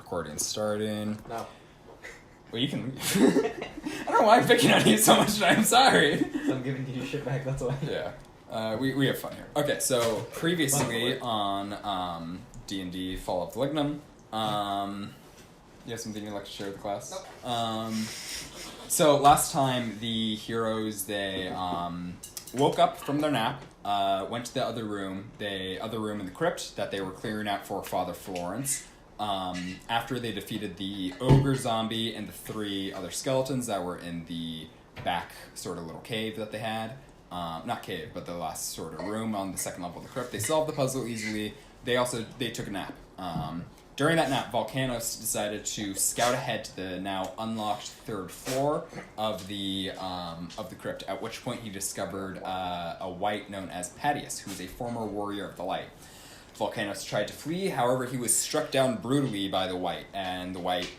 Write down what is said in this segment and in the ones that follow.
recording starting. No. Well, you can. I don't know why I'm picking on you so much. I'm sorry. I'm giving you shit back. That's why. Yeah. We have fun here. Okay, so previously on D&D Fall of Lignum, you have something you'd like to share with the class? Nope. So last time the heroes, they woke up from their nap, went to the other room in the crypt that they were clearing out for Father Florence. After they defeated the ogre zombie and the 3 other skeletons that were in the back sort of little cave that they had. Not cave, but the last sort of room on the second level of the crypt. They solved the puzzle easily. They took a nap. During that nap, Volcanos decided to scout ahead to the now unlocked 3rd floor of the crypt, at which point he discovered a wight known as Patius, who is a former warrior of the light. Volcanos tried to flee, however, he was struck down brutally by the wight, and the wight,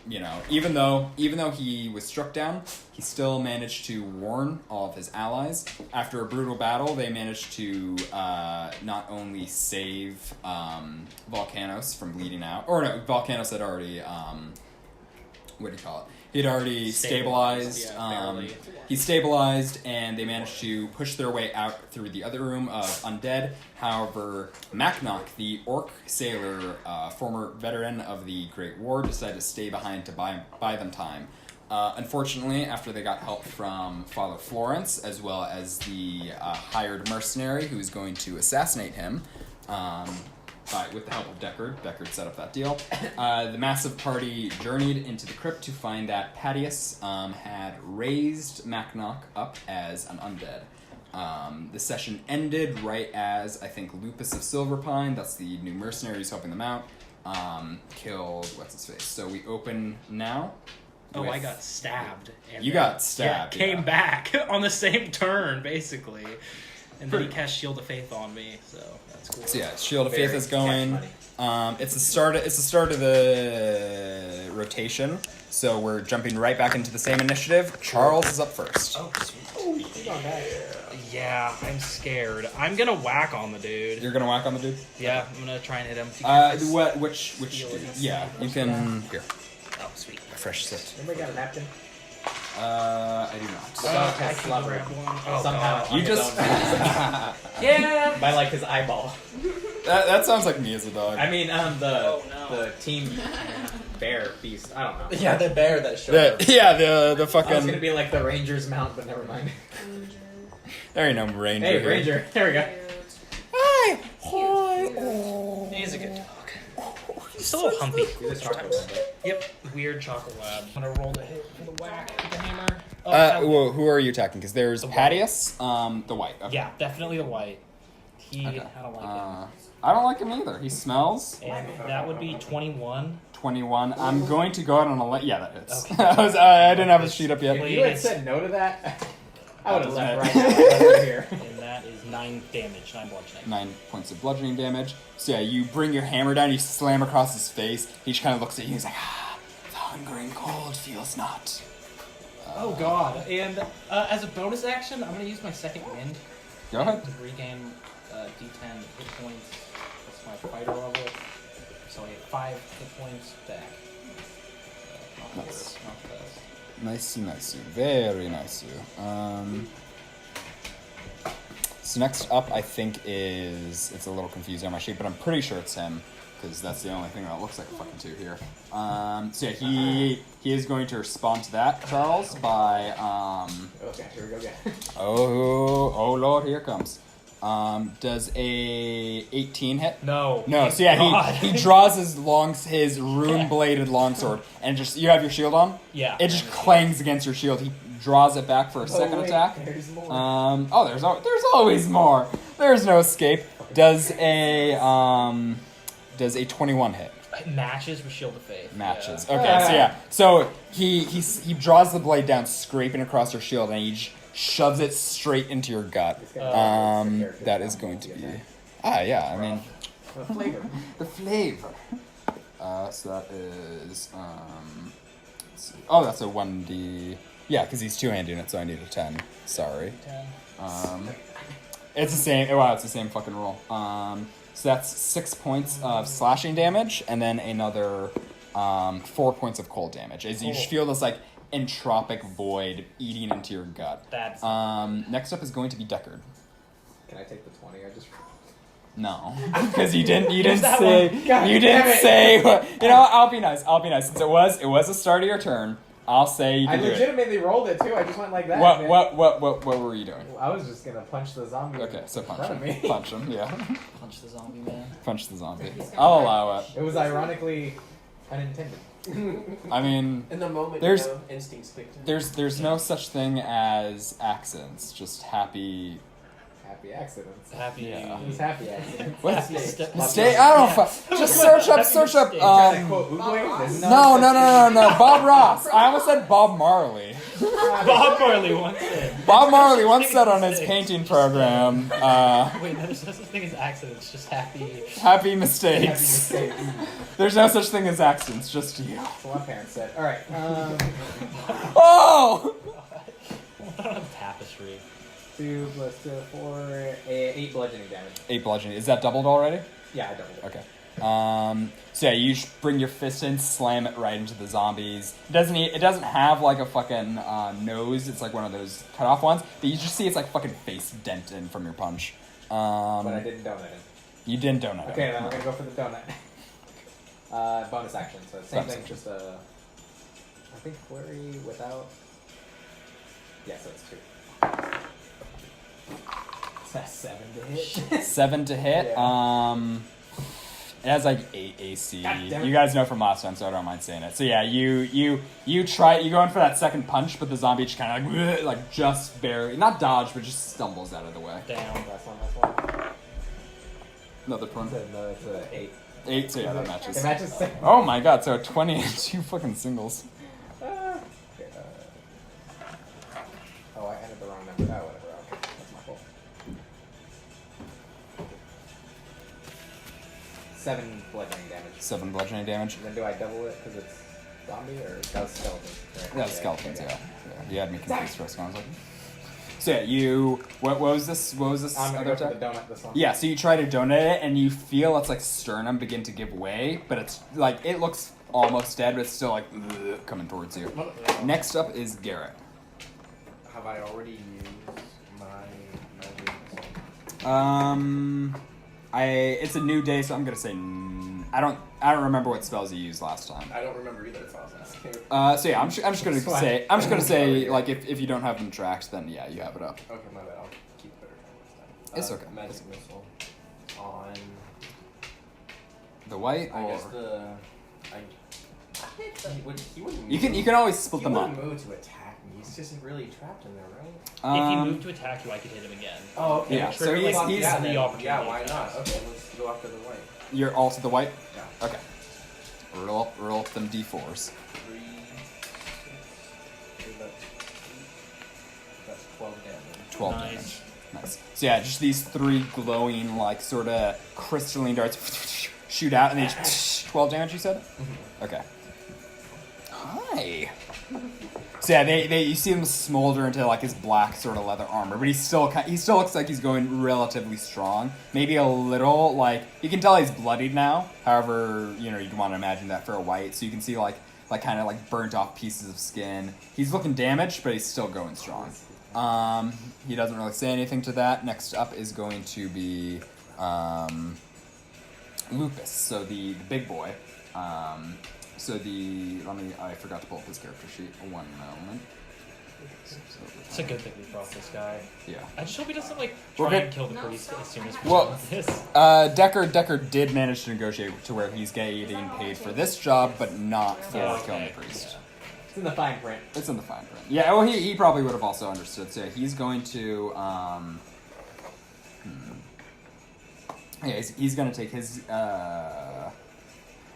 even though he was struck down, he still managed to warn all of his allies. After a brutal battle, they managed to not only save Volcanos from bleeding out, or no, Volcanos had already, what do you call it? He'd already stabilized. He stabilized, and they managed to push their way out through the other room of undead. However, Macnock, the orc sailor, former veteran of the Great War, decided to stay behind to buy them time. Unfortunately, after they got help from Father Florence, as well as the hired mercenary who was going to assassinate him, with the help of Deckard set up that deal. The massive party journeyed into the crypt to find that Patius had raised Macnock up as an undead. The session ended right as, I think, Lupus of Silverpine, that's the new mercenary who's helping them out, killed what's-his-face. So we open now. I got stabbed. You got stabbed, came back on the same turn, basically. And then he cast Shield of Faith on me, so that's cool. So yeah, Shield of Faith is going. It's the start of the rotation, so we're jumping right back into the same initiative. Charles is up first. Oh, sweet. Yeah, I'm scared. I'm gonna whack on the dude. You're gonna whack on the dude? Yeah, I'm gonna try and hit him. Which dude? Yeah, you can. Here. Oh, sweet. A fresh sit. Anybody got a napkin? I do not. I can grab one. Somehow. You just. Yeah. By his eyeball. That sounds like me as a dog. I mean, the team bear beast. I don't know. Yeah, the bear that showed up. The fucking. I was gonna be like the Ranger's mount, but never mind. There ain't no Ranger. Hey, here. Ranger. There we go. Hi. He's a good dog. He's a little humpy. He's a chocolate lab. Yep, weird chocolate lab. I'm gonna roll the hit for the whack with the hammer. Well, who are you attacking? Because there's Patius, the white. Okay. Yeah, definitely the white. Okay. I don't like him. I don't like him either. He smells. And that would be 21. 21. I'm going to go out on a yeah, that hits. Okay. I didn't have a sheet up yet. If you had said no to that, I would have left right here. And that is 9 damage, 9 bludgeoning. 9 points of bludgeoning damage. So yeah, you bring your hammer down, you slam across his face. He just kind of looks at you. He's like, the hunger and cold feels not. Oh god. And as a bonus action, I'm going to use my second wind. Go ahead. To regain D10 hit points. That's my fighter level. So I get 5 hit points back. Nice. Nice. Very nice. So next up, I think it's a little confusing on my sheet, but I'm pretty sure it's him, because that's the only thing that looks like a fucking 2 here. So yeah, he is going to respond to that, Charles, by Okay, here we go again. oh lord, here it comes. Does a 18 hit? No. So yeah, he draws his rune-bladed longsword, and just you have your shield on. Yeah. It just clangs against your shield. He draws it back for a second attack. There's more. There's always more. There's no escape. Does a 21 hit? It matches with Shield of Faith. Matches. Yeah. Okay, so yeah. So he draws the blade down, scraping across your shield, and he shoves it straight into your gut. That is going to be... yeah, I mean... The flavor. The flavor. So that is... let's see. Oh, that's a 1d... Yeah, because he's two-handing it, so I need a 10. Sorry. 10. It's the same... Wow, it's the same fucking roll. So that's 6 points of slashing damage, and then another 4 points of cold damage as you just feel this like entropic void eating into your gut. That's Next up is going to be Deckard. Can I take the 20? I just... No, because you didn't that say one. God you damn didn't it. say what, you know. I'll be nice. Since it was a start of your turn. I'll say you I can do it. legitimately rolled it too. I just went like that. What were you doing? I was just gonna punch the zombie. Okay, so in punch front of him. me. Punch him. Yeah, punch the zombie man. punch the zombie. He's gonna I'll hurt. allow it. It was ironically unintended. I mean, In the moment, There's- you know, instincts kicked in. there's no such thing as accidents. Just happy. Happy accidents. Happy. Yeah. It was happy accidents. What? Mistake. Mistake? I don't know. Just search up. Trying to quote Oogway? There's No. Bob Ross. I almost said Bob Marley. Bob Marley once said. Bob Marley once said on his painting program, Wait, no, there's no such thing as accidents, just happy. happy Happy mistakes. mistakes. There's no such thing as accidents, just you. That's what my parents said. Alright, Oh! Tapestry. 2 plus 2, 4, 8 bludgeoning damage. 8 bludgeoning. Is that doubled already? Yeah, I doubled it. Okay. So yeah, you just bring your fist in, slam it right into the zombies. It doesn't have like a fucking nose. It's like one of those cut off ones. But you just see its like fucking face dent in from your punch. But I didn't donut it. You didn't donut. Okay, it. then I'm gonna go for the donut. Bonus action, so same Bonus thing, action. just I think flurry without. Yeah, so it's 2. Is that 7 to hit? 7 to hit. Yeah. It has like 8 AC. God damn it. You guys know from last time, so I don't mind saying it. So yeah, you go in for that second punch, but the zombie just kind of like just barely, not dodge, but just stumbles out of the way. Damn. That's one. Another one. It's a 8. 8, so yeah, that It matches. matches 6. Oh my god, so 20 and 2 fucking singles. Oh, I entered the wrong number. Oh, whatever. Okay, that's my fault. 7 bludgeoning damage. 7 bludgeoning damage. And then do I double it because it's zombie or that was skeleton? Right? Yeah, skeletons, yeah. You had me confused for a second. I was like... So yeah, what was this? What was this I'm gonna other go for attack? the donut this one. Yeah, so you try to donate it, and you feel its like sternum begin to give way, but it's like it looks almost dead, but it's still like coming towards you. Next up is Garrett. Have I already used my It's a new day, so I'm gonna say I don't remember what spells you used last time. I don't remember either if I was asking. So yeah, I'm just gonna say like if you don't have them tracked, then yeah, you have it up. Okay, my bad. I'll keep better time It's next okay. time. Magic missile on. The white I or guess the. He wouldn't. you can always split them up. He wouldn't move to attack me. He's just really trapped in there, right? If he moved to attack you, I could hit him again. Oh, okay. Yeah, Trigger so like he's yeah, three then, opportunity yeah, why attacks. not? Okay, let's go after the white. You're also the white. Yeah. Okay. Roll up them d4s. 3, 6, that's 12 damage. 12 Nice. damage. Nice. So yeah, just these 3 glowing, like, sort of crystalline darts shoot out, and they just 12 damage, you said? Mm-hmm. Okay. Hi. So yeah, you see him smolder into like his black sort of leather armor, but he still looks like he's going relatively strong. Maybe a little like you can tell he's bloodied now. However, you'd want to imagine that for a white, so you can see like kind of like burnt off pieces of skin. He's looking damaged, but he's still going strong. He doesn't really say anything to that. Next up is going to be Lupus, so the big boy. I forgot to pull up his character sheet. 1 moment. It's a good thing we brought this guy. Yeah. I just hope he doesn't like We're try good. and kill the No, priest stop. as soon as Well, this. Decker did manage to negotiate to where he's getting paid for this job, but not for Yeah, killing okay. the priest. It's in the fine print. It's in the fine print. Yeah, well, he probably would have also understood. So yeah, he's going to he's going to take his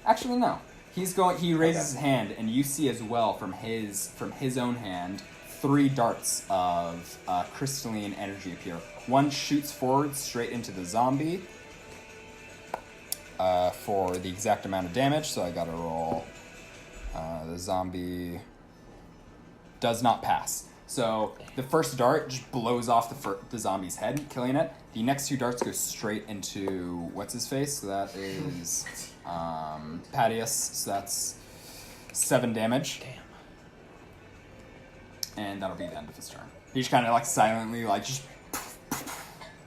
actually no. He raises his hand, and you see as well from his own hand 3 darts of crystalline energy appear. One shoots forward straight into the zombie for the exact amount of damage. So I got to roll. The zombie does not pass. So the first dart just blows off the zombie's head, killing it. The next 2 darts go straight into what's his face. So that is Patius. So that's 7 damage. Damn. And that'll be the end of his turn. He's kind of like silently, like just,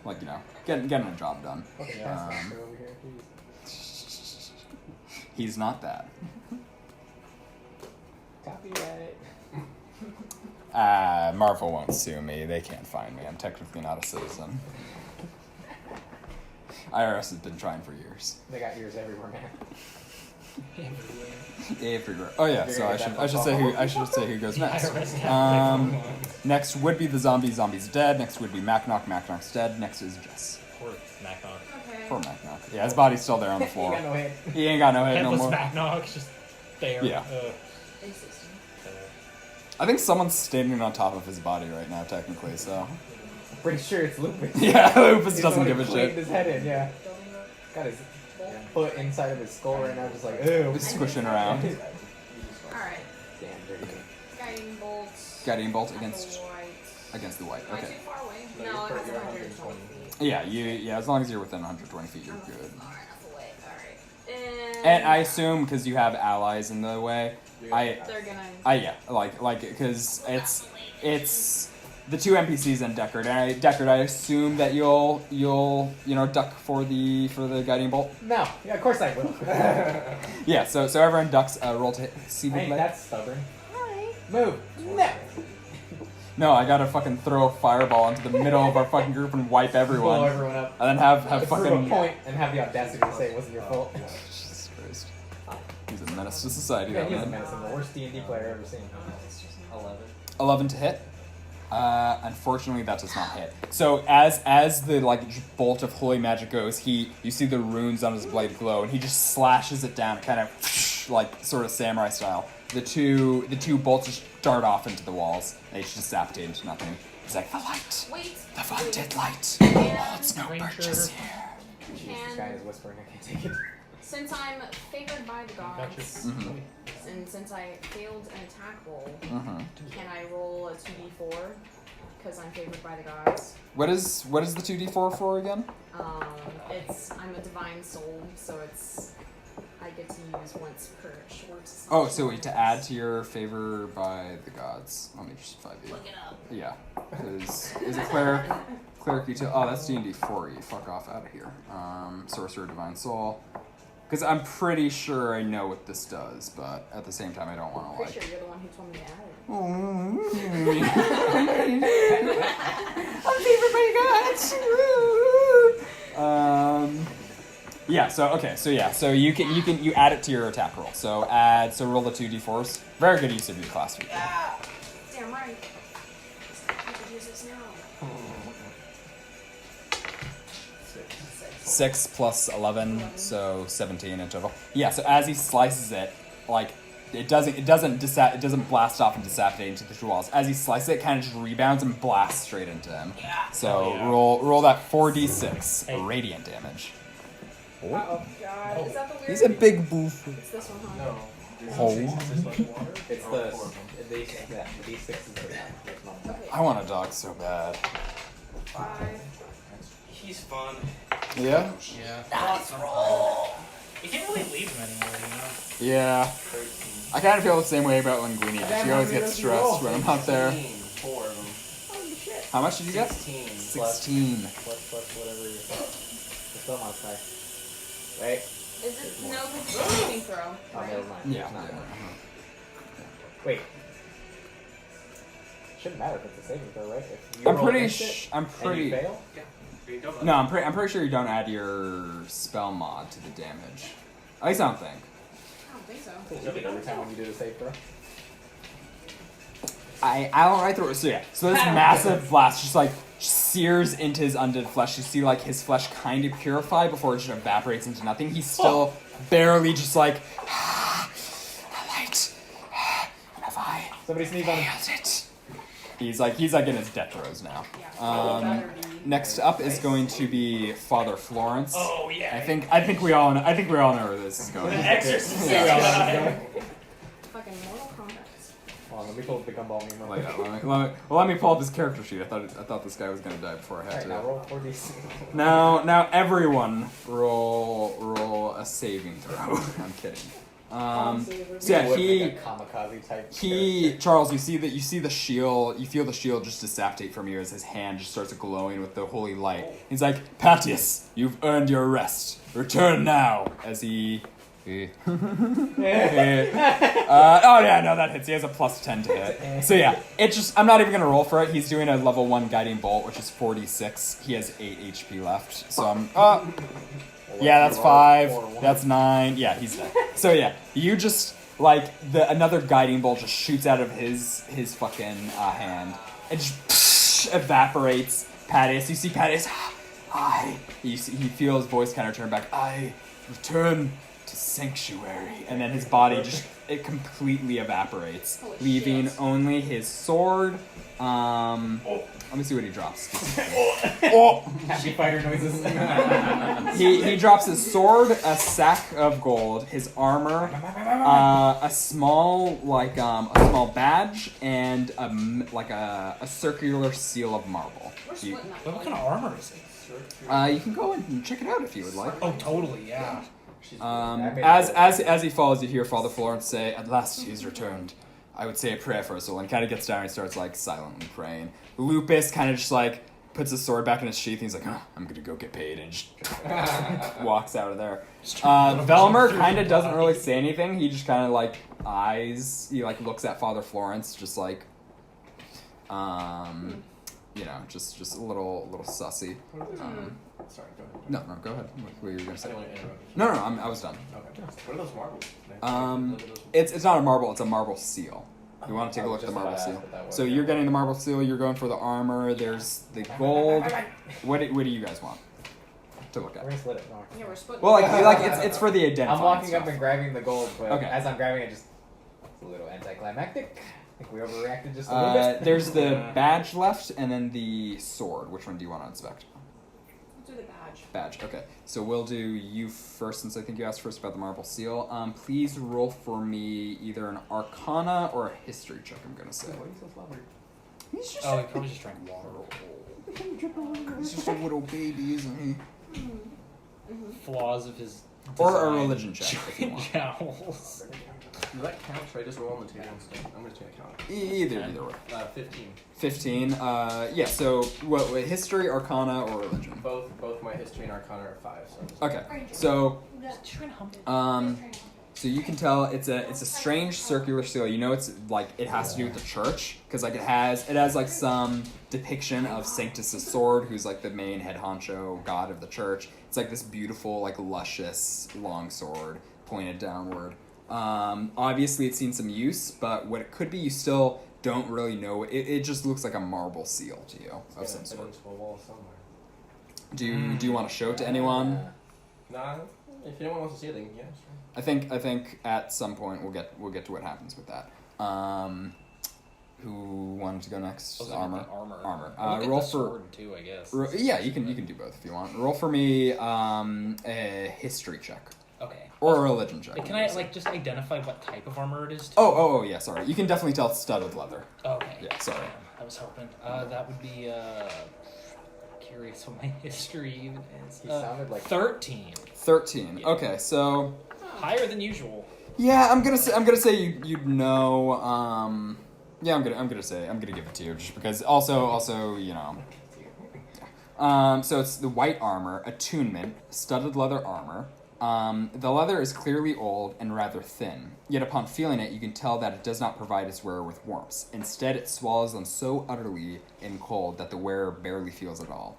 like, you know, getting a job done. Okay, master over here, please. He's not that. Copyright. Marvel won't sue me. They can't find me. I'm technically not a citizen. IRS has been trying for years. They got ears everywhere, man. Everywhere. Oh yeah. So I should say who goes next. Yeah, Next would be the zombie. Zombie's dead. Next would be Macnock. Macnock's dead. Next is Jess. Poor Macnock. Okay. Poor Macnock. Yeah, his body's still there on the floor. He got no head. He ain't got no head no Headless more. Macnock's just there. Yeah. Existing. I think someone's standing on top of his body right now, technically. So. Pretty sure it's Lupus. Yeah, Lupus He's doesn't the one give a who cleaned shit. his head in, yeah. Building up. Got his foot inside of his skull right now, just like, ew. Just squishing around. Alright. Damn, dirty. Guiding bolt. Guiding bolt at against the white. against the white. Am I Okay. too far away? No, No, you're it's 120 feet. Yeah, as long as you're within 120 feet, you're Okay. good. Far enough away. Alright. And I assume because you have allies in the way, They're gonna. yeah, like because it's the 2 NPCs and Deckard. And Deckard, I assume that you'll duck for the guiding bolt. No, yeah, of course I will. Yeah, so everyone ducks. Roll to hit. See I the ain't play. that stubborn. Alright. Move. No. No, I gotta fucking throw a fireball into the middle of our fucking group and wipe Blow everyone, everyone up. and then have Prove a fucking. point and have the audacity to say it wasn't your fault. Jesus Christ. He's a menace to society, Yeah, that he's a man. medicine, the worst D&D player I've ever seen. 11. 11 to hit. Unfortunately, that does not hit. So as the bolt of holy magic goes, you see the runes on his blade glow, and he just slashes it down, kind of like sort of samurai style. The two bolts just dart off into the walls. They just dissipate into nothing. It's like the light, Wait. the vaunted light. And Holds no Ranger. purchase here. Jeez, this guy is whispering, I can't take it. since I'm favored by the gods, Mhm. and since I failed an attack roll, Mhm. can I roll a 2d4? Because I'm favored by the gods. What is the 2d4 for again? I'm a divine soul, so I get to use once per short. Oh, so wait, to add to your favor by the gods. Let me just 5e. Look it up. Yeah, is it cleric? Cleric util. Oh, that's D&D 4e. Fuck off out of here. Sorcerer, divine soul. Because I'm pretty sure I know what this does, but at the same time, I don't want to Pretty sure you're the one who told me to add it. I'm favored by gods. Yeah. So you add it to your attack roll. So roll the 2d4s. Very good use of your class feature. Damn right. I could use this now. 6 plus 11, so 17 in total. Yeah. So as he slices it, it doesn't blast off and dissipate into the two walls. As he slices it, kind of just rebounds and blasts straight into him. So Yeah. roll that 4d6 Hey. radiant damage. Oh god, is that the weird? He's a big boof. It's this one, huh? No. Oh. Is this like water? It's Or the 4 of them? D6 is the Okay. I want a dog so bad. 5. He's fun. Yeah? Yeah. You can't really leave him anymore, Yeah. 13. I kind of feel the same way about Linguini, but she always gets stressed when I'm not there. 4 of them. Holy shit. How much did you get? 16. 16. plus whatever your spell modifier. Right? Is it no? It's a saving throw. Oh, Right? never mind. Yeah. It's not. Wait. Shouldn't matter if it's a saving throw, right? If you I'm roll pretty against it I'm and pretty you fail? Yeah. Here you go, bud. No, I'm pretty sure you don't add your spell mod to the damage. At least I don't think. I don't think so. You get every time when you do the save throw. I don't right through it. So yeah. So this massive blast just sears into his undead flesh. You see his flesh kind of purify before it just evaporates into nothing. He's still barely just the light. Have I Somebody sneeze on him. nailed it? He's in his death throes now. Yeah. Better be. Next up is going to be Father Florence. Oh yeah. I think we all know where this is going. Exorcist. Yeah. Fucking Mortal Kombat. Hold on, let me pull up the gumball meme. Like that. Let me pull up his character sheet. I thought this guy was gonna die before I had Alright, now to. roll 4d6. Now everyone roll a saving throw. I'm kidding. So yeah, Would he make a kamikaze type. Charles, you see the shield. You feel the shield just decapitate from you as his hand just starts glowing with the holy light. He's like, Patius, you've earned your rest. Return now. As he. Oh yeah, no, that hits. He has a +10 to hit. So yeah, I'm not even gonna roll for it. He's doing a level 1 guiding bolt, which is 46. He has 8 HP left. So I'm. Yeah, that's 5. That's 9. Yeah, he's dead. So yeah, you just another guiding bolt just shoots out of his fucking hand. It just evaporates. Patius, you see Patius. He feels his voice kind of turn back. I return to sanctuary, and then his body it completely evaporates, Holy leaving shit. only his sword. Let me see what he drops. Happy fighter noises. He drops his sword, a sack of gold, his armor, a small badge, and a circular seal of marble. We're splitting that. What kind of armor is it? You can go and check it out if you would like. Oh, totally, yeah. As he falls, you hear Father Florence say, "At last he's returned. I would say a prayer for us all," and kind of gets down and starts silently praying. Lupus kind of just puts his sword back in his sheath and he's like, I'm gonna go get paid, and just walks out of there. Velmer kind of doesn't really say anything. He just kind of eyes. He looks at Father Florence, just just a little sussy. Sorry, go ahead. No, go ahead. What were you gonna I say? don't want to interrupt. No, I was done. Okay. What are those marbles? It's not a marble. It's a marble seal. You want to take a look at the marble seal? So you're getting the marble seal. You're going for the armor. There's the gold. What do you guys want to look We're at? gonna split it. No. Yeah, we're splitting. Well, it's for the identifying I'm walking stuff. up and grabbing the gold, but Okay. as I'm grabbing it, it's a little anticlimactic. I think we overreacted just a little bit. There's the badge left, and then the sword. Which one do you want to inspect? Let's do the badge. Badge. Okay. So we'll do you first, since I think you asked first about the marble seal. Please roll for me either an Arcana or a History check. I'm gonna say. Why are you so slobbery? He's just Oh, he probably just drank water. he's just a little baby, isn't he? Flaws of his Or a design. religion check if you want. Jowls. Does that count? Should I just roll on the table instead? I'm just gonna count. Either way. 15. 15. Yeah. So what? History, Arcana, or religion? Both my history and arcana are 5. So Okay. So Trying to hump it. so you can tell it's a strange circular seal. You know, it's it has to do with the church because it has some depiction of Sanctus' sword, who's the main head honcho god of the church. It's this beautiful luscious long sword pointed downward. Obviously it's seen some use, but what it could be you still don't really know. It just looks like a marble seal to you of some sort. Into a wall somewhere. Do you want to show it to anyone? Nah, if anyone wants to see it, then yeah, sure. I think at some point we'll get to what happens with that. Who wanted to go next? Armor. Roll Roll the for sword too, I guess. yeah. You can do both if you want. Roll for me a history check Okay. or a religion check. Can I just identify what type of armor it is? Too? Oh yeah. Sorry. You can definitely tell it's studded leather. Okay. Yeah. Sorry. I was hoping. That would be curious what my history even is. He sounded like 13. 13. Yeah. Okay. So Higher than usual. yeah, I'm gonna say you'd know. Yeah, I'm gonna give it to you just because also so it's the white armor, attunement, studded leather armor. The leather is clearly old and rather thin, yet upon feeling it, you can tell that it does not provide its wearer with warmth. Instead, it swallows them so utterly in cold that the wearer barely feels it all.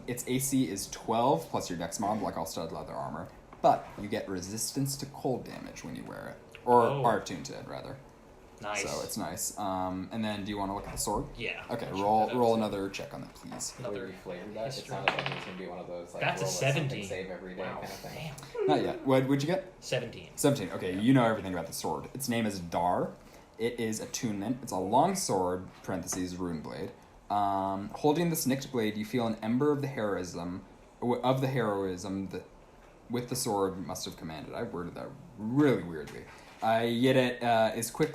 Its AC is 12 plus your dex mod, like all studded leather armor, but you get resistance to cold damage when you wear it, or are attuned to it rather. Nice. So it's nice. And then do you want to look at the sword? Yeah. Okay, I'll check roll that out. roll another check on that, please. Another reflated that. It history. sounded like it was gonna be one of those That's a roll something 17. save every day Wow. kind of thing. Damn. Not yet. What'd you get? 17. 17. Okay, you know everything about the sword. Its name is Dar. It is attunement. It's a long sword, parentheses, rune blade. Holding this nicked blade, you feel an ember of the heroism that with the sword must have commanded. I worded that really weirdly. Yet it is quick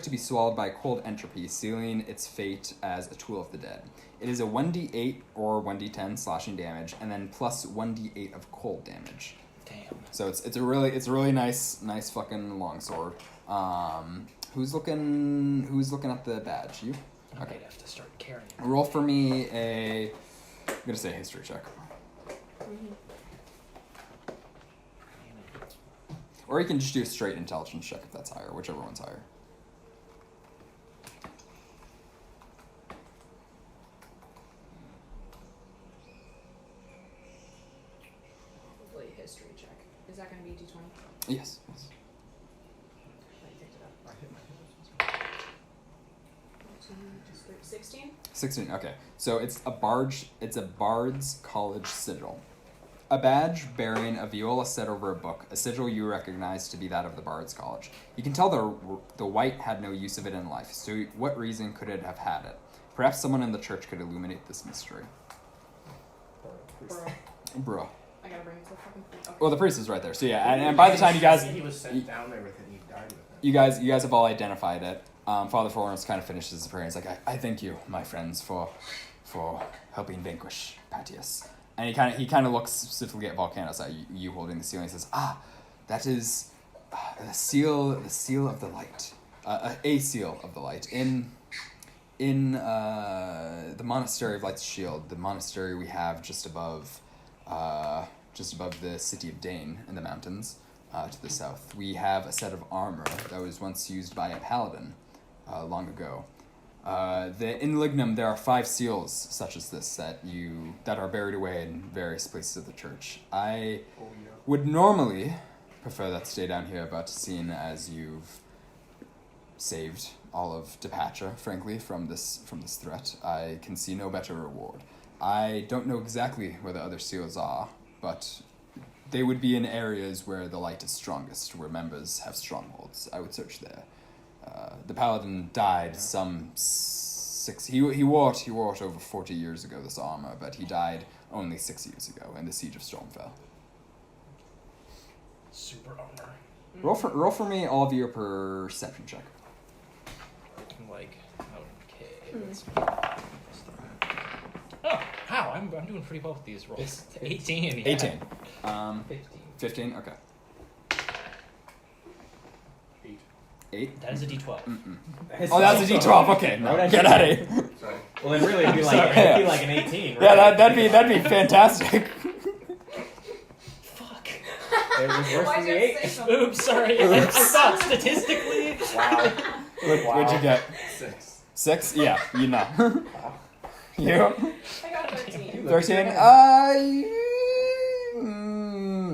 to be swallowed by cold entropy, sealing its fate as a tool of the dead. It is a 1d8 or 1d10 slashing damage, and then plus 1d8 of cold damage. Damn. So it's a really nice fucking longsword. Who's looking at the badge? You? I might have to start carrying it. Roll for me I'm gonna say history check. Or you can just do a straight intelligence check if that's higher, whichever one's higher. Probably history check. Is that going to be D20? Yes. I picked it up. I hit my head. 16? 16, okay. So it's a bard's college sigil. A badge bearing a viola set over a book, a sigil you recognize to be that of the Bard's College. You can tell the white had no use of it in life, so what reason could it have had it? Perhaps someone in the church could illuminate this mystery. Bro. I gotta bring it to the fucking priest. Okay. Well, the priest is right there, so yeah, and by the time you guys... He was sent down there with it and he died with it. You guys have all identified it. Father Florence kind of finishes his prayer. He's like, I thank you, my friends, for helping vanquish Patius. And he kind of looks specifically at Volcanos, at you holding the seal, and he says, that is the seal of the light. A seal of the light. In the Monastery of Light's Shield, the monastery we have just above the city of Dane in the mountains, to the south, we have a set of armor that was once used by a paladin long ago. In Lignum, there are 5 seals such as this that are buried away in various places of the church. I would normally prefer that stay down here, but seeing as you've saved all of Depature, frankly, from this threat, I can see no better reward. I don't know exactly where the other seals are, but they would be in areas where the light is strongest, where members have strongholds. I would search there. The paladin died some 6... He wore it over 40 years ago, this armor, but he died only 6 years ago in the Siege of Stormfell. Super armor. Roll for me all of your perception check. Like, okay. Oh, wow, I'm doing pretty well with these rolls. 18. Yeah. 18. 15. 15, okay. 8? That is a D12. Oh, that's a D12. Okay, no, get out of here. Sorry. Well, then really it'd be like, Sorry. it'd be like an 18, right? Yeah, that'd be fantastic. Fuck. It was worse Why'd than the you 8. say something? Oops, sorry. I thought statistically. Wow. What'd you get? 6. 6? Yeah, you know. You? I got a 13. 13?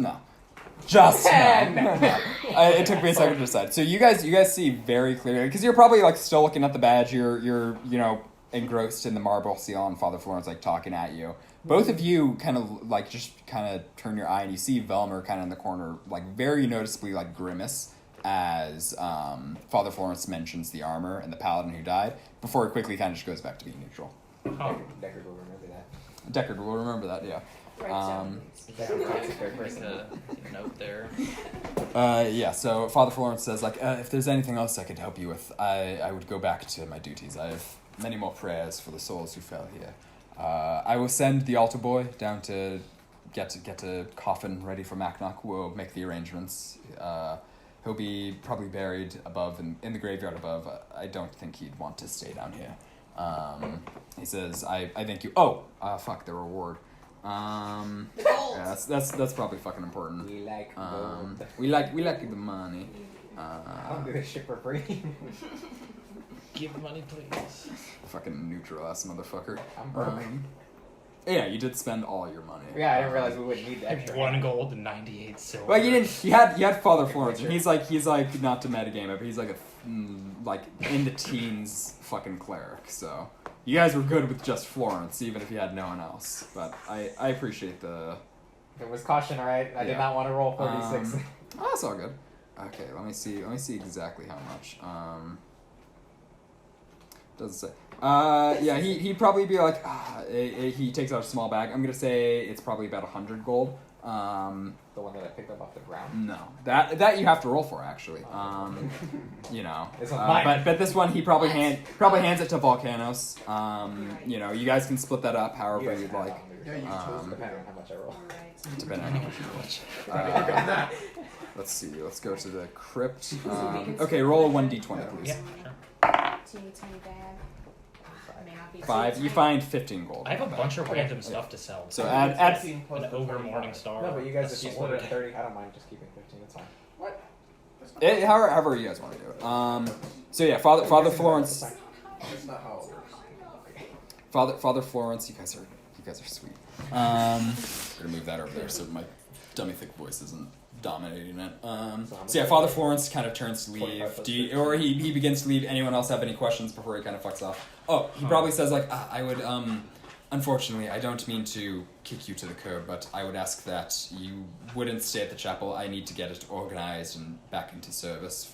No. Just no. It took me a second to decide. So you guys see very clearly, because you're probably like still looking at the badge. You're engrossed in the marble seal, and Father Florence like talking at you. Both of you kind of like just kind of turn your eye, and you see Velmer kind of in the corner, like very noticeably like grimace as Father Florence mentions the armor and the paladin who died, before it quickly kind of just goes back to being neutral. Oh. Deckard will remember that. Deckard will remember that, yeah. Right down. Deckard talks to third Make person. a note there. Yeah, so Father Florence says, like, if there's anything else I could help you with, I would go back to my duties. I have many more prayers for the souls who fell here. I will send the altar boy down to get a coffin ready for Macnock. We'll make the arrangements. He'll be probably buried above, in the graveyard above. I don't think he'd want to stay down here. He says, I thank you. Oh, fuck, the reward. Yeah, that's probably fucking important. We like gold. We like the money. I'll do this shit for free. Give money, please. Fucking neutral ass motherfucker. I'm broke. Yeah, you did spend all your money. Yeah, I didn't realize we wouldn't need the extra. 1 gold and 98 silver. Well, you didn't. You had Father Florence, and he's like not to metagame it, but he's like like in the teens fucking cleric. So you guys were good with just Florence, even if you had no one else. But I appreciate the. It was caution, alright? I did not want to roll 46. Oh, that's all good. Okay, let me see exactly how much. Doesn't say. Yeah, he'd probably be like, he takes out a small bag. I'm gonna say it's probably about 100 gold. The one that I picked up off the ground. No, that you have to roll for actually. You know, It's not mine. but this one he probably hands it to Volcanos. You know, you guys can split that up however you'd like. Depending on how much I roll. Alright. Depending on how much. Let's see. Let's go to the crypt. Okay, roll a 1d20, please. Yeah, sure. Teeny tiny bag. May not be 5. teeny You tiny. find 15 gold. I have a bunch of random stuff to sell. So add 15 plus an the ogre 25. morning star. No, but you guys, a if you sword. split it at 30, I don't mind just keeping 15. It's fine. What? That's not however you guys want to do it. So yeah, Father Florence. That's not how it works. Father Florence, you guys are sweet. I'm gonna move that over there so my dummy thick voice isn't dominating it. So yeah, Father Florence kind of turns to leave. Or he begins to leave. Anyone else have any questions before he kind of fucks off? Oh, he probably says like, I would unfortunately, I don't mean to kick you to the curb, but I would ask that you wouldn't stay at the chapel. I need to get it organized and back into service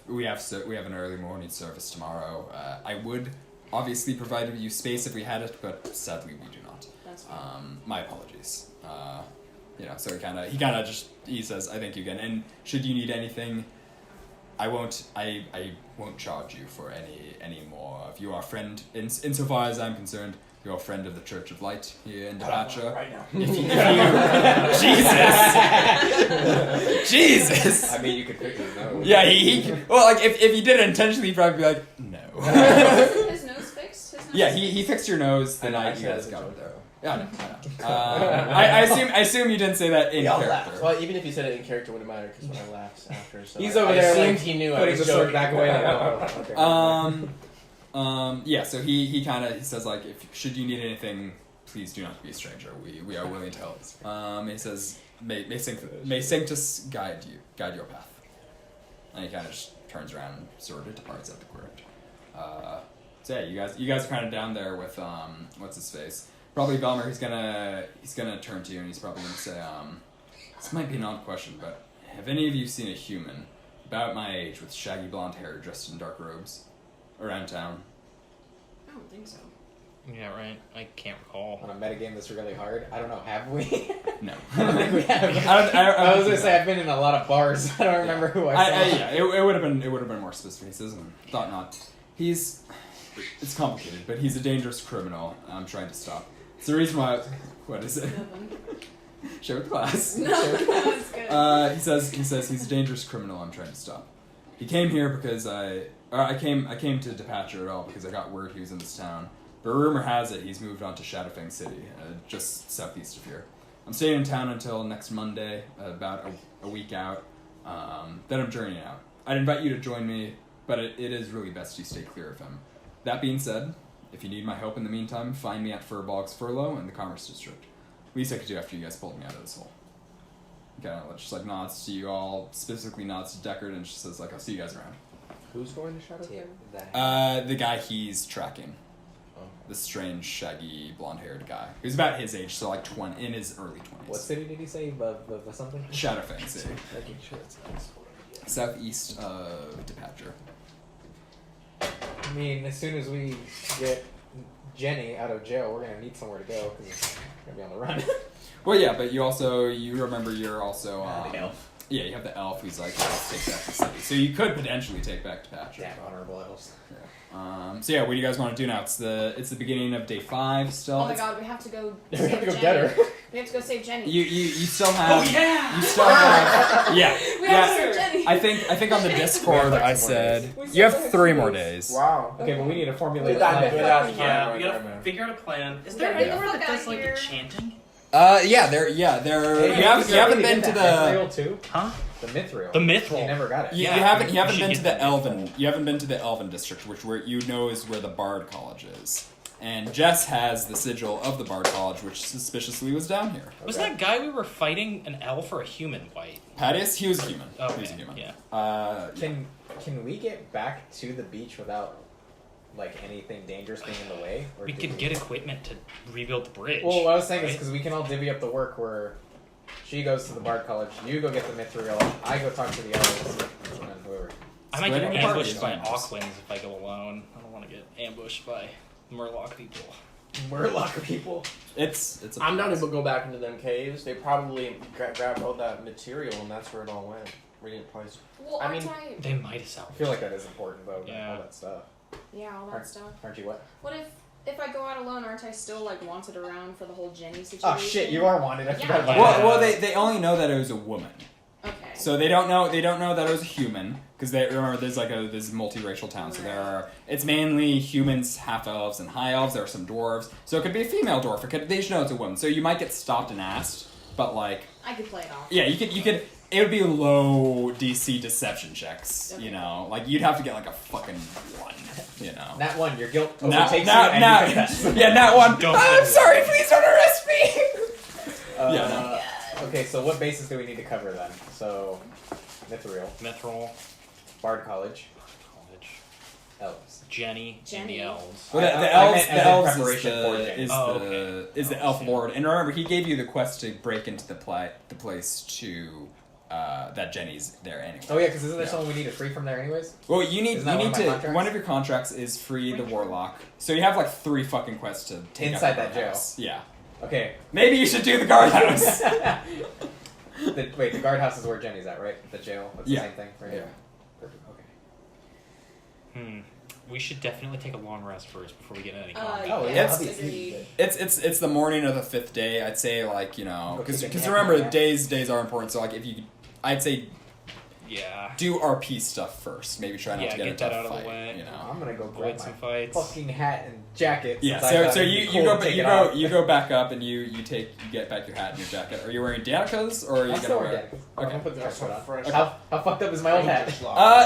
we have an early morning service tomorrow. I would obviously provide you space if we had it, but sadly we do not. That's fine. My apologies. You know, so he says, I thank you again. And should you need anything, I won't charge you for any more. If you are a friend, insofar as I'm concerned, you're a friend of the Church of Light here in Depature. Right now. If you Jesus! I mean, you could pick his nose. Yeah, well, like, if he did it intentionally, he'd probably be like, no. Isn't his nose fixed? His nose Yeah, he fixed your nose the I know, night I you said guys it as a got joke, there. though. Yeah, I know. I assume you didn't say that in character. Well, even if you said it in character, it wouldn't matter because when I laughed after, so He's I over there, assumed like, he knew I putting was the sword joking. back away. Like, oh, okay. Yeah, so he says like, if should you need anything, please do not be a stranger. We are willing to help. He says, may Sanctus guide your path. And he kind of just turns around and sort of departs at the crypt. So yeah, you guys are kind of down there with what's his face? Probably Velmer. He's gonna turn to you and he's probably gonna say, this might be an odd question, but have any of you seen a human about my age with shaggy blonde hair dressed in dark robes around town? I don't think so. Yeah, right. I can't recall. On a metagame that's really hard, I don't know, have we? No. I don't think we have. I was gonna say I've been in a lot of bars. I don't remember who I saw. Yeah, it would have been more specific. He says, thought not. It's complicated, but he's a dangerous criminal. I'm trying to stop. It's the reason why. What is it? Nothing. Share with class. No, that's good. He says he's a dangerous criminal. I'm trying to stop. He came here because I came to Depature at all because I got word he was in this town. But rumor has it he's moved on to Shadowfang City, just southeast of here. I'm staying in town until next Monday, about a week out. Then I'm journeying out. I'd invite you to join me, but it is really best you stay clear of him. That being said, if you need my help in the meantime, find me at Furbog's Furlough in the Commerce District. Least I could do after you guys pulled me out of this hole. Okay, just like nods to you all, specifically nods to Deckard, and she says like, I'll see you guys around. Who's going to Shadowfang? The guy he's tracking. The strange, shaggy, blonde-haired guy. He was about his age, so like in his early 20s. What city did he say? The something? Shadowfang City. Making sure it's Southeast of Depature. I mean, as soon as we get Jenny out of jail, we're gonna need somewhere to go because it's gonna be on the run. Well, yeah, but you remember you're also the elf. Yeah, you have the elf who's like, let's take back the city. So you could potentially take back Depature. Damn honorable elves. So yeah, what do you guys want to do now? It's the beginning of day 5 still. Oh my god, we have to go We save have to go Jenny. get her. We have to go save Jenny. You still have. Oh yeah! You still have. Yeah. We have to save Jenny. I think on the Discord I said We you have still have 3 two more days. days. Wow. Okay, but we need to formulate Without a it, plan. without it. Yeah, we Right, gotta right. figure out a plan. Is We there gotta get the anywhere fuck that does outta like here. enchanting? There. Hey, You haven't been to the. Mithril too? Huh? The Mithril. The Mithril. You never got it. You Yeah, haven't we been should to get the that. Elven. You haven't been to the Elven district, which is where the Bard College is. And Jess has the sigil of the Bard College, which suspiciously was down here. Was that guy we were fighting an elf or a human white? Patius, he was a human. Oh, he was a okay, human. yeah. Can we get back to the beach without like anything dangerous being in the way? Or We do could get equipment to rebuild the bridge. Well, what I was saying is right? because we can all divvy up the work where she goes to the Bard College, you go get the Mithril, I go talk to the elves, and then whoever. I might get Spreading ambushed by parties. Auckwins if I go alone. I don't want to get ambushed by Murloc people. Murloc people. It's a I'm down to go back into them caves. They probably grabbed all that material, and that's where it all went. We didn't probably. Well, I mean, They might have I salvaged. feel like that is important though. Yeah. All that stuff. Yeah, all that stuff. Aren't you what? What if I go out alone? Aren't I still like wanted around for the whole Jenny situation? Oh shit! You are wanted. I Yeah. forgot about well, that. well, they only know that it was a woman, Okay. so they don't know that it was a human because they remember there's this multiracial town, so it's mainly humans, half elves, and high elves. There are some dwarves, so it could be a female dwarf. They just know it's a woman, so you might get stopped and asked, but like I could play it off. yeah, you could. It would be low DC deception checks, Okay. you know, like you'd have to get like a fucking 1, you know. Nat 1, your guilt Nat overtakes you and you confess. yeah, Nat 1. Don't I'm do it. sorry, please don't arrest me. Yeah, Okay, so what bases do we need to cover then? So, Mithril, Mithril, Bard College, College, Elves. Jenny, and Jenny. the elves. Well, I the elves, meant the as in elves preparation for Jenny. is the elf lord, and remember he gave you the quest to break into the place to that Jenny's there anyway. Oh yeah, because isn't there Yeah. someone we need to free from there anyways? Well, you need Isn't that one of my to contracts? one of your contracts is free the warlock, so you have like 3 fucking quests to take Inside out the that jail. guardhouse. Yeah, Okay. maybe you should do the guardhouse. Wait, the guardhouse is where Jenny's at, right? The jail? That's the Yeah. same thing, right? Yeah. Perfect. Okay. We should definitely take a long rest first before we get any Oh contact. Oh, yeah, yeah, It's- agreed. It's the morning of the 5th day. I'd say like because Okay, then remember yeah. days are important. So like if you, I'd say Yeah. do RP stuff first. Maybe try not Yeah, to get a get that tough out of the fight. way. You know. I'm gonna go grab Avoid my some fights. fucking hat and jacket. Yeah, since I thought so it'd be you cool to take it off. you go back up and you get back your hat and your jacket. Are you wearing Danica's or are you I'm gonna still wear? wearing jacket. I'm Okay. gonna put the That's jacket so on. fresh. How fucked up is my old hat?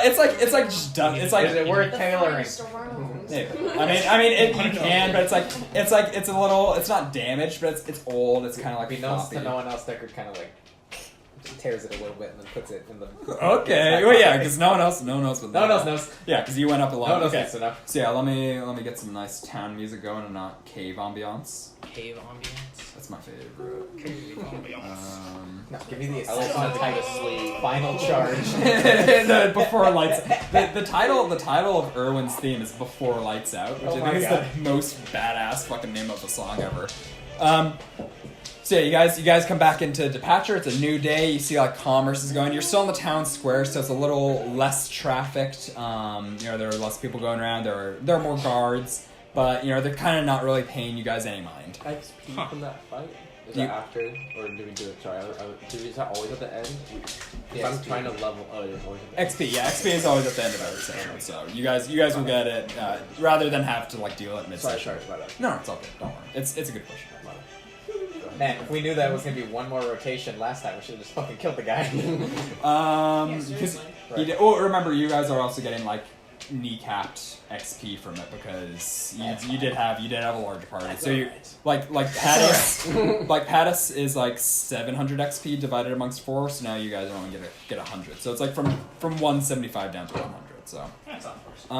It's like just done. It's like Is it worth The tailoring? forest around. yeah. You can, but it's a little. It's not damaged, but it's old. It's kind of like Unbeknownst floppy. to no one else, Deckard kind of like just tears it a little bit and then puts it in the. Okay, well yeah, because no one else knows. No one else knows. Yeah, because you went up a lot. No one else Okay. needs to know. So yeah, let me get some nice town music going and not cave ambiance. Cave ambience. That's my favorite. Cave ambiance. No, give me the I like assistant to title. sleep. Final charge. Before lights. The title of Irwin's theme is Before Lights Out, which Oh I my think is God. the most badass fucking name of a song ever. So yeah, you guys come back into Depature. It's a new day. You see like commerce is going. You're still in the town square, so it's a little less trafficked. There are less people going around. There are more guards, but they're kind of not really paying you guys any mind. XP from that fight? Is You- that after, or do we do it? Sorry, is that always at the end? Yeah, I'm XP. trying to level. Oh, it is always at the end. XP, yeah, XP is always at the end of every session. So you guys will get it rather than have to like deal it mid Sorry, session. my bad. No, it's all good. Don't worry. It's a good question. Man, if we knew that was gonna be one more rotation last time, we should have just fucking killed the guy. Yeah, Because seriously. Right. remember, you guys are also getting like kneecapped XP from it because you did have a larger party. So you like Pattis is like 700 XP divided amongst 4. So now you guys are only get 100. So it's like from 175 down to 100. So That's not first.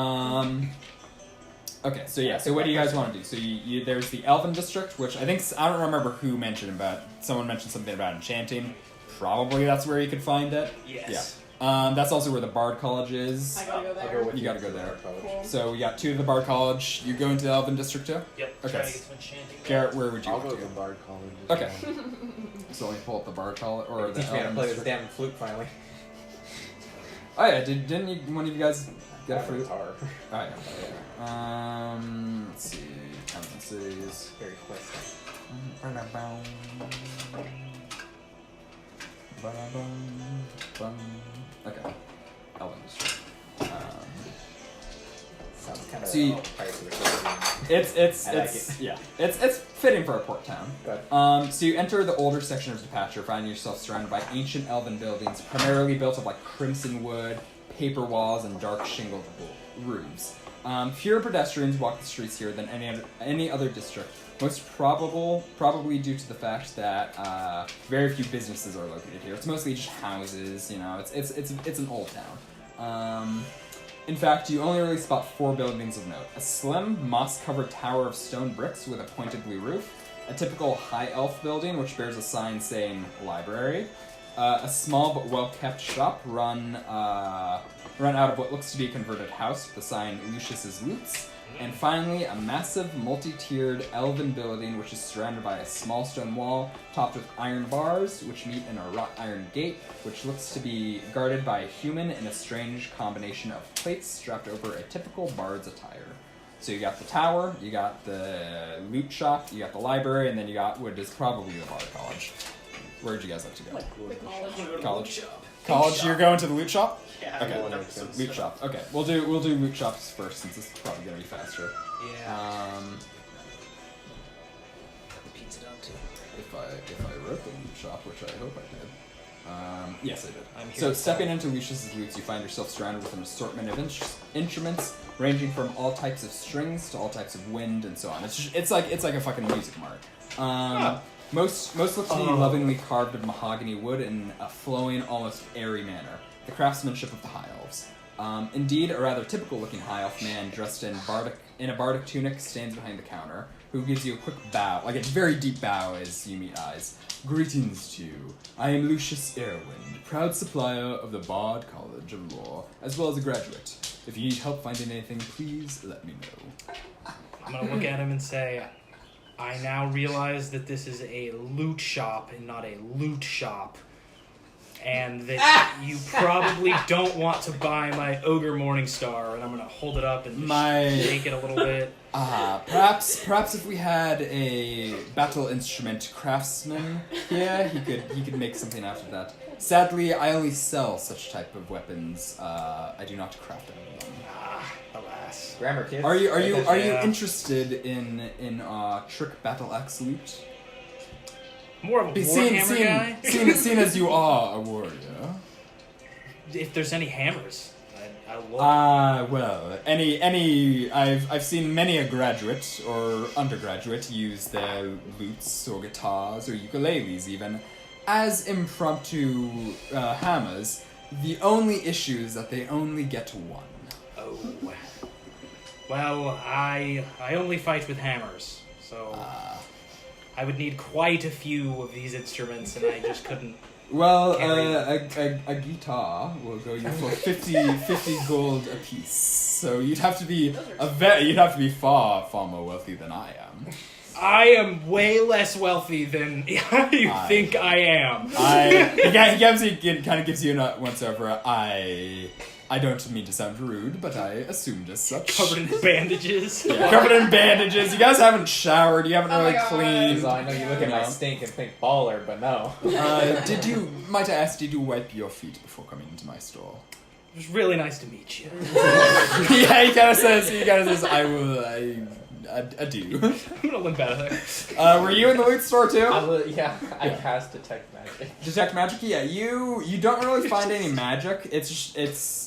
okay, so yeah, so what do you guys want to do? So there's the Elven District, which I don't remember who mentioned about. Someone mentioned something about enchanting. Probably that's where you could find it. Yes. That's also where the Bard College is. I gotta go I'll there. go with You you. gotta go there. Cool. So we got 2 to the Bard College. You go into the Elven District too? Yep. Okay. Try to get some enchanting. Garrett, where would you I'll want go to to the go? Bard College. Okay. So let me pull up the Bard College or the Teach me how to Elven play this District. damn flute finally. Oh yeah, didn't one of you guys get a Got fruit? guitar. Oh yeah. Let's see. Towns and cities. Very quick. Okay. Elven District. Sounds kind of See- pricey. It's I like yeah. It's fitting for a port town. Good. So you enter the older section of Depature, finding yourself surrounded by ancient elven buildings, primarily built of like crimson wood, paper walls, and dark shingled roofs. Fewer pedestrians walk the streets here than any other district. Most probably due to the fact that very few businesses are located here. It's mostly just houses. It's an old town. In fact, you only really spot 4 buildings of note. A slim, moss-covered tower of stone bricks with a pointed blue roof, a typical high elf building which bears a sign saying library, a small but well-kept shop run out of what looks to be a converted house with the sign Lucius's Lutes. And finally, a massive, multi-tiered elven building which is surrounded by a small stone wall topped with iron bars, which meet in a wrought iron gate, which looks to be guarded by a human in a strange combination of plates strapped over a typical bard's attire. So you got the tower, you got the loot shop, you got the library, and then you got what is probably the bard college. Where'd you guys like to go? The college. College. College, you're going to the loot shop? Yeah. Okay. Loot shop. Okay, we'll do loot shops first since it's probably gonna be faster. Yeah. Pizza done too. If I wrote the loot shop, which I hope I did. Yes, I did. I'm here So to stepping into Lucius's loots, you find yourself surrounded with an assortment of instruments ranging from all types of strings to all types of wind and so on. It's like a fucking music mart. Most look to be lovingly carved of mahogany wood in a flowing, almost airy manner. The craftsmanship of the High Elves. Indeed, a rather typical-looking High Elf man dressed in a bardic tunic stands behind the counter, who gives you a quick bow, like a very deep bow as you meet eyes. Greetings to you. I am Lucius Erwin, proud supplier of the Bard College of Law, as well as a graduate. If you need help finding anything, please let me know. I'm gonna look at him and say, I now realize that this is a loot shop and not a loot shop. And that you probably don't want to buy my Ogre Morningstar, and I'm gonna hold it up and just shake it a little bit. Perhaps if we had a battle instrument craftsman here, he could make something out of that. Sadly, I only sell such type of weapons. I do not craft any of them. Alas. Grammar kids. Are you Yeah. interested in trick battle axe loot? More of a Warhammer guy. Seeing as you are a warrior. If there's any hammers, I will. Well, I've seen many a graduate or undergraduate use their lutes or guitars or ukuleles even as impromptu hammers. The only issue is that they only get one. Oh. Well, I only fight with hammers, so I would need quite a few of these instruments, and I just couldn't. Well, a guitar will go you for 50 gold apiece. So you'd have to be far more wealthy than I am. I am way less wealthy than you think I am. He kind of gives you a once over. I don't mean to sound rude, but I assumed as such. Covered in bandages. Yeah, covered in bandages. You guys haven't showered. You haven't Oh my really God. cleaned. So I know you look at my stink and think baller, but no. Might I ask, did you wipe your feet before coming into my store? It was really nice to meet you. Yeah, he kind of says, I will, I do. I'm gonna limp out of there. Were you in the loot store too? I cast detect magic. Detect magic? Yeah, you don't really find any magic. It's just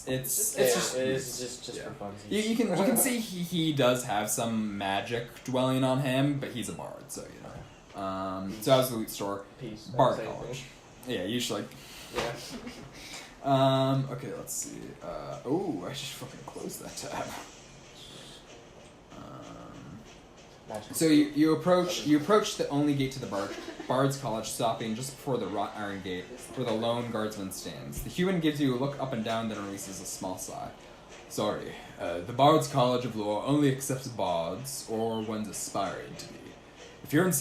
for fun. you can see he does have some magic dwelling on him, but he's a bard, so you know. So I was the loot store. Peace. Bard Same college. thing. Yeah, usually. Yeah. Okay, let's see. I just fucking closed that tab. Magic. So you approach the only gate to the Bard's College, stopping just before the wrought iron gate, where the lone guardsman stands. The human gives you a look up and down, then releases a small sigh. Sorry, the Bard's College of Law only accepts bards or ones aspiring to be. If you're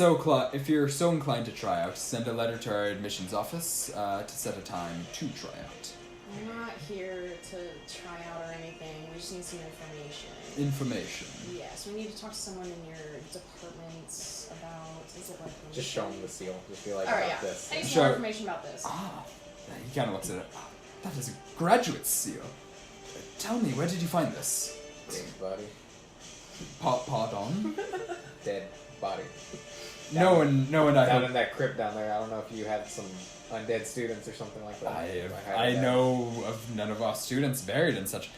so inclined to try out, send a letter to our admissions office to set a time to try out. I'm not here to try out or anything. We just need some information. Information. Yes, we need to talk to someone in your department about. Is it like? Just show him the seal. Just be like, All right, about yeah. this. I need some Sure. more information about this. He kind of looks at it. That is a graduate seal. Tell me, where did you find this? James body. Pardon? Dead body. No one. I Down hope. in that crypt down there. I don't know if you had some undead students or something like that. I know of none of our students buried in such.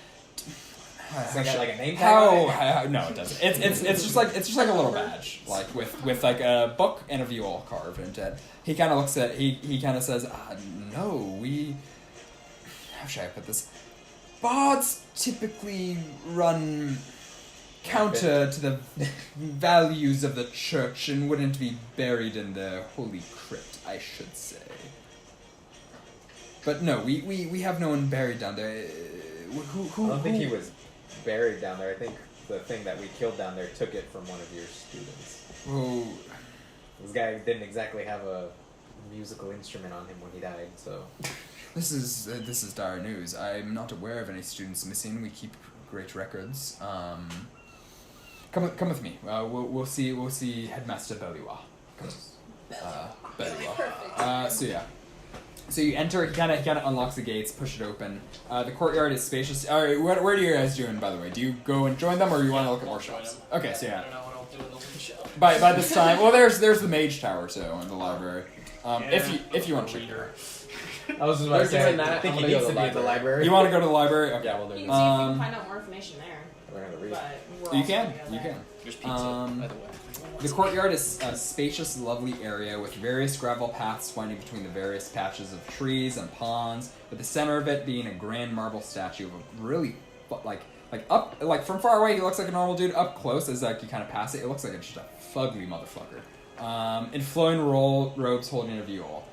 Does it got like a name tag on it? How? No, it doesn't. It's just like a little badge, like with like a book and a view all carved into it. He kind of looks at. He kind of says, "No, we. How should I put this? Bards typically run counter to the values of the church and wouldn't be buried in the holy crypt, I should say." But no, we have no one buried down there. Who? I don't think he was buried down there. I think the thing that we killed down there took it from one of your students. Who? This guy didn't exactly have a musical instrument on him when he died, so. This is dire news. I'm not aware of any students missing. We keep great records. Come with me. We'll see Headmaster Beliwa. Beliwa. So yeah. So you enter. He kind of unlocks the gates, push it open. The courtyard is spacious. All right, what are you guys doing, by the way? Do you go and join them, or you want to look at more shops? Okay, so I yeah. don't know what I'll do in the one shop. By this time, well, there's the mage tower too in the library. If you want to read her. I was just about to We're say, doing that. I think I'm he gonna needs go to to be the at the library. You want to go to the library? Okay. Yeah, we'll do You it. can see if we can find out more information there. We're gonna read. But we're You also can. gonna go You there. can. There's pizza, by the way. The courtyard is a spacious, lovely area with various gravel paths winding between the various patches of trees and ponds, with the center of it being a grand marble statue of a really, like from far away he looks like a normal dude. Up close, as like you kind of pass it, it looks like it's just a fugly motherfucker. In flowing robes holding a viol.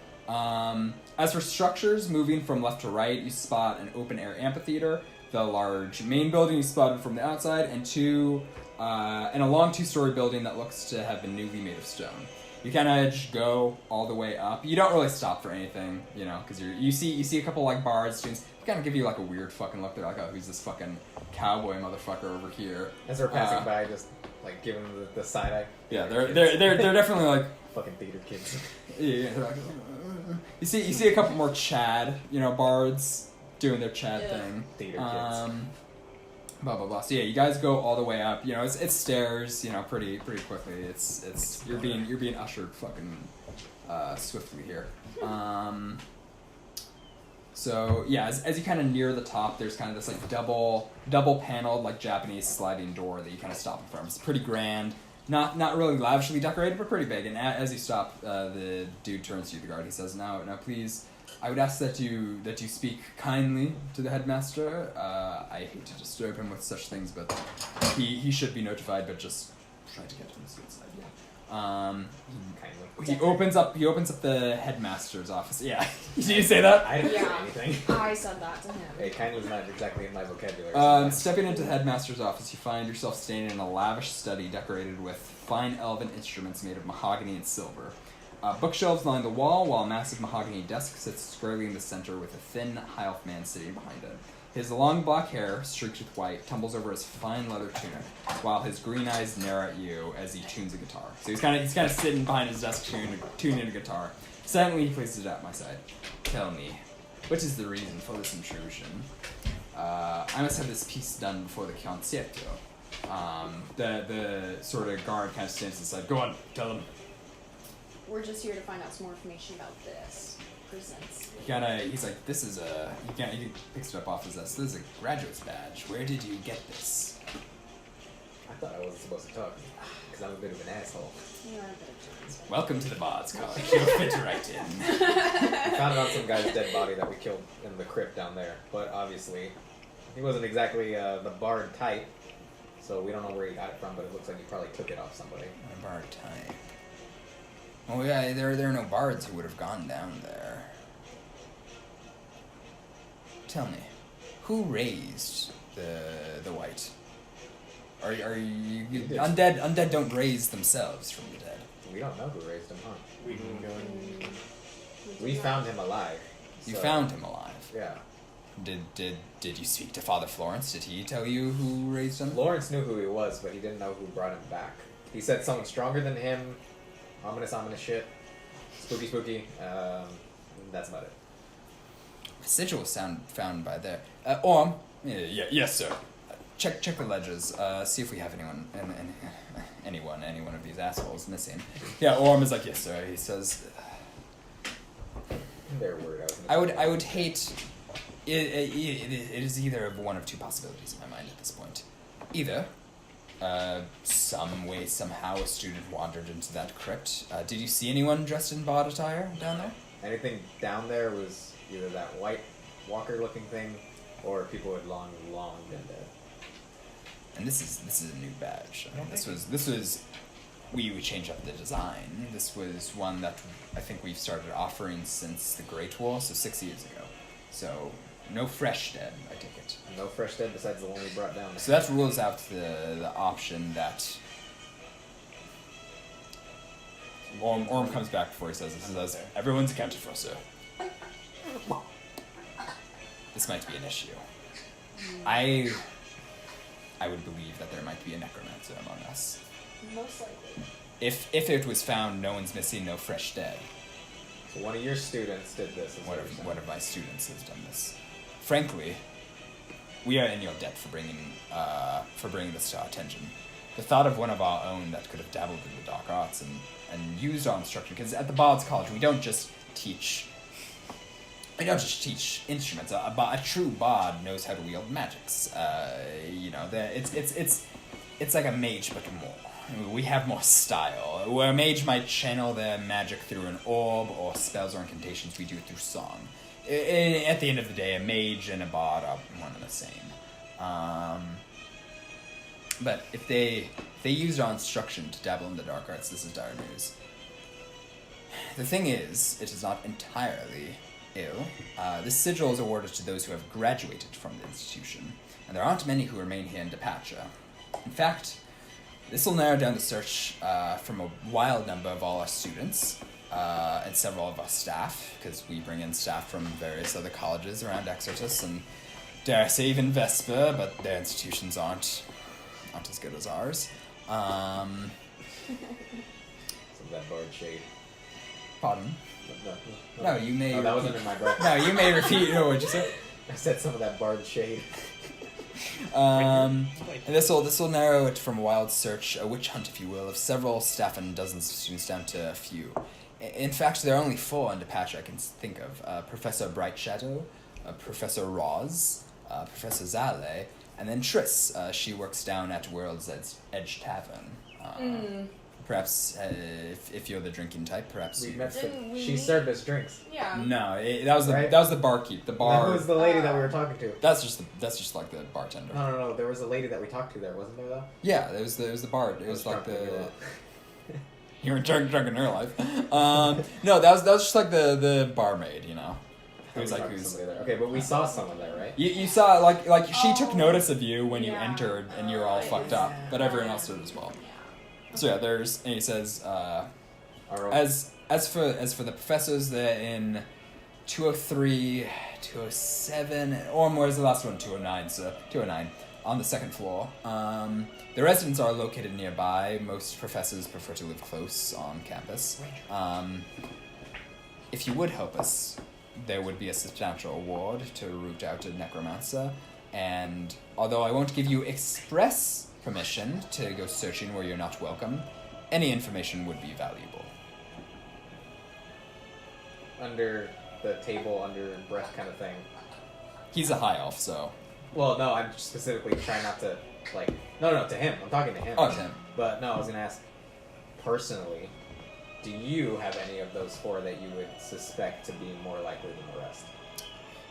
As for structures, moving from left to right, you spot an open-air amphitheater, the large main building you spotted from the outside, and a long two-story building that looks to have been newly made of stone. You kind of just go all the way up. You don't really stop for anything, you know, because you see a couple like bards, students. They kind of give you like a weird fucking look. They're like, oh, who's this fucking cowboy motherfucker over here? As we're passing by, just like giving them the side eye. Yeah, they're definitely like Fucking theater kids. yeah. They're like, you see a couple more Chad, you know, bards doing their Chad thing. Theater kids. Blah blah blah. So yeah, you guys go all the way up. You know, it's stairs. You know, pretty quickly. It's you're being ushered fucking swiftly here. So yeah, as you kind of near the top, there's kind of this like double paneled like Japanese sliding door that you kind of stop in front of. It's pretty grand. Not really lavishly decorated, but pretty big. And as you stop, the dude turns to you, the guard. He says, "Now, please, I would ask that you speak kindly to the headmaster. I hate to disturb him with such things, but he should be notified. But just try to get him to the side. Yeah." He opens up the headmaster's office. Yeah. Did you say that? I didn't say Yeah. anything. I said that to him. Hey, kindly's not exactly in my vocabulary. Stepping into the headmaster's office, you find yourself standing in a lavish study decorated with fine elven instruments made of mahogany and silver. Bookshelves line the wall, while a massive mahogany desk sits squarely in the center with a thin, high-elf man sitting behind it. His long black hair, streaked with white, tumbles over his fine leather tunic, while his green eyes narrow at you as he tunes a guitar. So he's kind of sitting behind his desk tuning a guitar. Silently, he places it at my side. Tell me, what is the reason for this intrusion? I must have this piece done before the concierto. The sort of guard kind of stands aside. Go on, tell him. We're just here to find out some more information about this. Presents. He's like, this is he picks it up off his desk. This is a graduate's badge. Where did you get this? I thought I wasn't supposed to talk, because I'm a bit of an asshole. You are a bit of John's. Welcome to the Bards College. You'll fit right in. We found it on some guy's dead body that we killed in the crypt down there, but obviously, he wasn't exactly the bard type, so we don't know where he got it from, but it looks like he probably took it off somebody. A bard type. Oh yeah, there are no bards who would have gone down there. Tell me, who raised the white? Are you undead? Undead don't raise themselves from the dead. We don't know who raised him, huh? We can go and We found him alive. You so- found him alive. Yeah. Did you speak to Father Florence? Did he tell you who raised him? Lawrence knew who he was, but he didn't know who brought him back. He said someone stronger than him, ominous shit, spooky, that's about it. A sigil was found by there. Yes, sir. Check the ledgers. See if we have any one of these assholes missing. Yeah, Orm is like, yes, sir. He says, Their word. I would hate. It is either of one of two possibilities in my mind at this point. Either, some way, somehow, a student wandered into that crypt. Did you see anyone dressed in bard attire down there? Anything down there was either that white walker-looking thing, or people who had long been dead. And this is a new badge. I mean, this was. We changed up the design. This was one that I think we've started offering since the Great War, so 6 years ago. So, no fresh dead, I take it. No fresh dead besides the one we brought down. So that rules out the option that... Orm comes back before he says this. He says, everyone's accounted for, sir. This might be an issue. I would believe that there might be a necromancer among us. Most likely. If it was found, no one's missing, no fresh dead. So one of your students did this. One of my students has done this. Frankly, we are in your debt for bringing this to our attention. The thought of one of our own that could have dabbled in the dark arts and used our instruction, because at the Bard's College we don't just teach instruments. A true bard knows how to wield magics. It's like a mage, but more. We have more style. Where a mage might channel their magic through an orb or spells or incantations, we do it through song. At the end of the day, a mage and a bard are one and the same. But if they used our instruction to dabble in the dark arts, this is dire news. The thing is, it is not entirely ill. This sigil is awarded to those who have graduated from the institution, and there aren't many who remain here in Depature. In fact, this will narrow down the search from a wild number of all our students and several of our staff, because we bring in staff from various other colleges around Exertus, and dare I say even Vesper, but their institutions aren't as good as ours. Some of that bard shade. Pardon? No, No, you may. that wasn't in my breath. No, you may repeat. What you said? I said some of that bard shade. And this will narrow it from a wild search, a witch hunt, if you will, of several staff and dozens of students down to a few. In fact, there are only 4 in Depature I can think of: Professor Brightshadow, Professor Roz, Professor Zale, and then Triss. She works down at World's Edge Tavern. Perhaps, if you're the drinking type, perhaps We you... met Didn't we she meet- served us drinks. Yeah. No, that was the Right? that was the barkeep. The bar. That was the lady that we were talking to. That's just like the bartender. No. There was a lady that we talked to there, wasn't there, though? Yeah, it was the bard. It I was like drunk when you were the. up. You were drunk in real life. No, that was just like the barmaid. You know. It was We like talked to who's. somebody there. Okay, but we saw someone there, right? You saw like she took Oh, notice of you when you yeah. entered and you were all fucked up, but everyone else did as well. So yeah, and he says, Our as for the professors, they're in 203, 207, or more is the last one, 209. So 209 on the second floor. The residents are located nearby. Most professors prefer to live close on campus. If you would help us, there would be a substantial reward to root out a necromancer. And although I won't give you express permission to go searching where you're not welcome, any information would be valuable. under the table, under breath kind of thing. He's a high elf, so... Well, no, I'm specifically trying not to, like... No, to him. I'm talking to him. Oh, it's him. But no, I was going to ask, personally, do you have any of those 4 that you would suspect to be more likely than the rest?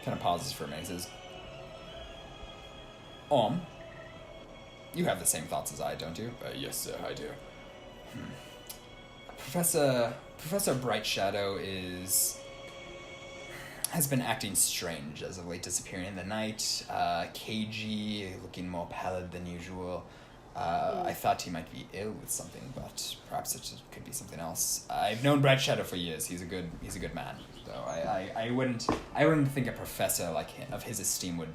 Kind of pauses for a minute. He says, you have the same thoughts as I, don't you? Yes, sir, I do. Professor Brightshadow has been acting strange as of late, disappearing in the night, cagey, looking more pallid than usual. I thought he might be ill with something, but perhaps it could be something else. I've known Brightshadow for years. He's a good man. So I wouldn't think a professor like him, of his esteem would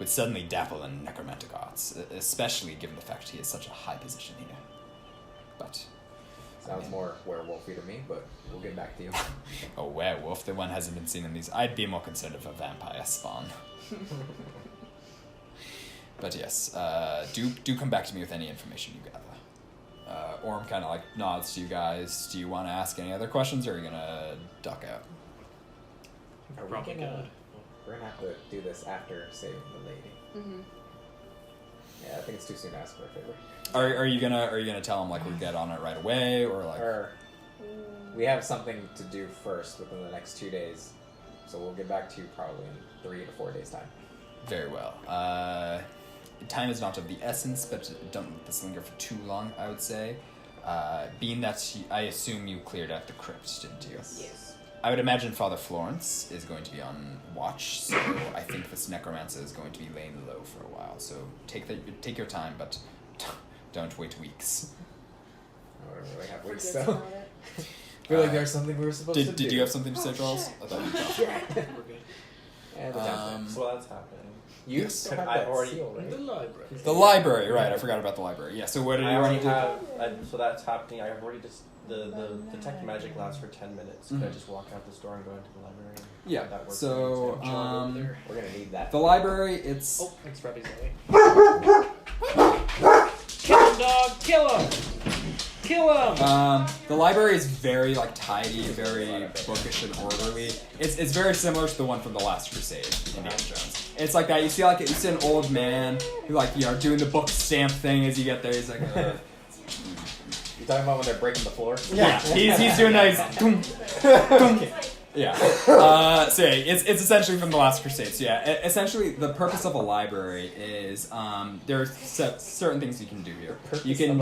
suddenly dabble in necromantic arts, especially given the fact he has such a high position here. But Sounds more werewolfy to me, but we'll get back to you. a werewolf, the one hasn't been seen in these. I'd be more concerned of a vampire spawn. But yes, do come back to me with any information you gather. Orm kind of like nods to you guys. Do you want to ask any other questions, or are you gonna duck out? Are we Probably gonna- good. We're gonna have to do this after saving the lady. Mm-hmm. Yeah, I think it's too soon to ask for a favor. Are you gonna tell him like we get on it right away, or like? Or we have something to do first within the next 2 days, so we'll get back to you probably in 3 to 4 days time. Very well. Time is not of the essence, but don't let this linger for too long, I would say. Being that I assume you cleared out the crypt, didn't you? Yes. I would imagine Father Florence is going to be on watch, so I think this necromancer is going to be laying low for a while. So take your time, but don't wait weeks. I don't really have weeks, Forgets so. about it. I feel like there's something we were supposed to do. Did you have something to say, Charles? shit. I thought you dropped. We're good. And the template. So that's happening. You Yes. still have I've that already- seal, right? The library. The library, right? I forgot about the library. Yeah. So what did I you want already to do? have. So that's happening. I've already just the detect magic lasts for 10 minutes. Could I Mhm. just walk out this door and go into the library? Yeah. That works So for me, Jog over there. We're gonna need that. the library, it's Oh, thanks, Robbie Zoe. Kill him, dog! Kill him! Kill him! the library is very like tidy, very bookish and orderly. It's very similar to the one from the Last Crusade, Indiana Jones. It's like that. You see an old man who doing the book stamp thing as you get there. He's like, You talking about when they're breaking the floor? yeah, he's doing that. He's, dum, dum. Yeah. So yeah, it's essentially from the Last Crusade. So yeah, essentially the purpose of a library is there are certain things you can do here. You can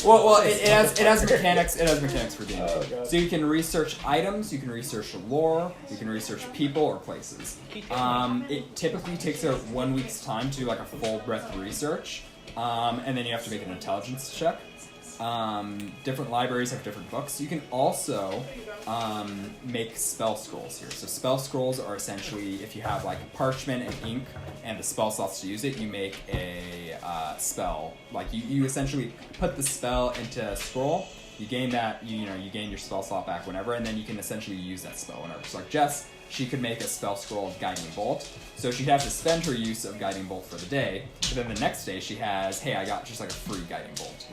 well it has mechanics. It has mechanics for D&D. Oh, God. So you can research items, you can research lore, you can research people or places. It typically takes 1 week's time to do like a full breadth research, and then you have to make an intelligence check. Different libraries have different books. You can also make spell scrolls here. So spell scrolls are essentially, if you have like parchment and ink and the spell slots to use it, you make a spell. Like you essentially put the spell into a scroll. You gain that. You gain your spell slot back whenever, and then you can essentially use that spell whenever. So like Jess, she could make a spell scroll of Guiding Bolt. So she'd have to spend her use of Guiding Bolt for the day, but then the next day she has, hey, I got just like a free Guiding Bolt.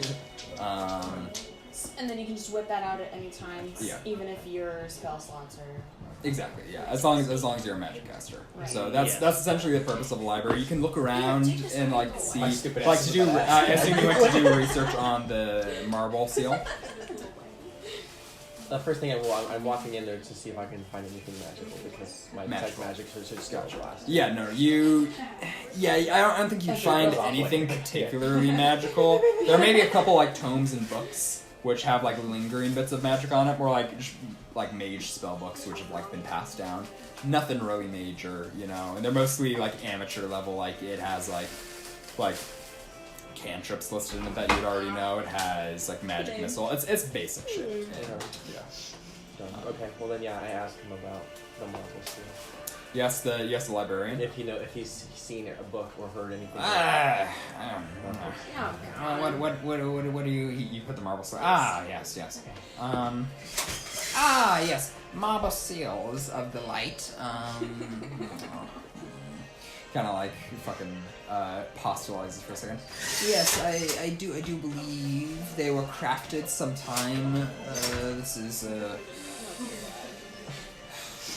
And then you can just whip that out at any time, Yeah. even if your spell slots are. Exactly, yeah. As long as you're a magic caster. Right. So that's essentially the purpose of a library. You can look around and like see, My stupid like ass to do. is I bad. assume you went to do research on the marble seal. The first thing I'm walking in there to see if I can find anything magical because my detect magic should just go last. Yeah, no, I don't think you find anything particularly magical. There may be a couple like tomes and books which have like lingering bits of magic on it, more like just like mage spell books which have like been passed down. Nothing really major, and they're mostly like amateur level. Like it has like cantrips listed in it that you'd already know. It has like magic missile. It's basic shit. Yeah. Okay, well then I asked him about the marble seal. Yes, the librarian. If he's seen a book or heard anything. I don't know. Oh god. What do you put the marble seal? Yes. Yes, marble seals of the light. Kind of like fucking postulizes for a second. Yes, I do believe they were crafted sometime. This is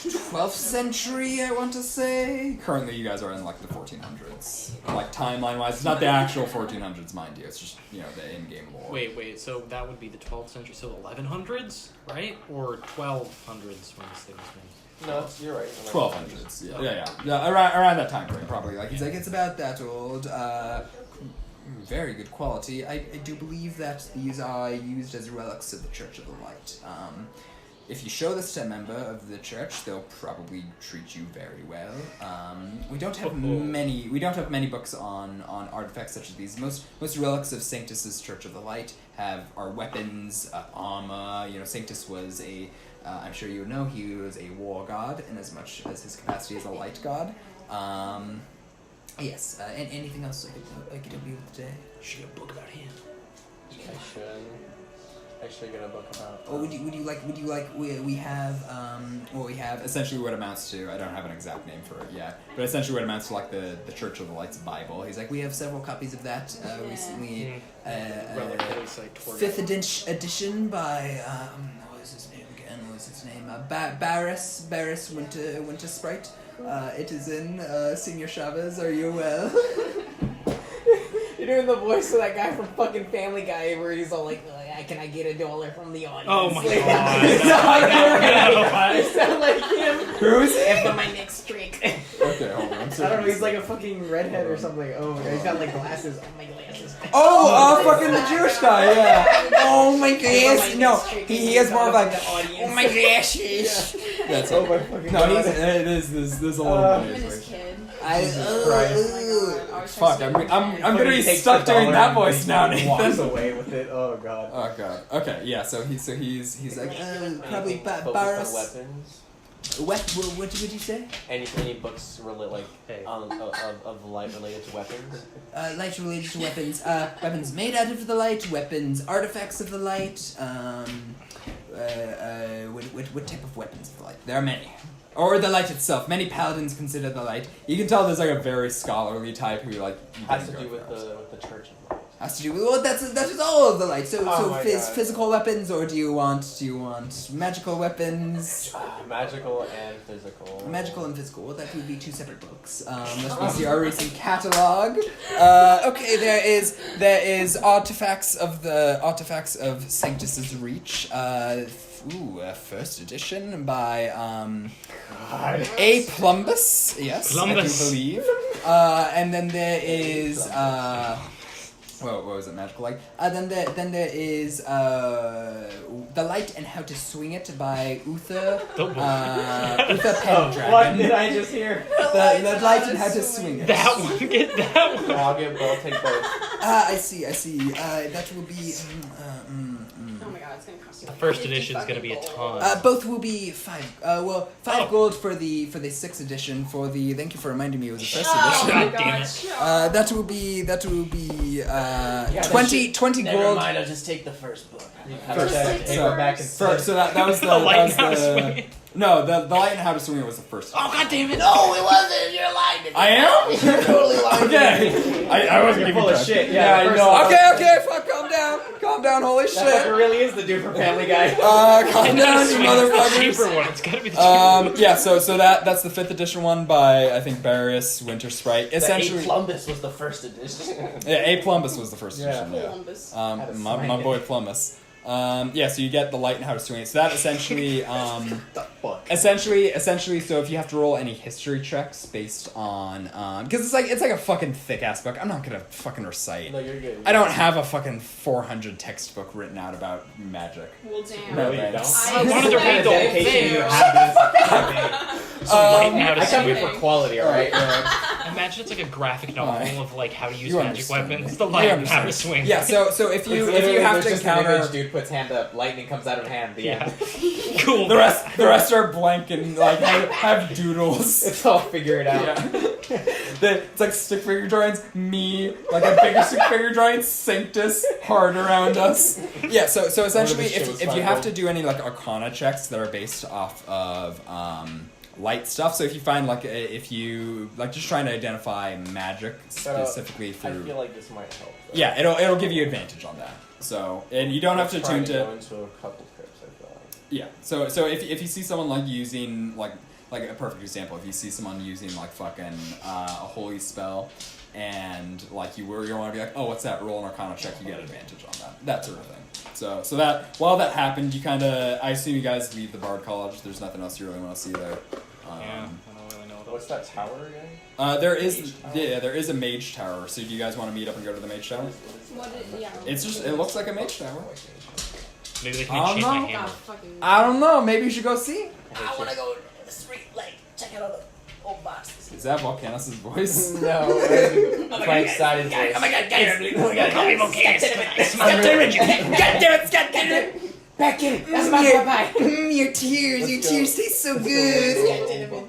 12th century, I want to say. Currently, you guys are in like the 1400s. Like timeline-wise, it's not the actual 1400s, mind you. It's just the in-game lore. Wait, so that would be the 12th century, so 1100s, right? Or 1200s when this thing was made? No, you're right. 1200s. Yeah. Around that time frame, probably. Like he's like, it's about that old. Very good quality. I do believe that these are used as relics of the Church of the Light. If you show this to a member of the church, they'll probably treat you very well. We don't have many. We don't have many books on artifacts such as these. Most relics of Sanctus's Church of the Light are weapons, armor. Sanctus was a. I'm sure you know he was a war god in as much as his capacity as a light god. Yes. And anything else I could help you with today? Should get a book about him. I should get a book about. Oh, would you like? We have essentially what amounts to. I don't have an exact name for it yet, but essentially what amounts to like the Church of the Light's Bible. He's like, we have several copies of that recently. Fifth edition by what was his name again? Barris Winter Sprite. It is in Senior Chavez. Are you well? You're doing the voice of that guy from fucking Family Guy where he's all like, can I get $1 from the audience? Oh my Like, god. You sound like him. Who is it? For my next trick. Okay, hold on. I don't know. He's like a fucking redhead or something. Oh my god, he's got like glasses. Oh my glasses. Oh, fucking the Jewish guy, yeah. Oh my gosh. No, he has more of like, oh my gosh. That's Oh it. my fucking No, god. there's a little Uh, Him and his kid. Christ. Oh my god. I was Fuck, trying to I'm gonna Fucking be takes stuck the doing dollar that and voice now, he walks Nathan. away with it. Oh god. Oh god. Okay, yeah. So he's like probably Focused Barris. on weapons. What did you say? Any books like Hey. of light related to weapons? Light related to weapons. Weapons made out of the light. Weapons, artifacts of the light. What type of weapons of the light? There are many. Or the light itself. Many paladins consider the light. You can tell there's like a very scholarly type who like you Has to can do go with for. the church of light. Has to do with that is all of the light. So Oh my God. physical weapons, or do you want magical weapons? Magical and physical. Magical and physical. Well, that would be two separate books. Let's see our recent catalog. Okay, there is artifacts of Sanctus's Reach. First edition by A. Plumbus. Yes, Plumbus. I do believe. And then there is what was it? Magical Light. Then there is The Light and How to Swing It by Uther. Uther Pendragon. What did I just hear? The Light and How to Swing It. That one, get that one. I'll get both. Take both. I see. That will be. Oh my god, it's gonna cost you. The like first 50 edition is gonna be a fucking ton. gold. Both will be 5. Oh. Gold for the 6th edition. For the thank you for reminding me it was the first Oh edition. my God damn god, it. shut That will be 20 Never gold. mind. I'll just take the first book. First, Take her back and so that was the The Light and that How to was Swing the It. no the Light and How to Swing It was the first. Oh god damn it! No, it wasn't. You're lying. I am. You're totally lying. Okay, I wasn't You're even full of track. shit. Yeah, I the first know. one. Okay, fuck, calm down, holy That fucker shit. really is the dude from Family Guy. Calm down, you Swing It's the motherfuckers. cheaper one. It's gotta be the cheaper one. Yeah, so that's the 5th edition one by I think Barris Winter Sprite. Essentially, A. Plumbus was the first edition. yeah, A. Plumbus was the first Yeah. edition. Yeah. Columbus. How to My swing it. boy Plumbus. Yeah, so you get the Light and How to Swing It. So that essentially, The fuck. essentially, so if you have to roll any history checks based on, because it's like a fucking thick ass book. I'm not gonna fucking recite. No, you're good. I don't have a fucking 400 textbook written out about magic. Well, damn. No, Really, you thanks. don't? I wanted to read the whole dedication thing. you have to this campaign. So Light and How to I come Swing here It. for quality, alright? Imagine it's like a graphic novel Alright. of like how to use You magic understand weapons. me. The You Light and How to understand. Swing. Yeah, so if you have to There's just an image, encounter dude puts hand up, lightning comes out of hand. The Yeah. end. Cool. the rest are blank and like have doodles. It's all figured out. Yeah. It's like stick figure drawings, me, like a bigger stick figure drawing, Sanctus, heart around us. Yeah, so essentially, this shit was if you fun, have though. to do any like Arcana checks that are based off of light stuff, so if you find like if you like just trying to identify magic specifically I through, feel like this might help. Though. yeah, it'll give you advantage on that. So and you don't have to Trying tune to to. go into a couple crypts. I feel like. Yeah. So if you see someone like using like a perfect example, if you see someone using like fucking a holy spell, and like you want to be like, oh, what's that? Roll an Arcana check, you get advantage on that sort of thing. So that while that happened, you kind of I assume you guys leave the Bard College. There's nothing else you really want to see there. Yeah, I don't really know what What's that tower again? There is Mage tower? there is a mage tower. So do you guys want to meet up and go to the mage tower? Yeah. It looks like a mage tower. Maybe they I can don't enchant my know. hammer. God, fucking. I don't know. Maybe you should go see. I want to go to the street, like check out all the old boxes. Is that Volcanus' voice? No, Frank Sided voice. Oh my god, guys! Oh my God, Call me Volcanus. God damn it, Scott Kennedy! Back in it! That's my pie! Your tears, Let's go. taste so good.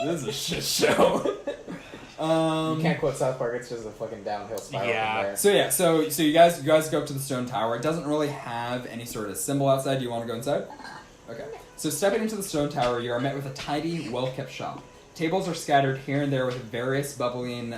This is a shit show. You can't quote South Park, it's just a fucking downhill spiral Yeah. from there. So yeah, so you guys go up to the stone tower. It doesn't really have any sort of symbol outside. Do you want to go inside? Okay. So stepping into the stone tower, you are met with a tidy, well-kept shop. Tables are scattered here and there with various bubbling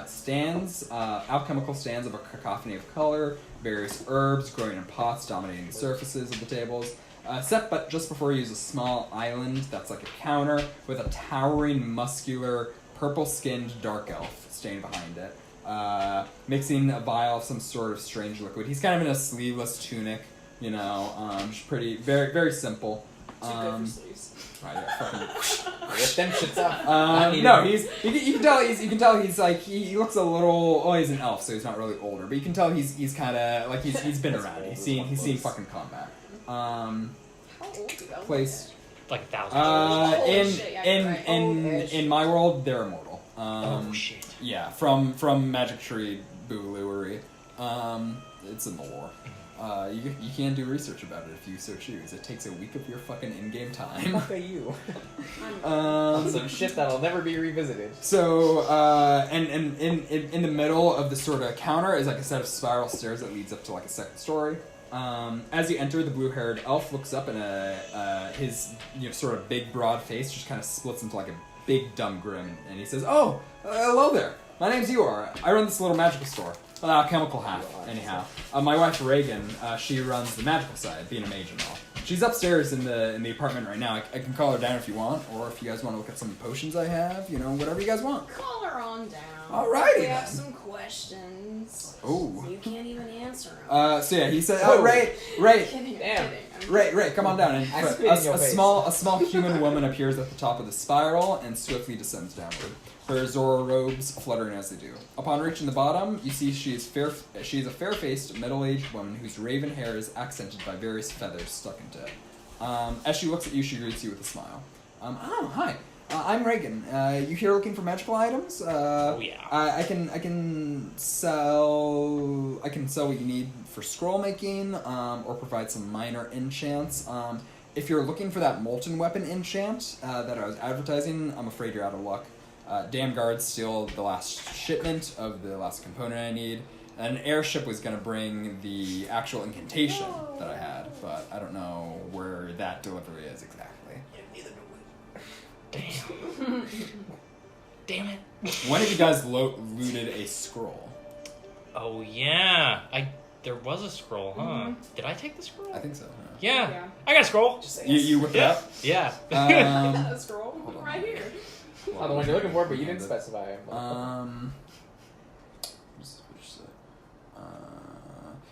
stands, alchemical stands of a cacophony of color, various herbs growing in pots dominating the surfaces of the tables. Set but just before you is a small island that's like a counter with a towering, muscular, purple-skinned dark elf standing behind it, mixing a vial of some sort of strange liquid. He's kind of in a sleeveless tunic, you know, just pretty, very, very simple. Too good for sleeves. Right, yeah, fucking. Rip them shits up. No, you can tell he's like he looks a little. Oh, he's an elf, so he's not really older, but you can tell he's kind of like he's been around. He's seen fucking combat. How old do you Place. Like 1,000 years. shit, yeah, In my world, they're immortal. Oh shit. Yeah, from Magic Tree Boogalooery. It's in the lore. You can do research about it if you so choose. It takes a week of your fucking in-game time. Fuck are you? Some shit that'll never be revisited. So, and in the middle of the sort of counter is like a set of spiral stairs that leads up to like a second story. As you enter, the blue-haired elf looks up and his sort of big, broad face just kind of splits into like a big, dumb grin, and he says, "Oh, hello there. My name's Eeyore. I run this little magical store. Chemical half, anyhow. My wife Reagan, she runs the magical side, being a mage and all. She's upstairs in the apartment right now. I can call her down if you want, or if you guys want to look at some potions I have, whatever you guys want." Call her on down. Alrighty We have then. some questions. Oh. You can't even answer them. So yeah, he said, "Oh, Ray, Kidding, Damn. I'm Ray, come on down." And I spit in your a face. small human woman appears at the top of the spiral and swiftly descends downward. Her Zora robes fluttering as they do. Upon reaching the bottom, you see she is a fair-faced, middle-aged woman whose raven hair is accented by various feathers stuck into it. As she looks at you, she greets you with a smile. "Oh, hi. I'm Reagan. You here looking for magical items? Oh yeah. I can sell what you need for scroll making, or provide some minor enchants. If you're looking for that molten weapon enchant that I was advertising, I'm afraid you're out of luck. Dam guards steal the last shipment of the last component I need. An airship was going to bring the actual incantation that I had, but I don't know where that delivery is exactly." Damn. Damn it. When have you guys looted a scroll? Oh yeah. There was a scroll, huh? Mhm. Did I take the scroll? I think so. Yeah. Yeah. I got a scroll. Just say You whipped it Yeah. up? Yeah. A scroll Hold on. right here. Oh, the one you're looking for, but you didn't specify.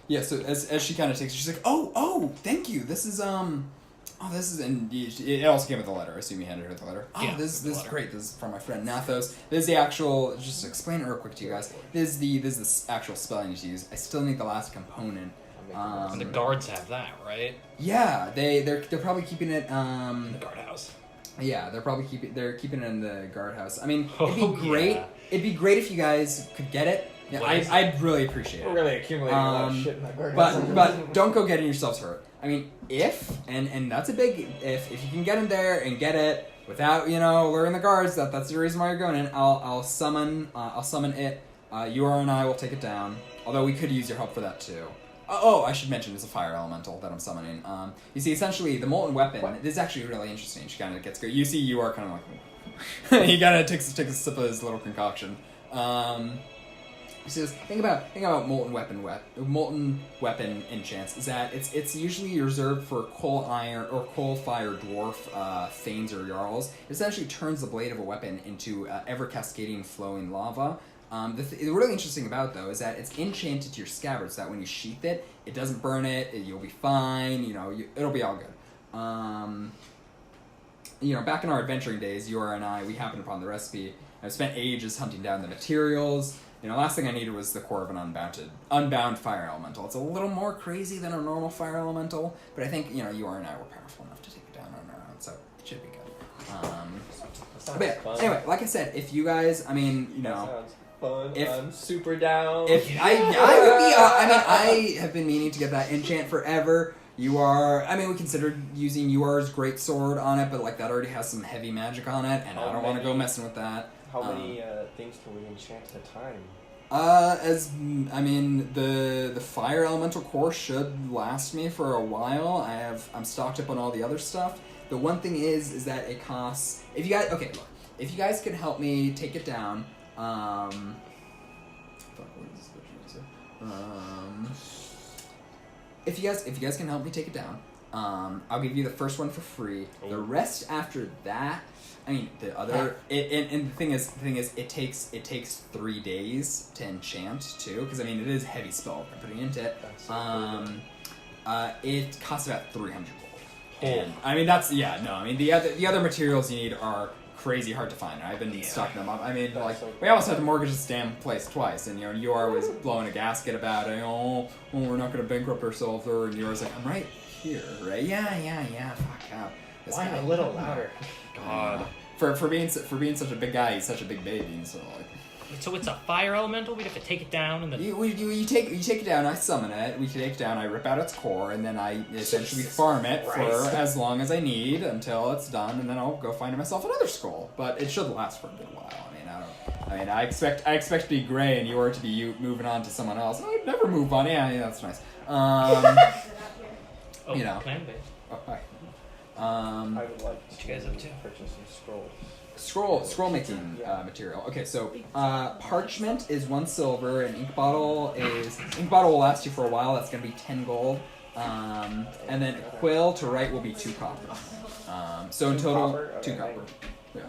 Yeah. So as she kind of takes, she's like, "Oh, thank you. This is and it also came with a letter. I assume you handed her the letter. Oh, Yeah, this the is letter. great. This is from my friend Nathos. This is the actual. Just to explain it real quick to you guys. This is the actual spell I need to use. I still need the last component. And the guards have that, right? Yeah, they're probably keeping it. In the guardhouse. Yeah, they're keeping it in the guardhouse. I mean, it'd Oh, be great. yeah. It'd be great if you guys could get it. Yeah, What is it? I'd really appreciate We're it. really accumulating a lot of shit in that garden. But don't go getting yourselves hurt. I mean, if and that's a big if you can get in there and get it without luring the guards, that's the reason why you're going in. I'll summon it. You and I will take it down. Although we could use your help for that too. I should mention it's a fire elemental that I'm summoning. You see, essentially the molten weapon. What? This is actually really interesting. She kind of gets good. You see, you are kind of like he kind of takes a sip of his little concoction. He says, think about molten weapon enchants. Is that it's usually reserved for coal iron or coal fire dwarf thanes or jarls. It essentially turns the blade of a weapon into ever cascading flowing lava. The really interesting about it, though, is that it's enchanted to your scabbard, so that when you sheath it, it doesn't burn it. You'll be fine. It'll be all good. Back in our adventuring days, Yor and I, we happened upon the recipe. I've spent ages hunting down the materials. Last thing I needed was the core of an unbound fire elemental. It's a little more crazy than a normal fire elemental, but I think, Yor and I were powerful enough to take it down on our own, so it should be good. But yeah, anyway, like I said, if you guys, That sounds fun. If- I'm super down. if I would be, I have been meaning to get that enchant forever. We considered using UR's great sword on it, but that already has some heavy magic on it, and I don't want to go messing with that. How many things can we enchant at a time? The fire elemental core should last me for a while. I'm stocked up on all the other stuff. The one thing is that it costs. If you guys can help me take it down, if you guys can help me take it down, I'll give you the first one for free. Oh. The rest after that. The other, and the thing is, it takes 3 days to enchant too, because it is heavy spell I'm putting into it. That's so It costs about 300 gold. And I mean that's the other materials you need are crazy hard to find. I've been stocking them up. I mean, like we almost had to mortgage this damn place twice, and UR was blowing a gasket about it. Oh, we're not going to bankrupt ourselves, and UR's like, I'm right here, right? Yeah. Fuck out. Why a little louder? God. For being such a big guy, he's such a big baby. So like. So it's a fire elemental. We'd have to take it down, and then you take it down. I summon it. We take it down. I rip out its core, and then I essentially farm it for as long as I need until it's done, and then I'll go find myself another skull. But it should last for a good while. I expect to be gray, and you are to be moving on to someone else. I'd never move on. Yeah, that's nice. You know. Plan base. Oh, hi. I would like What you guys up to? purchase some scrolls. Scroll making material. Okay, so parchment is 1 silver, and ink bottle will last you for a while. That's gonna be 10 gold, and then quill to write will be 2 copper. So in total, copper? 2 Okay. copper. Yeah.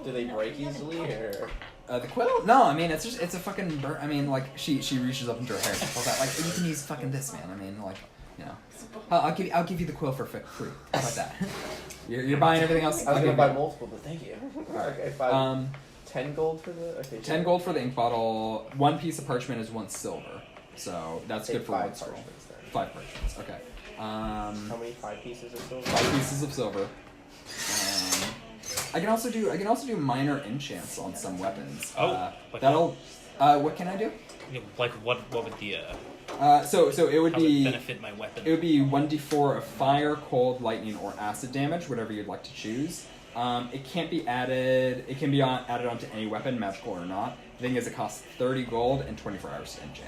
Do they break easily, or The quill? No, I mean it's a fucking. I mean, like she reaches up into her hair. She's like, you can use fucking this, man. I mean, like, you know, I'll give you the quill for free. How about that? You're buying everything else. I was gonna buy multiple, but thank you. Alright. 10 gold for the 10 gold for the ink bottle. 1 piece of parchment is 1 silver, so that's good for 1 scroll. 5 parchments. Okay. How many 5 pieces of silver? 5 pieces of silver. I can also do minor enchants on some weapons. Like That'll. What can I do? Like what would the So it would how be. would benefit my weapon? It would be 1d4 of fire, cold, lightning, or acid damage, whatever you'd like to choose. It can't be added. It can be added onto any weapon, magical or not. The thing is, it costs 30 gold and 24 hours to enchant.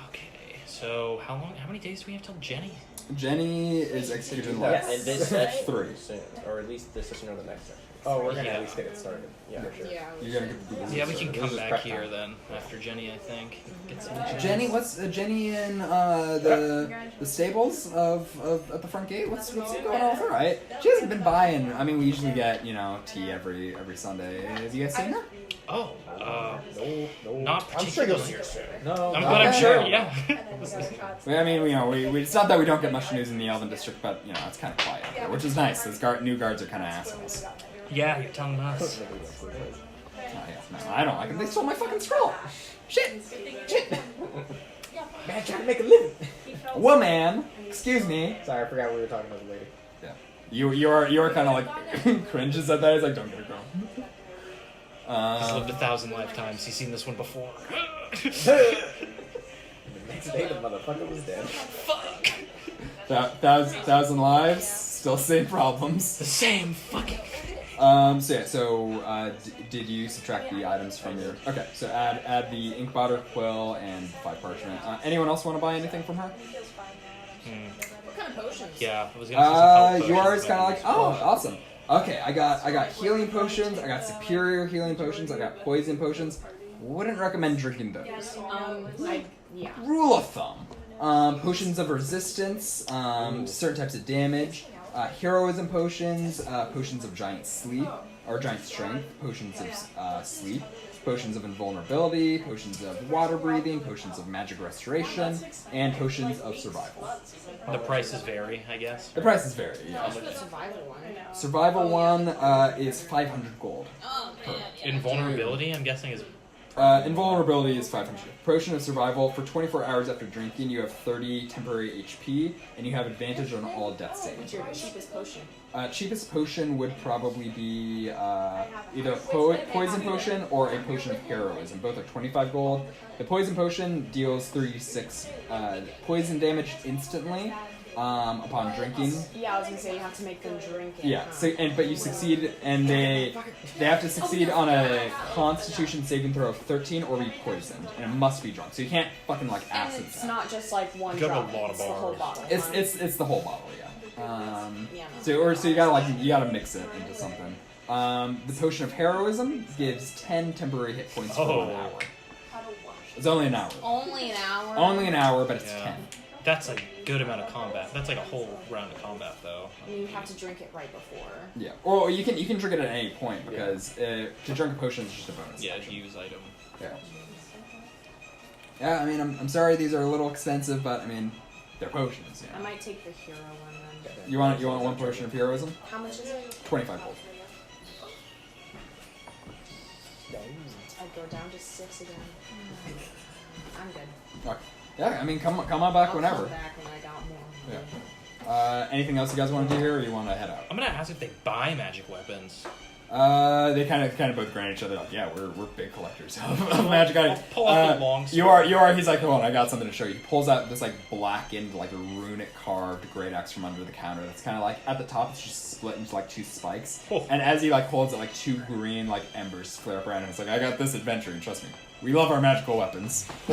Okay, so how many days do we have till Jenny? Jenny is executed in Yeah, like and this session 3. soon, or at least this session or the next session. Oh, we're gonna Yeah. at least get it started. Yeah, For sure. Yeah. You're gonna get the business Yeah, we can started. come This is back prep here time. then after Jenny, I think. Get some Jenny, what's Jenny in the stables of at the front gate? What's going on with her? Right? She hasn't been buying. I mean, we usually get tea every Sunday. Have you guys seen her? Oh, No. not I'm sure you'll particularly. see her soon. No. I'm not glad I'm that. sure. Yeah. I mean, we it's not that we don't get much news in the Elven District, but it's kind of quiet, out there, which is nice. Those new guards are kind of assholes. Yeah, you're telling us. Oh, yeah. No, I don't like them. They stole my fucking scroll. Shit. Man, trying to make a living. Woman, excuse me. Sorry, I forgot we were talking about the lady. Yeah. You are kind of like cringes at that. He's like, don't get her girl. He's lived 1,000 lifetimes. He's seen this one before. The next day, the motherfucker was dead. Fuck. 1,000 lives, still same problems. The same fucking. Did you subtract the items from your? Okay, so add the ink bottle, quill, and 5 parchment. Anyone else want to buy anything from her? What kind of potions? Yeah, I was gonna say some health Yours potions, kind of but- like, oh, awesome. Okay, I got healing potions. I got superior healing potions. I got poison potions. Wouldn't recommend drinking those. Yeah. Rule of thumb: potions of resistance, certain types of damage, heroism potions, potions of giant sleep or giant strength, potions of sleep, potions of invulnerability, potions of water breathing, potions of magic restoration, and potions of survival. The prices vary, I guess. The prices vary. Yeah. What's the survival one? Survival one is 500 gold. Oh man. Invulnerability, I'm guessing, is. Invulnerability is 500. Potion of survival for 24 hours after drinking, you have 30 temporary HP, and you have advantage on all death saves. What's your cheapest potion? Cheapest potion would probably be either a poison potion or a potion of heroism. Both are 25 gold. The poison potion deals 36 poison damage instantly upon drinking. Yeah, I was gonna say you have to make them drink it. Yeah, but you succeed, and they have to succeed on a Constitution saving throw of 13 or be poisoned, and it must be drunk. So you can't fucking like And acid it's that. not just like one You got a drop. lot of It's the whole bars. bottle. It's It's the whole bottle, yeah. Yeah. So you gotta mix it into something. The potion of heroism gives 10 temporary hit points for 1 hour. It's only an hour. Only an hour. Only an hour, but it's Yeah. 10. That's a good amount of combat. That's like a whole round of combat, though. You have to drink it right before. Yeah. Or you can drink it at any point because to drink a potion is just a bonus. Yeah, action. use item. Yeah. Yeah, I mean, I'm sorry these are a little expensive, but I mean, They're potions. I might take the hero one then. You want 1 potion of heroism? How much is it? 25 gold. I'd go down to 6 again. I'm good. Okay. Yeah, I mean, come on back I'll whenever. come back when I got more. Yeah. Anything else you guys want to do here, or you want to head out? I'm gonna ask if they buy magic weapons. They kind of both grant each other like, yeah, we're big collectors of magic items. I'll pull out the long You are. He's like, hold on, I got something to show you. He pulls out this like blackened, like runic carved great axe from under the counter. That's kind of like at the top, it's just split into like 2 spikes. Oh. And as he like holds it, like 2 green like embers flare up around him. It's like, I got this adventure, and trust me, we love our magical weapons. I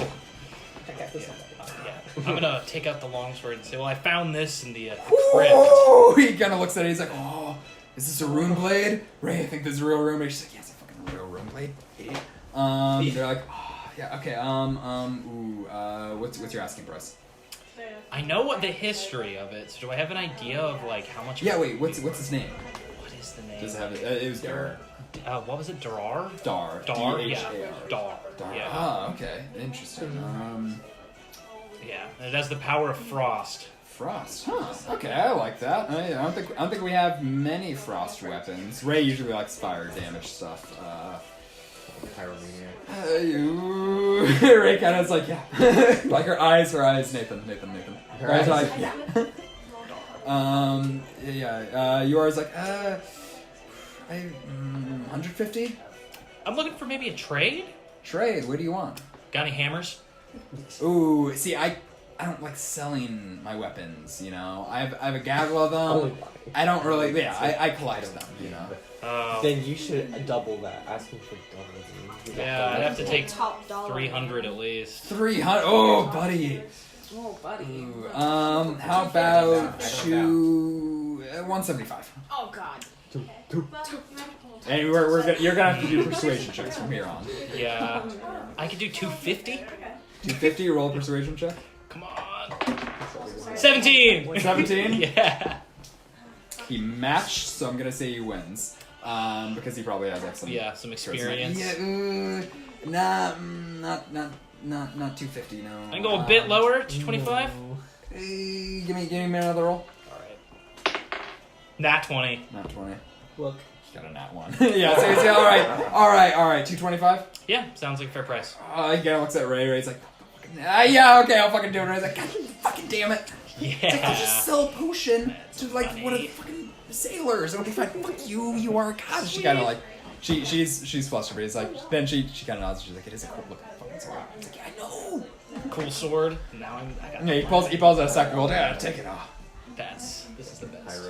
got this one. Yeah. I'm gonna take out the longsword and say, well, I found this in the crypt. Oh, he kind of looks at it. He's like, oh, is this a rune blade? Ray, I think this is a real rune blade. She's like, yeah, it's a fucking real rune blade. Idiot. They're like, oh, yeah, okay. What's your asking price? I know what the history of it, so do I have an idea of like how much? Yeah, wait, what's his name? What is the name? Does it have it? It was Dar. What was it? Darar? Dar. Dar. D-H-A-R. Yeah. Dar. Dar. Yeah. Ah, okay, interesting. Yeah. And it has the power of frost. Frost. Huh. Okay, I like that. I don't think we have many frost weapons. Ray usually likes fire damage stuff. Pyromaniac. Ray kind of is like, yeah. Like her eyes, Nathan. Her eyes are like, yeah. Yours like, 150? I'm looking for maybe a trade. Trade, what do you want? Got any hammers? Ooh, see, I don't like selling my weapons, you know. I have a gaggle of them. I don't really, I collect them, you know. Then you should double that. Asking for double. Yeah, I'd have to take Top dollar. 300 at least. 300. Oh, buddy. Oh, buddy. Ooh, how about 175? Oh, God. And you're gonna have to do persuasion checks from here on. Yeah. I could do 250. 250. Roll a persuasion check. Come on. 17. 17. Yeah. He matched, so I'm gonna say he wins. Because he probably has excellent. Yeah, some experience. Yeah, not 250. No. I can go a bit lower. 225. Give me another roll. All right. Nat 20. Nat 20. Look. He's got a nat 1. Yeah. So all right. 225. Yeah, sounds like a fair price. He kind of looks at Ray. Ray's like, yeah, okay, I'll fucking do it. Ray's like, God, you fucking damn it. Yeah. It's like, I'll just sell a potion to like funny. one of the fucking sailors. It'll be fine. Fuck you. You are a god. She kind of like, she's flustered, but it's like, then she kind of nods. She's like, it is a cool looking fucking sword. It's like, yeah, I know. Cool sword. Now I got. Yeah, he pulls out a sack of gold. Yeah, take it off. This is the best.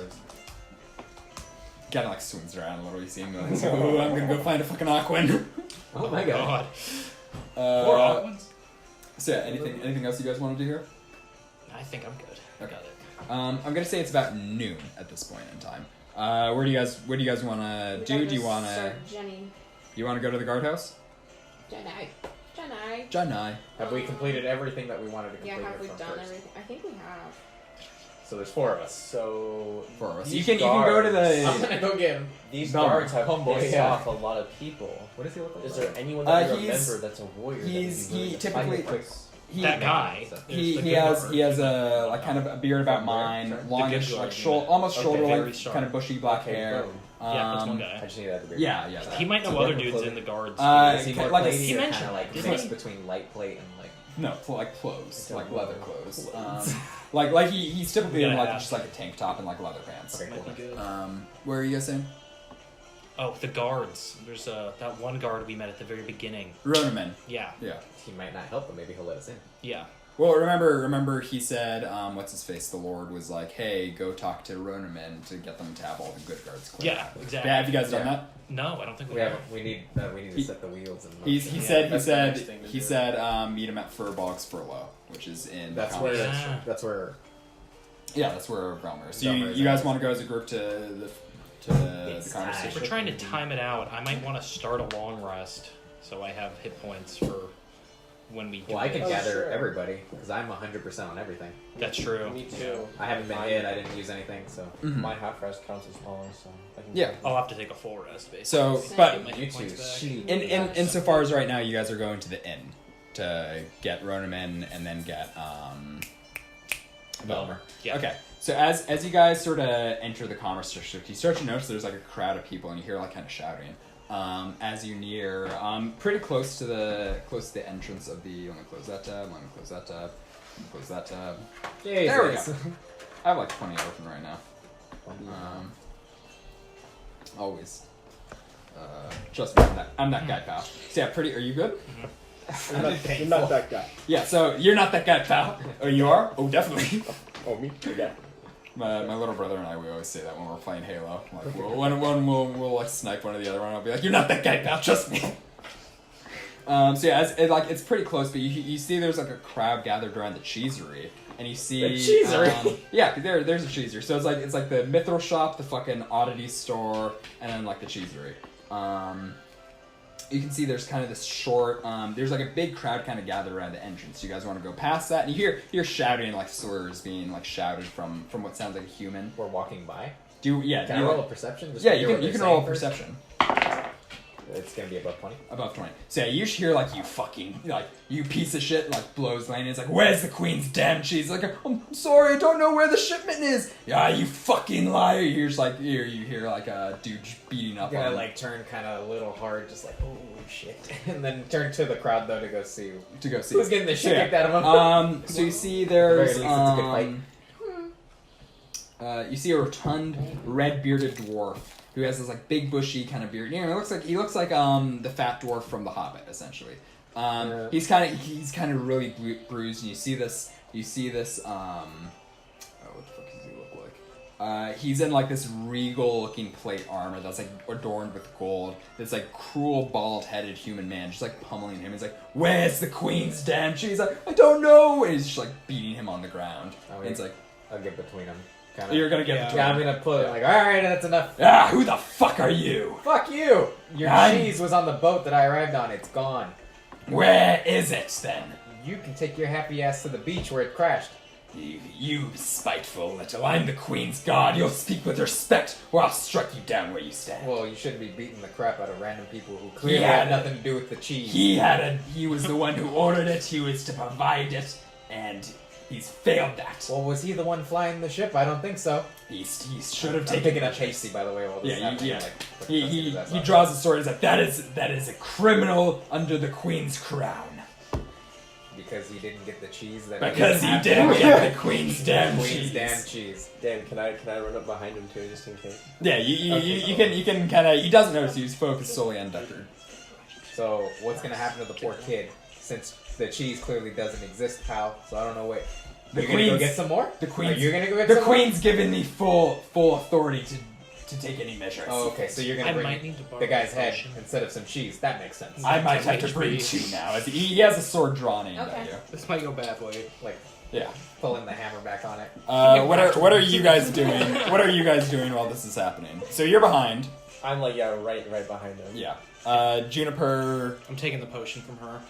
Kind of like swings around a little. You see him going, oh, I'm gonna go find a fucking Aquin. Oh my god. 4 Aquins? So yeah, anything else you guys want to do here? I think I'm good. Okay. I'm gonna say it's about noon at this point in time. What do you guys want to do? Do you want to? Jenny. You want to go to the guardhouse? Jenny. Have we completed everything that we wanted to complete? Yeah, have we from done first? everything? I think we have. So there's 4 of us. So 4 of us. these You can go to I'm the. gonna go get him. these Bummer. guards have Homeboy, pissed yeah. off a lot of people. What does he look like? Is there anyone that you he's- remember that's a warrior? he's- that would be he willing to fight typically- with us? That guy. He is the has good he has a like kind of a beard about mine, longish guard, like yeah. almost Okay, shoulder very length, sharp. kind of bushy black Okay, hair. boom. Yeah, that's one I guy. just need to add the beard. Yeah. He might know So other different dudes clothing. in the guards. Is he more like a- platy He or mentioned, kind of like didn't mix he? between light plate and like? No, like clothes, like leather clothes. Clothes. Like he's typically You in gotta like ask. just like a tank top and like leather pants. Okay, Might cool. be good. Where are you guys saying? Oh, the guards. There's that one guard we met at the very beginning. Ronaman. Yeah. Yeah. He might not help, but maybe he'll let us in. Yeah. Well, remember he said, what's his face? The Lord was like, hey, go talk to Ronaman to get them to have all the good guards clear. Yeah, exactly. Yeah, have you guys done that? No, I don't think We have. haven't. We need to set the wheels and. He motion. said that's the next thing to he do. said meet him at Furbog's Furlough, which is in That's the where. comics. Yeah. That's where. Yeah, that's where Realmer is. So Realmer is you guys at. want to go as a group to the It's conversation? time. We're trying to time it out. I might want to start a long rest so I have hit points for when we do Well, I can this. gather sure. everybody because I'm 100% on everything. That's true. Me too. I haven't been hit. I didn't use anything, so. Mhm. My half rest counts as long, so I can. Yeah. I'll have to take a full rest, basically. So, Same. but Get my You hit points two back. insofar as right now, you guys are going to the inn to get Ronaman and then get Velmer. Yeah. Okay, so as you guys sort of enter the commerce district, you start to notice there's like a crowd of people, and you hear like kind of shouting. As you near, pretty close to the entrance of the. Let me close that tab. Let me close that tab. Close that tab. There we go. I have like 20 open right now. Always. Trust me, I'm that guy, pal. So yeah, pretty. Are you good? You're not that guy. Yeah. So you're not that guy, pal. Oh, you are? Oh, definitely. Oh, me? Yeah. My little brother and I, we always say that when we're playing Halo. Like, we'll like snipe one or the other one. I'll be like, "You're not that guy, pal. Trust me." So yeah, it's pretty close, but you see there's like a crowd gathered around the cheesery, and you see The cheesery? yeah, there's a cheesery. So it's like the mithril shop, the fucking oddity store, and then like the cheesery. You can see there's kind of this short, there's like a big crowd kind of gathered around the entrance. You guys want to go past that, and you hear shouting, like slurs being like shouted from what sounds like a human. We're walking by. Can Can I roll a perception? Just Yeah, to you hear can what you can they're roll a saying first? perception. It's gonna be above 20. Above 20. So yeah, you should hear like, "You fucking, like, you piece of shit," like blows Lane. It's like, "Where's the queen's damn cheese?" Like, "I'm sorry, I don't know where the shipment is." "Yeah, you fucking liar." You hear like a dude beating up I'm gonna on like turn kind of a little hard, just like, oh shit, and then turn to the crowd though to go see who's getting the shit So, yeah. kicked out of him. So you see At the very there's least, it's a good fight. you see a rotund, red-bearded dwarf who has this like big bushy kind of beard. You know, he looks like the fat dwarf from The Hobbit, essentially. Yeah. He's kind of really bruised, and you see this. Oh, what the fuck does he look like? He's in like this regal-looking plate armor that's like adorned with gold. This like cruel, bald-headed human man just like pummeling him. He's like, "Where's the queen's damn cheese?" He's like, "I don't know." And he's just like beating him on the ground. And it's like, I'll get between them. you're gonna get between Yeah, I'm gonna put it like, all right, that's enough. Ah, who the fuck are you? Fuck you! Your I'm- cheese was on the boat that I arrived on. It's gone. Where is it then? You can take your happy ass to the beach where it crashed. You spiteful little, I'm the queen's guard. You'll speak with respect, or I'll strike you down where you stand. Well, you shouldn't be beating the crap out of random people who clearly Yeah. had nothing to do with the cheese. He was the one who ordered it, he was to provide it, and he's failed that. Well, was he the one flying the ship? I don't think so. He should have I'm taken picking up hasty, by the way, while this is Yeah, happening. yeah. Like, He draws a sword. He's like, that is a criminal under the queen's crown. Because he didn't get the cheese that Because he had. didn't get the queen's damn Queen's cheese. damn cheese. Dan, can I run up behind him too, just in case? Yeah, you can kind of. He doesn't notice. He's focused solely on Deckard. So, what's gonna happen to the poor kid? Since the cheese clearly doesn't exist, pal. So I don't know what. The You're gonna go queen's- get some more? The queen's. Are you gonna go get The some queen's given me full authority to take any measures. more? Oh, okay. So you're I gonna might bring need to borrow the guy's a head potion. instead of some cheese. That makes sense. I might have to HP. bring two now. As he has a sword drawn aimed at Okay. you. This might go bad way. Like Yeah. pulling the hammer back on it. What are you guys doing? What are you guys doing while this is happening? So you're behind. I'm like, yeah, right behind him. Yeah. Juniper. I'm taking the potion from her.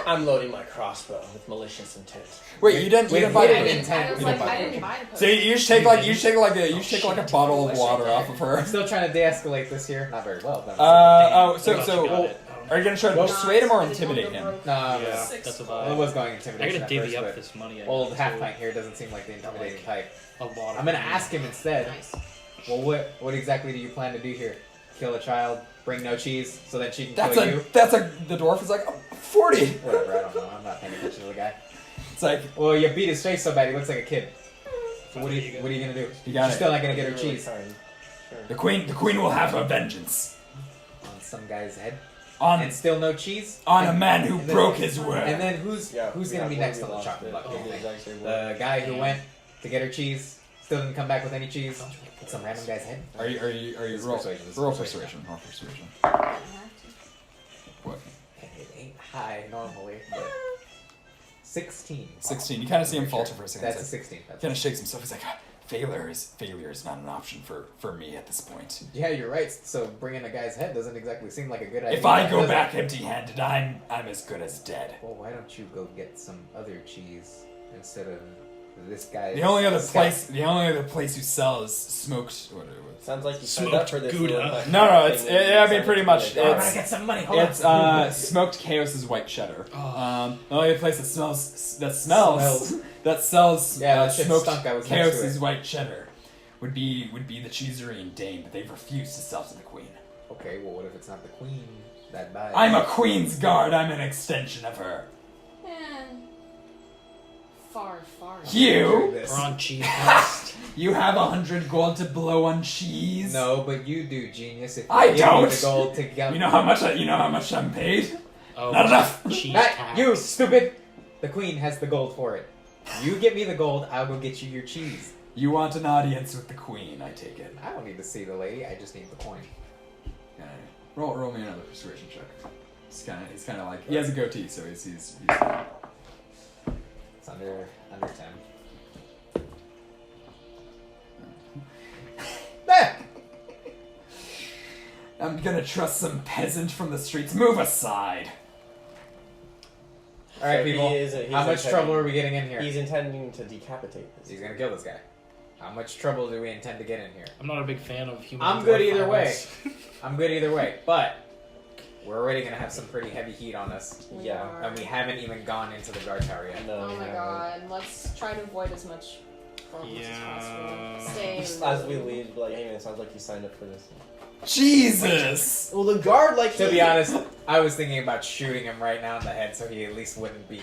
I'm loading my crossbow with malicious intent. Wait, you didn't With buy hidden the intent. I was We like, don't buy I potion. didn't buy the So potion. you just take like a bottle of water off of her. I'm still trying to de-escalate this here. Not very well. But Oh, I thought you got it. are you gonna try to Well, persuade him or intimidate him? No, Yeah, but- that's a well, it vibe. was going I intimidation gotta at divvy first, up but this money. I old got, half so pint here doesn't seem like the intimidating type. a lot. I'm gonna ask him instead. Nice. Well, what exactly do you plan to do here? Kill a child, bring no cheese, so that she can That's kill a you? the dwarf is like, "Oh, 40. Whatever, I don't know. I'm not paying attention to the guy. It's like, Well, you beat his face so bad he looks like a kid. So what are you gonna do? You got She's it. still not gonna get her Really cheese kind. Sure. the queen will have her vengeance on some guy's head, on and still no cheese. on a And- man who and then- broke his word. And then who's Yeah, gonna we be have next one on the we chocolate lost. block? Yeah, exactly. The guy who went to get her cheese still didn't come back with any cheese. Some random guy's head. Are you This is roll persuasion, this is roll persuasion. persuasion? What? It ain't high normally, but 16. 16. You kind of see him falter for a second. That's a He's 16. That's kind of shakes himself. He's like, failure is not an option for me at this point. Yeah, you're right. So bringing a guy's head doesn't exactly seem like a good idea. If I go does it? back empty-handed, I'm as good as dead. Well, why don't you go get some other cheese instead of This guy. The only other place who sells smoked. What it was. Sounds like you signed up for this. Gouda. little- No, it's. I mean, pretty much. Oh, I gotta get some money. Hold It's on. smoked Chaos's white cheddar. Oh. The only place that sells Yeah, that shit smoked stunk. I was next to Chaos's it. white cheddar would be the cheesery in Dane, but they've refused to sell to the queen. Okay, well, what if it's not the queen that buys? I'm a queen's guard. I'm an extension of her. Far. You This. We're on cheese crust. you have 100 gold to blow on cheese. No, but you do, genius. If you I give me don't. The gold to get. You know how much I'm paid? Oh, Not enough. cheese Not tax. you, stupid. The queen has the gold for it. You get me the gold, I'll go get you your cheese. You want an audience with the queen? I take it. I don't need to see the lady. I just need the coin. Okay. Roll me another persuasion check. He's kind of like he has a goatee, so he's It's under 10. Ah! I'm gonna trust some peasant from the streets. Move aside. All right, So people. he's How much intending- trouble are we getting in here? He's intending to decapitate this. He's gonna kill this guy. How much trouble do we intend to get in here? I'm not a big fan of human. I'm good blood either way. violence. I'm good either way, but we're already gonna have some pretty heavy heat on us, Yeah. and we haven't even gone into the guard tower yet. No, Oh we my haven't. god, let's try to avoid as much problems as possible. Stay Just as we leave, like, hey man, it sounds like you signed up for this. Jesus. Well, the guard, like, To be honest, I was thinking about shooting him right now in the head so he at least wouldn't be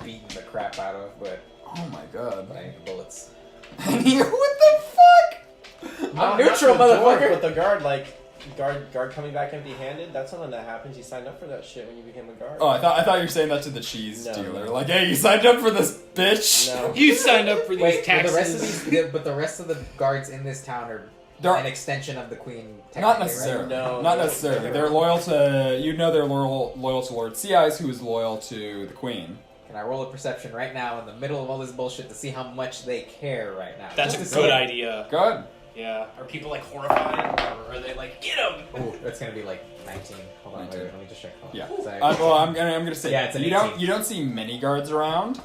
beaten the crap out of, but Oh my god. I need the bullets. what the fuck? I'm neutral, not the dwarf, motherfucker. But the guard, like, guard coming back empty-handed. That's something that happens. You signed up for that shit when you became a guard. Oh, I thought you were saying that to the cheese No. dealer. Like, hey, you signed up for this, bitch. No. You signed up for these Wait, but taxes. the rest of these, but the rest of the guards in this town are They're an extension of the queen. not technically, necessarily. No, not no, necessarily. no. They're loyal to they're loyal to Lord Sea Eyes, who is loyal to the queen. Right? Can I roll a perception right now in the middle of all this bullshit to see how much they care right now? That's Just a to good see. idea. Good. Yeah. Are people like horrified, or are they like, get him? Ooh, that's gonna be like 19. Hold on, 19. wait, let me just check. Hold on. Yeah. Sorry. Well, I'm gonna say Yeah, it's an you don't 18. you don't see many guards around,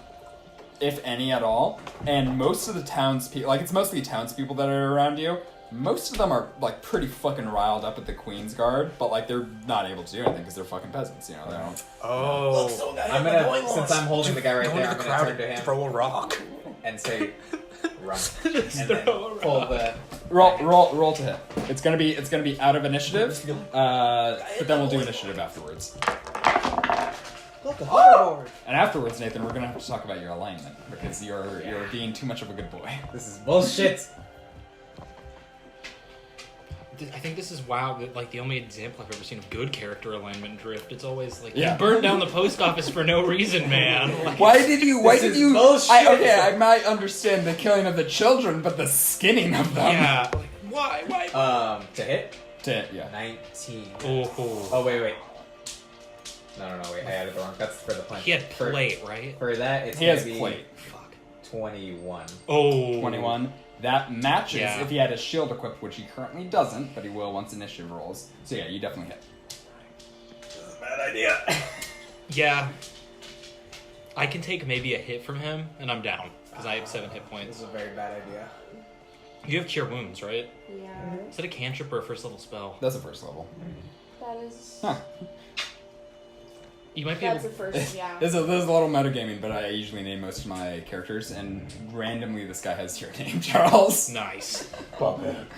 if any at all, and most of the townspeople, like it's mostly townspeople that are around you. Most of them are like pretty fucking riled up at the Queen's Guard, but like they're not able to do anything because they're fucking peasants. You know, they don't. Oh. I'm gonna, since I'm holding the guy right there, I'm gonna turn to him throw a rock. and say, "Run," Just and then throw a pull rock. the. Roll to hit. It's gonna be out of initiative, but then we'll do initiative afterwards. Look, a hoverboard. And afterwards, Nathan, we're gonna have to talk about your alignment because you're being too much of a good boy. This is bullshit. I think this is like the only example I've ever seen of good character alignment drift. It's always like Yeah. you burned down the post office for no reason, man. Like, Why did you? This is bullshit. I might understand the killing of the children, but the skinning of them. Yeah. Like, why? To hit Yeah. 19. Oh. Oh wait. No, wait. I added the wrong. That's for the punch. He had For- plate, right? For that, it's He gonna has be plate. Fuck. 21. Oh. 21. That matches Yeah. if he had his shield equipped, which he currently doesn't, but he will once initiative rolls. So yeah, you definitely hit. Bad idea. Yeah. I can take maybe a hit from him, and I'm down because I have 7 hit This points. is a very bad idea. You have Cure Wounds, right? Yeah, Is that a cantrip or a first level spell? That's the first level. that is. Huh. You might be That's able. the first, yeah. There's a little metagaming, but I usually name most of my characters, and randomly this guy has your name, Charles. Nice.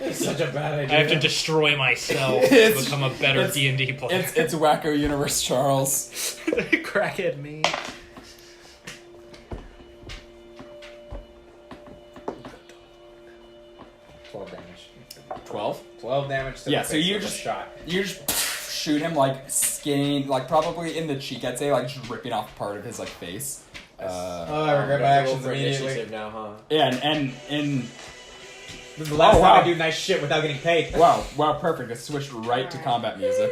It's such a bad I idea. have to destroy myself It's- to become a better it's- D&D player. It's Wacko Universe Charles. Crackhead me. Twelve damage. 12? 12 damage to Yeah, the so face you with a just- shot. You just shoot him like skinning, like probably in the cheek, I'd say, like just ripping off part of his like face. Oh, I regret my actions for immediately. initiative now, huh? Yeah, and This is the last Oh, time wow. I do nice shit without getting paid. wow, perfect. It switched right to combat music.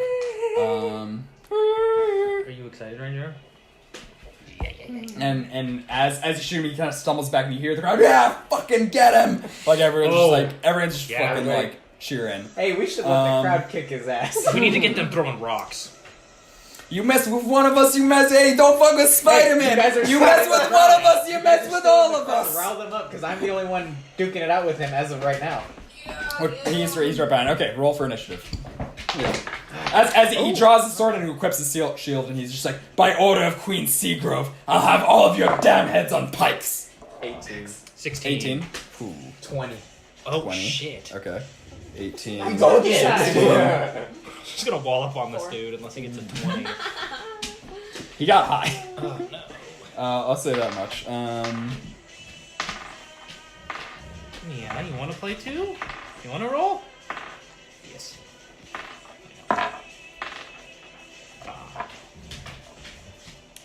Are you excited, Ranger? And as you shoot him, he kind of stumbles back, and you hear the crowd, yeah, fucking get him! Like everyone's just Yeah, fucking right. cheering. Hey, we should let the crowd kick his ass. We need to get them throwing rocks. You mess with one of us, you mess. Hey, don't fuck with Spider-Man. You mess with one of us, you mess with all of us. Rile them up, because I'm the only one duking it out with him as of right now. He's right behind. Okay, roll for initiative. As he draws his sword and equips his shield, and he's just like, by order of Queen Seagrove, I'll have all of your damn heads on pikes. 18. 16. 18. Ooh. 20. Oh 20. Shit. Okay. 18. I'm going to Just gonna wall up on this dude unless he gets a 20. He got high. Oh no. I'll say that much. Yeah, you wanna play too? You wanna roll? Yes.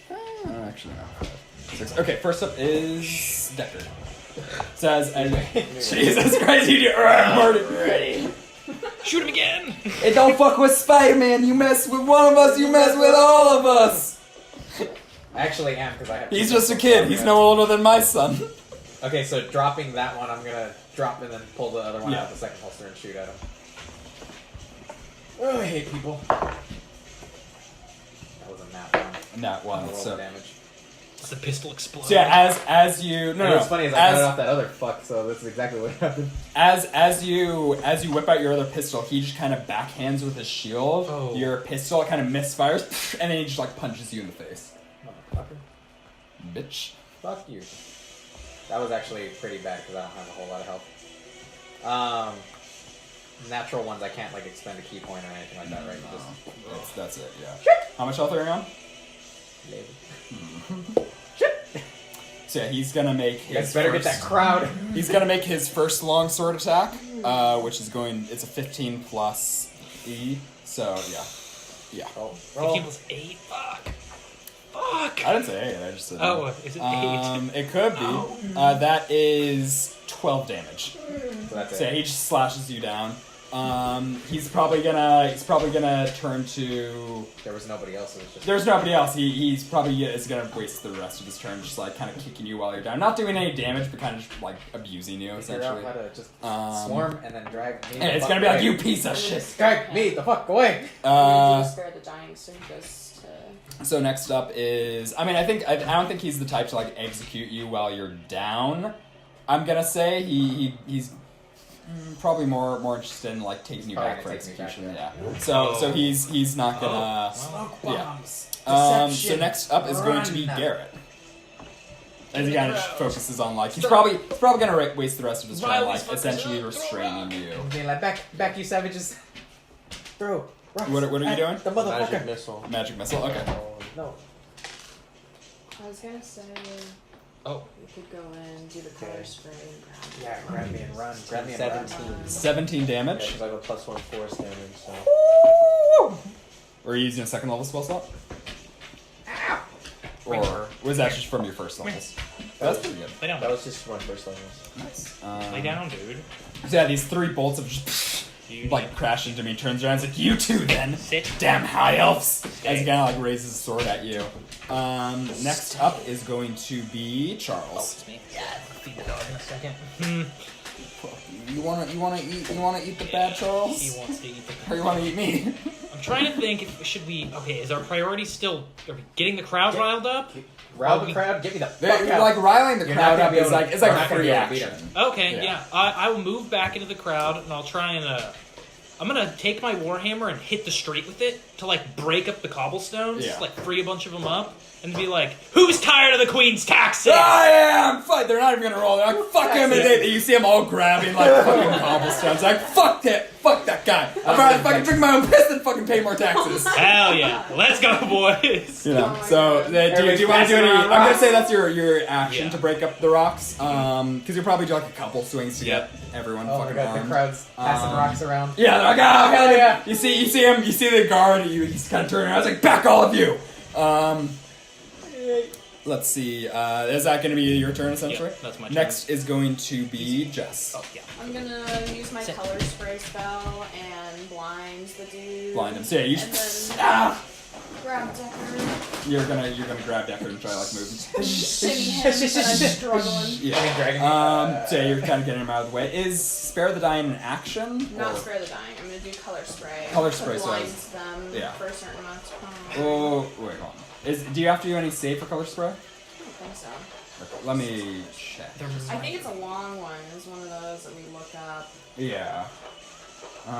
Actually, no. 6. Okay, first up is Decker. Says, Jesus Christ, you do. Ready. Shoot him again! Hey, don't fuck with Spider-Man. You mess with one of us, you mess with all of us. I actually am, because I have... He's just a kid. He's no older than my son. Okay, so dropping that one, I'm gonna drop and then pull the other one Yeah. out of the second holster and shoot at him. Oh, I hate people. That was a nat one. Nat one. Roll So, damage. The pistol explodes. so yeah, as you no, What's funny is I cut as off that other fuck, so this is exactly what happened. as you whip out your other pistol, he just kind of backhands with his shield. Oh. Your pistol kind of misfires, and then he just like punches you in the face. Motherfucker. Bitch. Fuck you. That was actually pretty bad because I don't have a whole lot of health. Natural ones I can't like expend a key point or anything like that, right? Just That's it. Yeah. How much health are you on? So yeah, he's gonna make you guys his better first, get that crowd. He's gonna make his first longsword attack, which is it's a 15 plus E. So yeah. Oh, He was 8. Fuck. I didn't say 8. I just said. Oh, is it 8? It could be. That is 12 damage. So that's So it. he just slashes you down. He's probably gonna turn to. There was nobody else. It was just. There's nobody else. He's probably is gonna waste the rest of his turn just like kind of kicking you while you're down, not doing any damage, but kind of just like abusing you Figure out essentially. how to just Um, swarm and then drag me. And it's the gonna be fuck like away. you piece of shit. Drag me the fuck away. I'm gonna do spare the dying soon just to... So next up is, I don't think he's the type to like execute you while you're down. I'm gonna say he's probably more interested in like taking you Probably back for gonna take me back, execution. yeah. Yeah. So he's not gonna. Smoke Yeah. bombs. So Deception. next up is going to be Run. Garrett. As he kind of focuses on like he's probably gonna waste the rest of his time like essentially restraining you. Okay, like back you savages. Throw. Rocks What are you at doing? The Magic motherfucker. missile. Magic missile. Okay. No. I was gonna say Oh. we could go in, do the color spray and grab it. Yeah, grab me and run. Grab me and run. 17. 17 Yeah, damage. because I have a +1 force damage, so. Or are you using a second level spell slot? Or was that just from your first levels? That's pretty good. Lay down. That was just one first level. Nice. Lay down, dude. So yeah, these 3 bolts have just like crash into me. Turns around, and is like, "You two then, Sit. damn high elves!" As he kind of like raises his sword at you. Next up is going to be Oh, Charles. it's me. Yeah, feed the dog in a second. You wanna eat the bad Charles? He wants to eat the Or you wanna eat me? I'm trying to think if should we. Okay, is our priority still are we getting the crowd riled up? Rile Oh, the crowd. Get me the fuck They're, out. like riling the You're crowd not gonna up be is able to- like it's you're like not gonna free be able to beat action. Okay, Yeah. yeah. I will move back into the crowd and I'll try and I'm gonna take my warhammer and hit the street with it to like break up the cobblestones, Yeah. like free a bunch of them up, and be like, "Who's tired of the Queen's taxes?" I am! Fuck, they're not even gonna roll. They're like, fuck him, and you see them all grabbing like fucking cobblestones. Like, fuck that guy. I'd rather fucking drink my own piss than fucking pay more taxes. Hell yeah, let's go, boys. You know, Oh my so God. do you want to do any? I'm gonna say that's your action Yeah. to break up the rocks. Because you'll probably do like a couple swings to get everyone Oh my fucking god, the armed. crowd's passing rocks around. Yeah, they're like, oh, Hell yeah. You see him, you see the guard, he's kind of turning around, it's like, back all of you! Let's see, is that going to be your turn, essentially? Yeah, that's my turn. Next is going to be Jess. Oh yeah. I'm gonna use my color spray spell and blind the dude. Blind him. So yeah, you And then grab Decker. you're gonna grab Decker and try like moving. Shimmy him, but I'm struggling. Yeah. So yeah, you're kind of getting him out of the way. Is Spare the Dying an action? Not or- spare the dying. I'm gonna do color spray. Color spray, so blinds them yeah. for a certain amount of time. Oh, wait, hold on. Do you have to do any save for color spray? I don't think so. Okay, let me check. I think it's a long one. It's one of those that we look up. Yeah.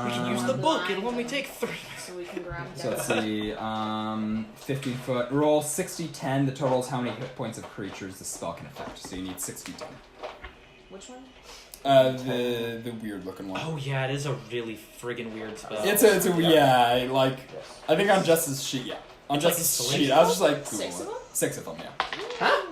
We can use the book. It'll only take 3. So we can grab So let's that. see. 50 foot. Roll 60-10. The total is how many hit points of creatures the spell can affect. So you need 60-10. Which one? The weird looking one. Oh yeah, it is a really friggin' weird spell. It's a yeah, like I think on Justice's sheet, yeah. On It's like Justice's a sheet, I was just like, cool. 6 of them? 6 of them, yeah. Huh?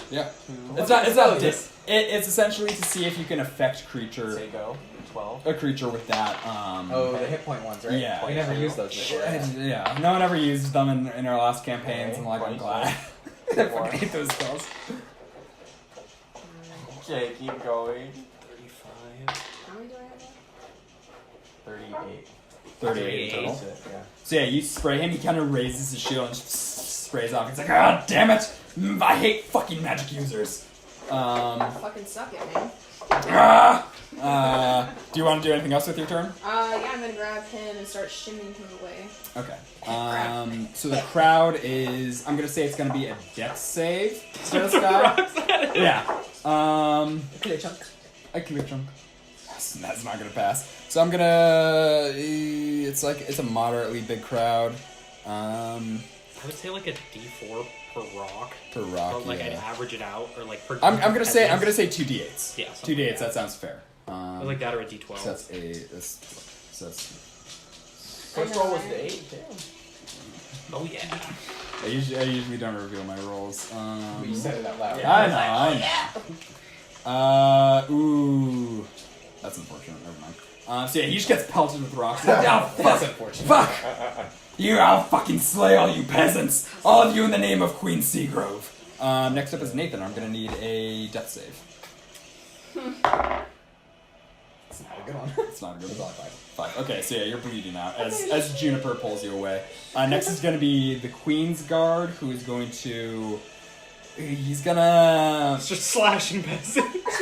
Yeah. What's It's not the it's essentially to see if you can affect creature Say go. 12. a creature with that. Oh, the hit point ones, right? Yeah. We never used those before. Yeah, no one ever used them in our last campaigns, Okay, and like I'm 20. glad. I fucking hate those spells. Okay, keep going. 35. How many do I have left? 38. 38 total. That's it, yeah. So yeah, you spray him. He kind of raises his shield and just sprays off. He's like, "Ah, damn it! I hate fucking magic users." Fucking suck it, man. Do you want to do anything else with your turn? Yeah, I'm gonna grab him and start shimmying him away. Okay. So the crowd is. I'm gonna say it's gonna be a death save for this guy. Yeah. Okay, chunk. I can make chunk. That's not gonna pass. So I'm gonna. It's a moderately big crowd. I would say like a D4 per rock. Per rock. But like yeah. I'd average it out, or like per. I'm gonna say 2d8s. Yeah. 2d8s. That sounds fair. Or like that, or a D12. So that's so that's First roll was the 8. Damn. Oh yeah. I usually don't reveal my rolls. But you said it out loud. I know. Ooh, that's unfortunate. Never mind. So yeah, he just gets pelted with rocks. Like, oh fuck! That's unfortunate. Fuck! I'll fucking slay all you peasants! All of you in the name of Queen Seagrove. Next up is Nathan. I'm gonna need a death save. It's not a good one. It's not a good It's one. only 5. 5. Okay, so yeah, you're bleeding out as Juniper pulls you away. Next is gonna be the Queen's Guard, who is going to. He's gonna. It's just slashing peasants.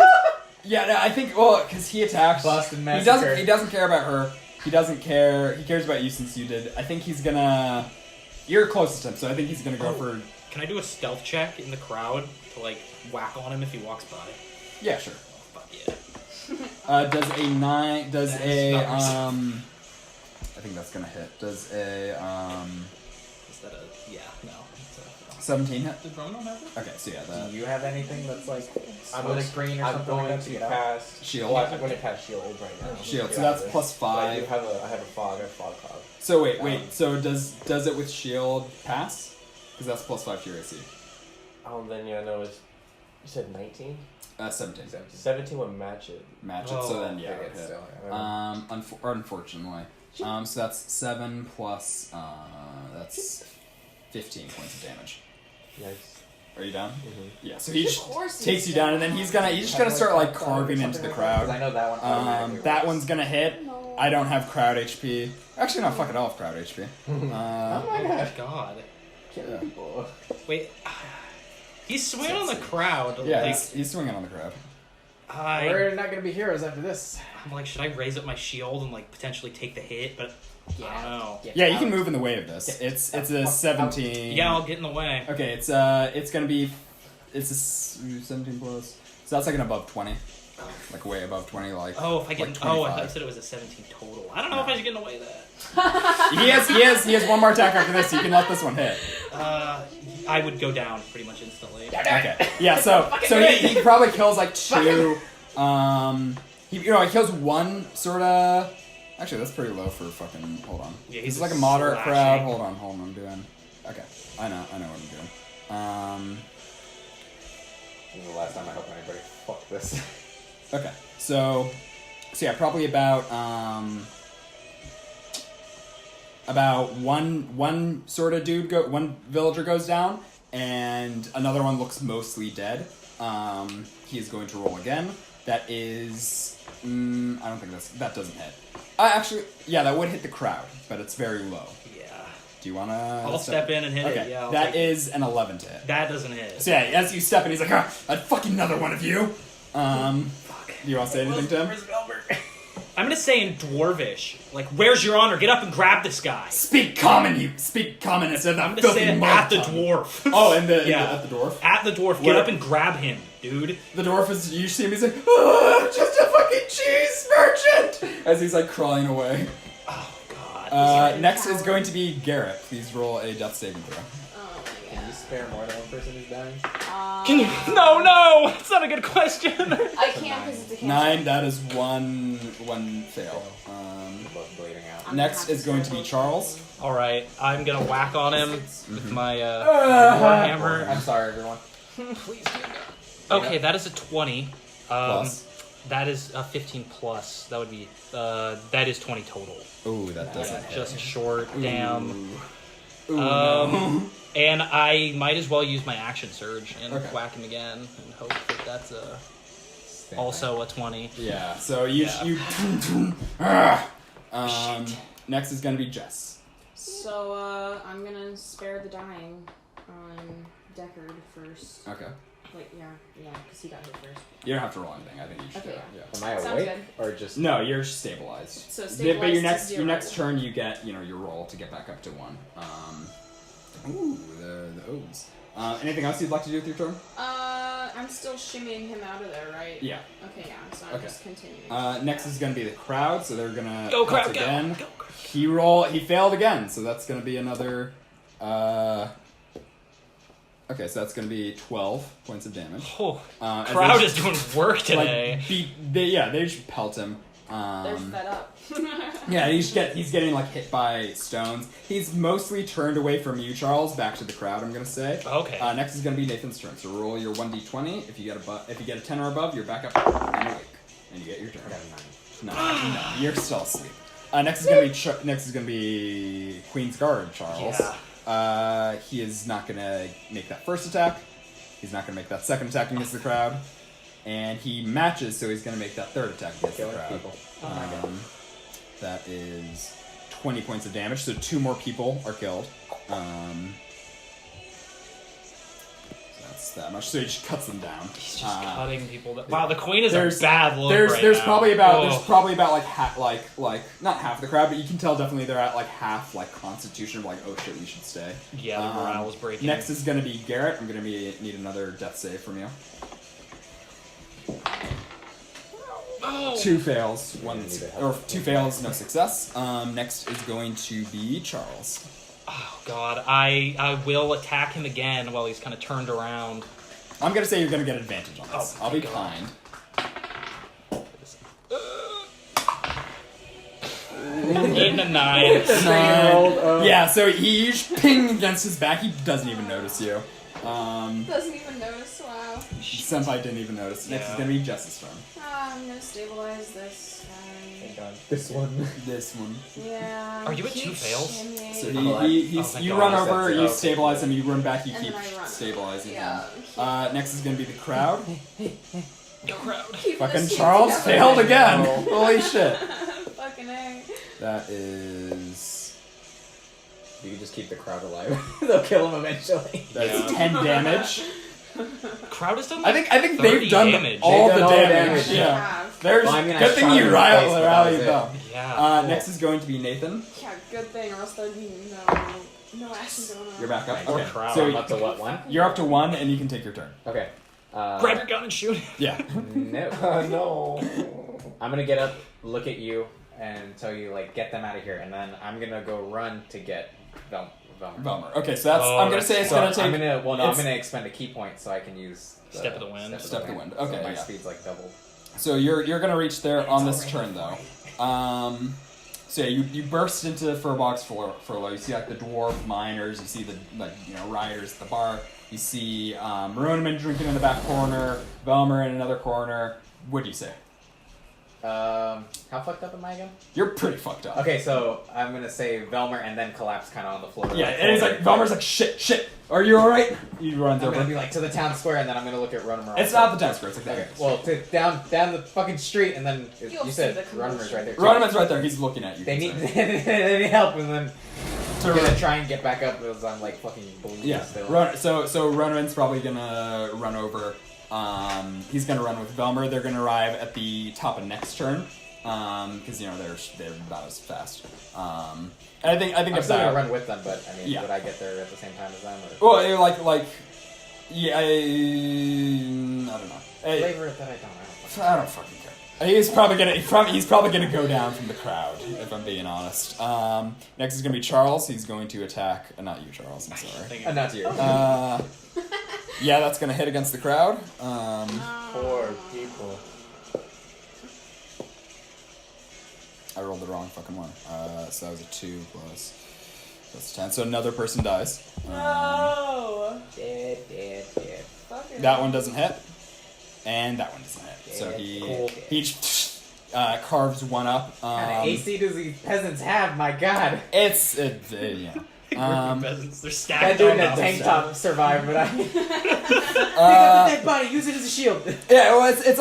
Yeah, no, I think because he attacked. Boston He Massacre. doesn't care about her. He doesn't care. He cares about you since you did. I think he's gonna. You're closest to him, so I think he's gonna go for. Can I do a stealth check in the crowd to like whack on him if he walks by? Yeah, sure. Oh, fuck yeah. Does a 9? Does That's a not I think that's gonna hit. Does a Is that a yeah? No. It's a, 17 hit? Did Ronan have it? Okay, so yeah, Do you have anything that's like I'm split screen or I'm something like going that to to get out? cast Shield. Well, I'm going to cast shield right now. Shield. Get So out of that's this. plus But I do 5. have a fog. I have fog cloud. So wait. So does it with shield pass? Because that's plus 5 to your AC. Oh, then yeah, no, it's you said 19. 17. 17 would match it. Match it. So then yeah, Okay, it would it's hit. still, yeah. Unfortunately. So that's 7 plus that's 15 points of damage. Nice. Are you down? Mm-hmm. Yeah. So he Of just course he's takes you down, and then he's just gonna start like carving into the crowd. Because I know that one automatically That works. one's gonna hit. No. I don't have crowd HP. Actually, no, fuck it, I'll have crowd HP. Oh my Oh god. god. Killing people. Wait. He's swinging on the crowd. Yeah, Like, he's swinging on the crowd. We're not gonna be heroes after this. I'm like, should I raise up my shield and like potentially take the hit? But I don't know. Yeah, you can move in the way of this. It's a 17. Yeah, I'll get in the way. Okay, it's gonna be a 17 plus. So that's like an above 20, like way above 20, like. Oh, if I get like I thought 25. you said it was a 17 total. I don't know if I should get in the way of that. He has one more attack after this. So you can let this one hit. I would go down pretty much instantly. Okay. Yeah. So he probably kills like 2. He kills 1 sort of. Actually, that's pretty low for fucking. Hold on. Yeah, He's he's like a just moderate crowd. slashing. Hold on. I'm doing. Okay. I know what I'm doing. This is the last time I hope anybody fuck this. Okay. So yeah, probably about one sort of one villager goes down, and another one looks mostly dead. He is going to roll again. That is, I don't think that doesn't hit. Actually, yeah, that would hit the crowd, but it's very low. Yeah. Do you wanna? I'll step in and hit Okay, it. Yeah. I'll that take it. is an 11 to hit. That doesn't hit. So yeah, as you step in, he's like, "Ah, fucking another one of you." Do you want to say anything to him? I I'm gonna say in Dwarvish, like, "Where's your honor? Get up and grab this guy." Speak common, you speak common instead of I'm that gonna say filthy it mud at the tongue. dwarf. Oh, Yeah. at the dwarf. At the dwarf. Get Where- up and grab him, dude. The dwarf is. You see him. He's like, oh, I'm just a fucking cheese merchant, as he's like crawling away. Oh god. Next is going to be Garrett. Please roll a death saving throw. Oh my Can you spare more than one person who's dying? god. Can you? No, it's not a good question. I can't because it's a cancer. 9. That is one fail. We're both bleeding out. I'm Next gonna is going to be have Charles. All right, I'm gonna whack on him with my I'm warhammer. sorry, everyone. Please do. Okay, that is a 20. Plus. That is a 15 plus. That would be. That is 20 total. Ooh, that doesn't Yeah, hit. just short. Damn. Ooh, no. And I might as well use my action surge and Okay. whack him again and hope that that's Stand also a 20. Yeah. So you. Next is going to be Jess. So, I'm gonna spare the dying on Deckard first. Okay. Like, yeah, because he got hit first. You don't have to roll anything. I think you should. Okay. Do it. Am I Sounds awake good. or just? No, you're stabilized. So But stabilized your to next 0. turn, you get your roll to get back up to 1. Ooh, the O's. Anything else you'd like to do with your turn? I'm still shimmying him out of there, right? Yeah. Okay, yeah, so I'm Okay. just continuing. Next is going to be the crowd, so they're gonna Go cut crowd, go! again. Go. He failed again, so that's gonna be another. Okay, so that's gonna be 12 points of damage. Oh, As crowd they is doing work today. Like, they just pelt him. They're fed up. Yeah, he's getting like hit by stones. He's mostly turned away from you, Charles, back to the crowd. I'm gonna say. Okay. Next is gonna be Nathan's turn. So roll your 1d20. If you get a 10 or above, you're back up and awake, and you get your turn. I got a 9. No, you're still asleep. Next is gonna be Queen's Guard, Charles. Yeah. He is not gonna make that first attack. He's not gonna make that second attack against the crowd, and he matches, so he's gonna make that third attack against the Killing crowd. people. That is 20 points of damage. So 2 more people are killed. So that's that much. So he just cuts them down. He's just cutting people. Wow, the queen is a there's- bad look There's right there's now. probably about Oh. like not half the crowd, but you can tell definitely they're at like half like constitution of like, oh shit, we should stay. Yeah, the morale was breaking. Next is gonna be Garrett. I'm gonna need another death save from you. Oh. 2 fails, Yeah, 2 fails, no success. Next is going to be Charles. Oh god, I will attack him again while he's kind of turned around. I'm gonna say you're gonna get advantage on this. Oh, I'll be thank God. kind. Eight and a 9. 9. Yeah, so he ping against his back. He doesn't even notice you. Doesn't even notice, wow. Senpai didn't even notice. Next is Yeah. gonna be Jess's turn. I'm gonna stabilize this Thank guy. God. This one. This one. Yeah. Are you at keep 2 fails? shimmying. So thank you God. run That's over, it. you Okay. stabilize him, you run back, you And keep then I run. stabilizing Yeah. him. Next is gonna be the crowd. Go crowd. Keep Fucking this Charles together. failed again. No. Holy shit. Fucking A. That is. You can just keep the crowd alive. They'll kill him eventually. That's Yeah. 10 damage. Crowd is done. I think 30 they've done damage. all They've the done all the damage. damage, Yeah. Have. There's Well, I mean, I good thing shot you him in the face, but that rallied was them. Yeah. Next is going to be Nathan. Yeah, good thing, or else there'd be no action going on. You're back up. Right. Or Okay. crowd. So I'm up to what, 1? you're up to 1, and you can take your turn. Okay. Grab your gun and shoot. Yeah. No. No. I'm gonna get up, look at you, and tell you, like, get them out of here. And then I'm gonna go run to get Velmer. Velmer. Okay, so that's. Oh, I'm gonna that's say it's So gonna take. I'm it's- gonna expend a key point so I can use Step of the wind. Step of the wind. So Okay, my yeah. speed's like doubled. So you're gonna reach there on this already turn though. So yeah, you burst into Furbolg's furlough. You see like the dwarf miners. You see the rioters at the bar. You see Maroonman drinking in the back corner. Velmer in another corner. What do you say? How fucked up am I again? You're pretty fucked up. Okay, so I'm gonna say Velmer and then collapse kind of on the floor. Yeah, like, and he's like Velmer's like shit. Are you all right? He runs I'm over. gonna be like to the town square, and then I'm gonna look at Runner. It's not the town square. It's like Okay, that. well, down the fucking street, and then You'll you see said the Runner's commotion. right there. too. Runnerman's right there. He's looking at you. They need concerned. they need help, and then So I'm gonna try and get back up because I'm like fucking bleeding Yeah. still. So Runnerman's probably gonna run over. He's gonna run with Velmer. They're gonna arrive at the top of next turn. because they're about as fast. And I think I'm still about gonna run with them, but I mean, Yeah. would I get there at the same time as them? Or well, yeah, I don't know. flavor that I don't fucking care. He's probably gonna go down from the crowd, if I'm being honest. Next is gonna be Charles. He's going to attack. Not you, Charles. I'm sorry. Not you. Yeah, that's gonna hit against the crowd. Poor people. I rolled the wrong fucking one. So that was a 2 plus 10. So another person dies. No! Dead. That one doesn't hit, and that one doesn't hit. So he carves one up. What kind of AC does these peasants have? My God. It's Peasants, they're That stacked dude on in a top. tank top survived, but I. Pick up the dead body. Use it as a shield. Yeah, well, it's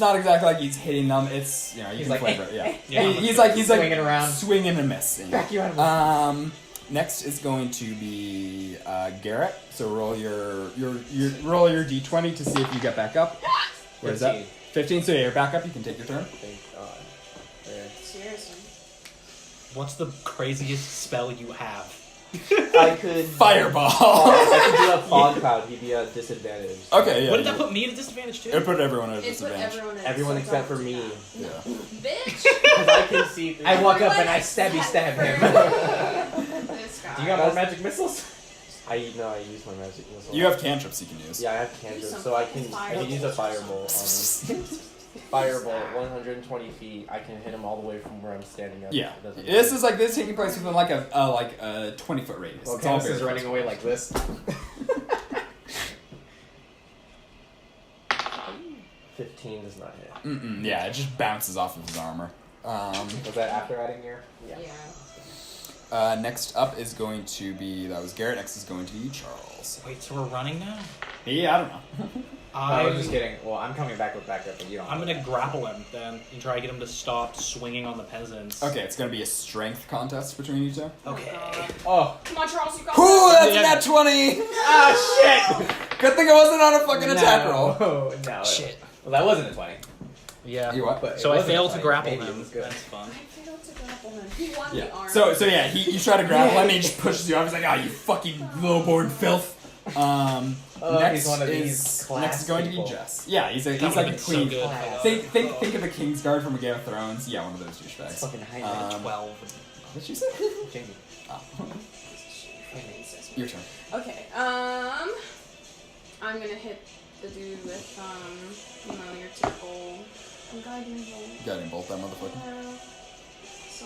not exactly like he's hitting them. It's you He's can like, flavor it. Yeah, Yeah. he's like swinging around, swinging and missing. back you out of Next is going to be Garrett. So roll your roll your d20 to see if you get back up. What is that? 15. So yeah, you're back up. You can take your turn. Thank God. Seriously. What's the craziest spell you have? I could. Fireball. I could do a fog cloud. He'd be at disadvantage. Okay, yeah. Wouldn't that put me at a disadvantage too? It put everyone at a It put disadvantage. Everyone so except for don't do me. Yeah. that. Bitch. Because I can see through. I walk up and I Everyone stab him. This guy. Do you got more magic missiles? I use my magic missile. You have cantrips you can use. Yeah, I have cantrips, so I can use a fireball on him. Fireball, 120 feet. I can hit him all the way from where I'm standing up. Yeah. It doesn't This matter. is taking place within like a 20-foot radius. Well, It's all Candace very is running close. away like this. 15 does not hit. Yeah, it just bounces off of his armor. Was that after adding your? Yeah. Next up is going to be Garrett. Next is going to be Charles. Wait, so we're running now? Yeah, I don't know. I was just kidding. Well, I'm coming back with backup, but you don't. I'm know gonna that. grapple him then and try to get him to stop swinging on the peasants. Okay, it's gonna be a strength contest between you two. Okay. Oh. Come on, Charles, you got Ooh, this. that's Yeah. nat 20! Ah, shit! Good thing it wasn't on a fucking attack roll. No. Shit. Well, that wasn't a 20. Yeah. You what? But So it I wasn't a failed to 20. grapple Maybe it him. was good. That's fun. I failed to grapple him. He won the Yeah. arm. So yeah, you try to grapple him and he just pushes you off. He's like, you fucking low-born filth. Next he's one of these is class next is going people. to be Jess. Yeah, he's That like a would've been so queen. good. Think of the Kingsguard from Game of Thrones. Yeah, one of those douchebags. Fucking high 12. What'd she say? Jamie. Oh. Your turn. Okay. I'm gonna hit the dude with your typical guiding bolt. Guiding bolt that motherfucker. So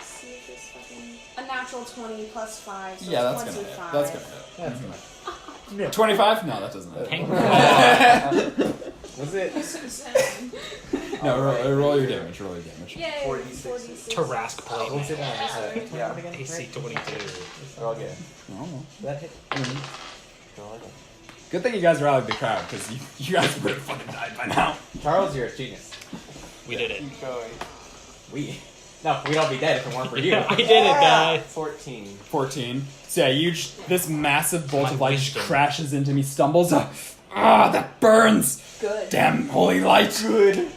see if this fucking a natural 20 plus 5. So Yeah, it's that's gonna hit. 25. That's gonna hit. That's Mhm. nice. 25? No, that doesn't hit. Was it? No, roll your damage. Roll your damage. Yay! 46. Tarask plate. What's it on? Yeah. AC 22. Oh, yeah. Oh. That hit. No, I don't. Good thing you guys rallied the crowd because you guys would have fucking died by now. Charles, you're a genius. We did it. Keep going. No, we'd all be dead if it weren't for you. I did it, guys. 14. 14. So yeah, this massive bolt My of light just wisdom. crashes into me, stumbles. That burns! Good. Damn holy light! Good.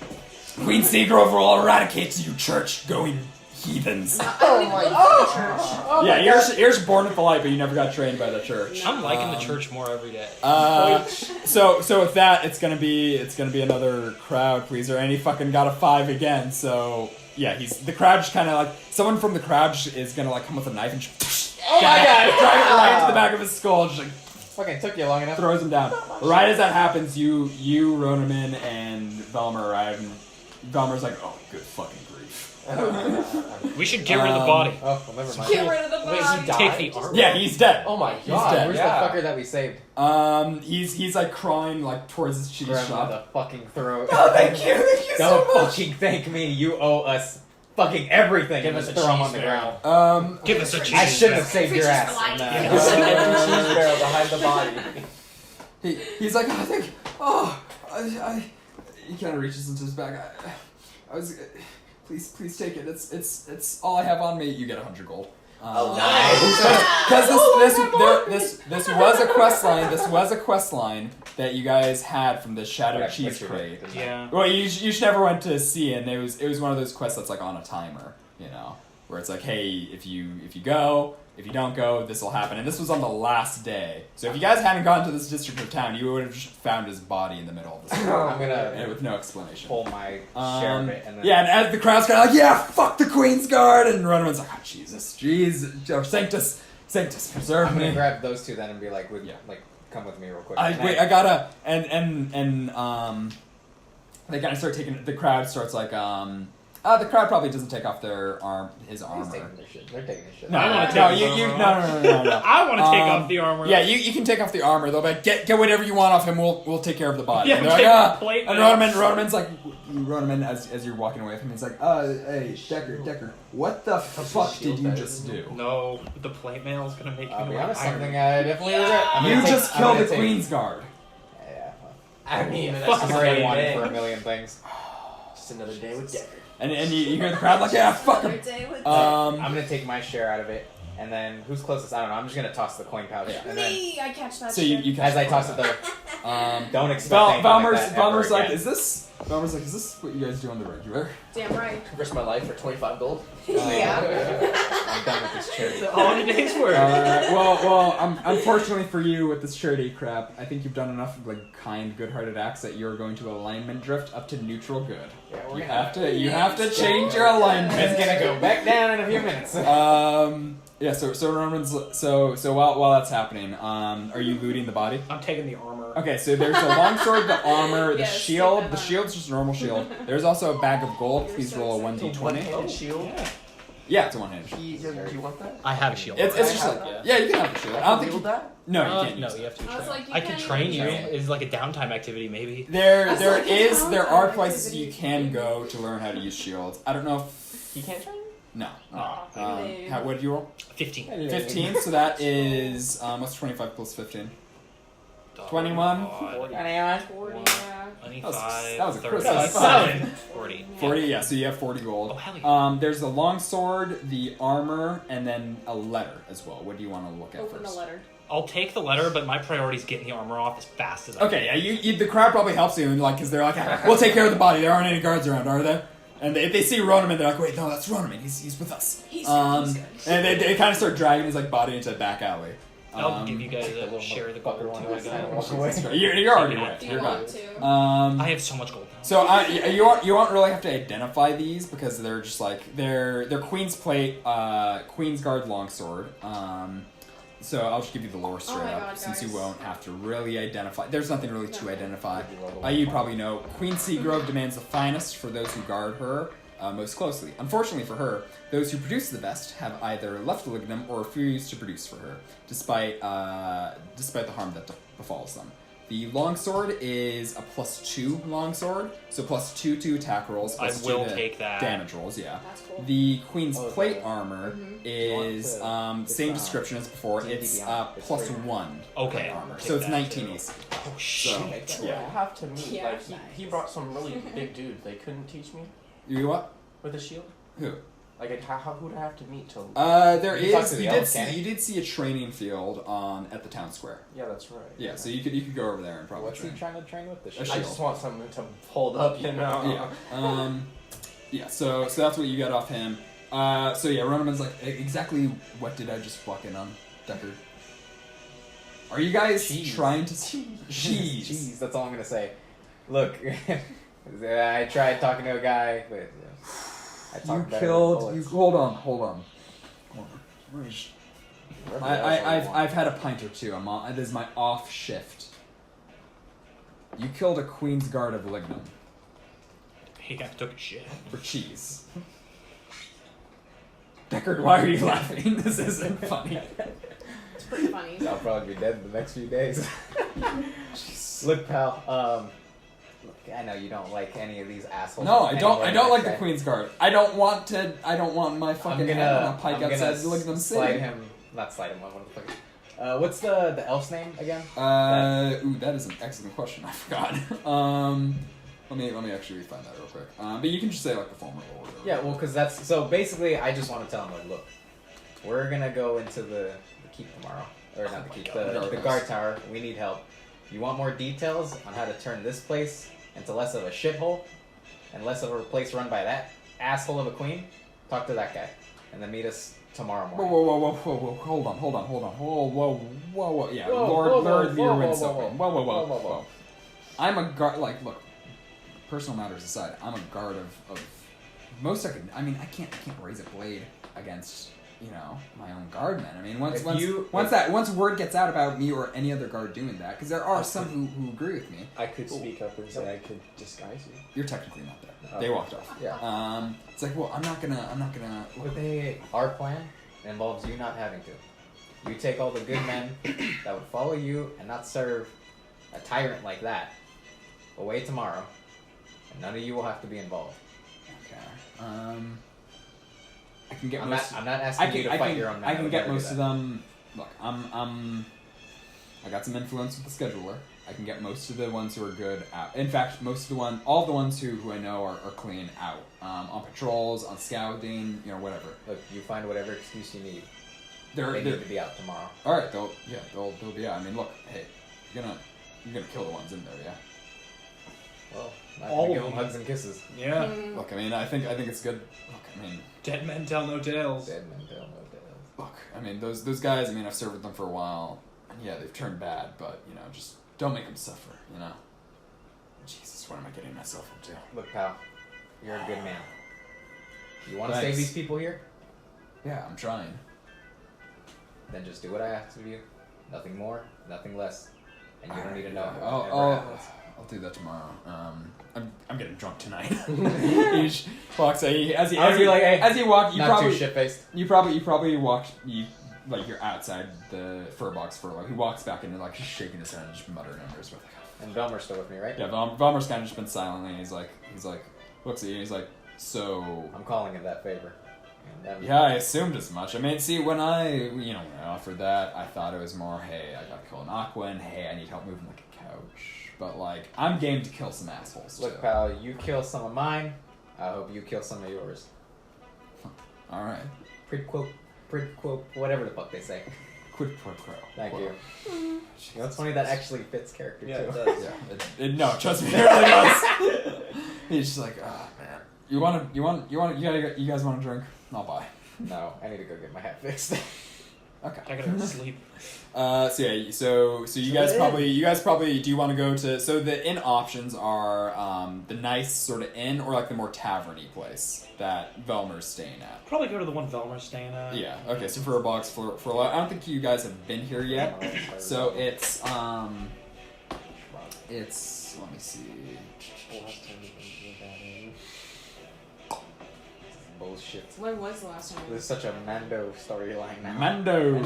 Queen Seagrove will eradicate you, church-going heathens. I don't even go to the church. Yeah, you're born with the light, but you never got trained by the church. I'm liking the church more every day. So with that, it's gonna be another crowd pleaser, and he fucking got a 5 again. So yeah, the crowd just kind of like someone from the crowd is gonna like come with a knife and just Oh my God! drive it right into the back of his skull, just like Fucking took you long enough. throws him down. Right as that happens, you Ronaman and Velmer arrive, and Velmer's like, oh, good fucking grief. We should get rid of the body. Oh, well, never mind. Get rid of the body. Wait, he died? Take the armor. Yeah, he's dead. Oh my He's god. dead. Where's Yeah. the fucker that we saved? He's like crawling like towards his cheese Grab him by shop. the fucking throat. Oh, thank you so Don't much. fucking thank me. You owe us fucking everything. Give and us just a throw him cheese on the barrel. ground. Give us a cheese. I shouldn't have barrel. saved your Preachers ass. for life. Nah. Yeah. There's an empty cheese barrel behind the body. He's like, I think, he kind of reaches into his bag. Please take it. It's all I have on me. You get 100 gold. Because this was a quest line. This was a quest line that you guys had from the Shattered Cheese Crate. Yeah. Well, you just never went to see it, and it was one of those quests that's like on a timer, you know, where it's like, hey, if you go, if you don't go, this will happen. And this was on the last day, so if you guys hadn't gone to this district of town, you would have just found his body in the middle of the street. I'm gonna with no explanation. pull my share of it, and then Yeah, and as the crowd's kind of like, yeah, fuck the Queen's Guard, and Ronaman's like, oh, Jesus, or Sanctus, preserve I'm gonna me. grab those two then and be like, Yeah. come with me real quick. I gotta, and they kind of start taking, the crowd starts like, the crowd probably doesn't take off his armor. He's taking their shit. They're taking their shit. No, I wanna no, take you, his you, armor no. I want to take off the armor. Yeah, you can take off the armor. They'll be like, get whatever you want off him. We'll take care of the body. Yeah, and they're take like, the plate and mail. Ronaman's like, Ronaman, as you're walking away from him, he's like, hey, Decker, what the fuck did you just do? No, the plate mail is gonna make I'll me be like honest, iron. something I definitely regret. You just killed the Queen's Guard. Yeah, well, I mean, that's Fuck I'm just already another wanted day. for a million things. Just another day with Decker. And you hear the crowd like, yeah, fuck him. I'm gonna take my share out of it, and then who's closest? I don't know. I'm just gonna toss the coin pouch, and then Me, I catch that So shit. you as I toss it, though, don't expect anything Valmer's like that ever like, again. is this what you guys do on the regular? Damn right. Risk my life for 25 gold. I'm done with this charity. All in a day's work. Well, unfortunately for you with this charity crap, I think you've done enough of like kind, good-hearted acts that you're going to alignment drift up to neutral good. Yeah, we're You have to change your alignment. It's gonna go back down in a few minutes. Yeah. So Roman's so while that's happening, are you looting the body? I'm taking the armor. Okay, so there's the longsword, the armor, the Yes, shield. take The that on. shield's just a normal shield. There's also a bag of gold. You're Please so roll a excited. 1d20. One-handed shield. Yeah, it's a one-handed shield. Do you want that? I have a shield. It's just like yeah, you can have the shield. I don't think wield that? no, you can't no, use you it. have to. I was train. like, you I could can train you. use it. It's like a downtime activity, maybe. There That's there like a is there are downtime places activity. you can go to learn how to use shields. I don't know if He can't train? no. Aw, lame. What did you roll? 15. 15. So that is what's 25 plus 15? 21? 40, yeah. 25, that was a crisp 37, 40. 40. Yeah. So you have 40 gold. Oh, hell yeah. There's the longsword, the armor, and then a letter as well. What do you want to look at Open the first? letter. I'll take the letter, but my priority is getting the armor off as fast as I Okay, yeah, you the crowd probably helps you, and like, because they're like, we'll take care of the body. There aren't any guards around, are there? And if they see Ronaman, they're like, wait, no, that's Ronaman. He's with us. He's And they kind of start dragging his like body into a back alley. I'll give you guys a share of the gold too. I got. You're already right. Do You're you gone. want to? I have so much gold now. So you won't really have to identify these because they're just like they're Queen's Plate, Queen's Guard longsword. So I'll just give you the lore straight my up God, since you guys. won't have to really identify. There's nothing really to No. identify. You probably know Queen Seagrove demands the finest for those who guard her most closely. Unfortunately for her, those who produce the best have either left Lignum or refused to produce for her, despite the harm that befalls them. The longsword is a +2 longsword, so +2 to attack rolls. I +2 will to take that. damage rolls. Yeah. That's cool. The Queen's Oh, Plate okay. armor Mhm. is same description as before. D&D It's Beyond. It's +1 Okay, plate I'll armor, take so it's that 19 too. AC. Oh shit! So, Yeah. yeah. I have to meet. Yeah, Like he nice. brought some really big dudes. They couldn't teach me You what? with a shield. Who? Like who would I have to meet to? There You can talk is. to the You elf, did see. can't you? You did see a training field at the town square. Yeah, that's right. Yeah, so you could go over there and probably What's he train. trying to train with? The A shield? I shield. just want something to hold up, you know. Yeah. Yeah. So that's what you got off him. So yeah, Ronaman's like, exactly what did I just walk in on, Decker? Are you guys Cheese. trying to Cheese. cheese? That's all I'm gonna say. Look, I tried talking to a guy, but I You talked better with killed. You bullets. hold on. Whatever else I want. I've had a pint or two. It is my off shift. You killed a Queen's Guard of Lignum He got took a shit. for cheese. Deckard, why are you laughing? This isn't funny. It's pretty funny. I'll probably be dead in the next few days. Look, pal. Look, I know you don't like any of these assholes. No, I don't. Anyway, I don't like the okay. Queen's Guard. I don't want my fucking head on a pike I'm outside gonna Lignum slide City. him. Not slide him. What the fuck? What's the elf's name again? Ooh, that is an excellent question. I forgot. Let me actually find that real quick. But you can just say like the former lord. Yeah, well, because that's so basically. I just want to tell him like, look, We're gonna go into the keep tomorrow. Or not the keep, the guard tower. We need help. You want more details on how to turn this place into less of a shithole and less of a place run by that asshole of a queen? Talk to that guy. And then meet us tomorrow morning. Whoa. Hold on. Whoa. Yeah, Lord Learwin. Whoa. I'm a guard. Like, look. Personal matters aside, I'm a guard of most. I can't raise a blade against my own guardmen. I mean, once word gets out about me or any other guard doing that, because there are some who agree with me. I could speak up and say I could disguise you. You're technically not there. They walked off. Yeah. It's like, well, I'm not gonna. Our plan involves you not having to. You take all the good men that would follow you and not serve a tyrant like that away tomorrow, and none of you will have to be involved. Okay. I can get I'm most. not asking you to fight your own men. I can get most of them. Look, I got some influence with the scheduler. I can get most of the ones who are good out. In fact, all the ones who I know are clean out. On patrols, on scouting, whatever. Look, you find whatever excuse you need. They need to be out tomorrow. All right, they'll be out. I mean, look, hey, you're gonna kill the ones in there, yeah. Well, I'm gonna give them hugs and kisses. Yeah. Look, I mean, I think it's good. Look, I mean, dead men tell no tales. Dead men tell no tales. Look, I mean, those guys. I mean, I've served with them for a while, and yeah, they've turned bad, but just don't make them suffer. Jesus, what am I getting myself into? Look, pal, you're a good man. You want to save these people here? Yeah, I'm trying. Then just do what I ask of you. Nothing more, nothing less, and you don't need to know. I'll do that tomorrow. I'm getting drunk tonight. He walks. As he walked, too shit-faced. You probably walked. You're outside the fur box for he walks back in and just shaking his head and just muttering numbers with. And Velmer's still with me, right? Yeah, Velmer's kind of just been silent, and he's like looks at you and he's like, so. I'm calling him that favor. Yeah, I assumed as much. I mean, see, when I offered that, I thought it was more, hey, I gotta kill an Aqua, and hey, I need help moving like a couch. But I'm game to kill some assholes. Look, pal, you kill some of mine. I hope you kill some of yours. All right. Quid quo, whatever the fuck they say. Quid pro quo. Thank you. It's funny that actually fits character too. It does. Yeah. No, trust me, it really does. He's just like, oh man. You guys want a drink? I'll buy. No, I need to go get my hat fixed. Okay. I gotta go to sleep. So you guys probably do you want to go to the inn options are the nice sort of inn or the more tavern-y place that Velmer's staying at. Probably go to the one Velmer's staying at. Yeah. Okay. So for a box for a lot, I don't think you guys have been here yet. So it's let me see. Bullshit. When was the last time? There's such a Mando storyline now. Mando.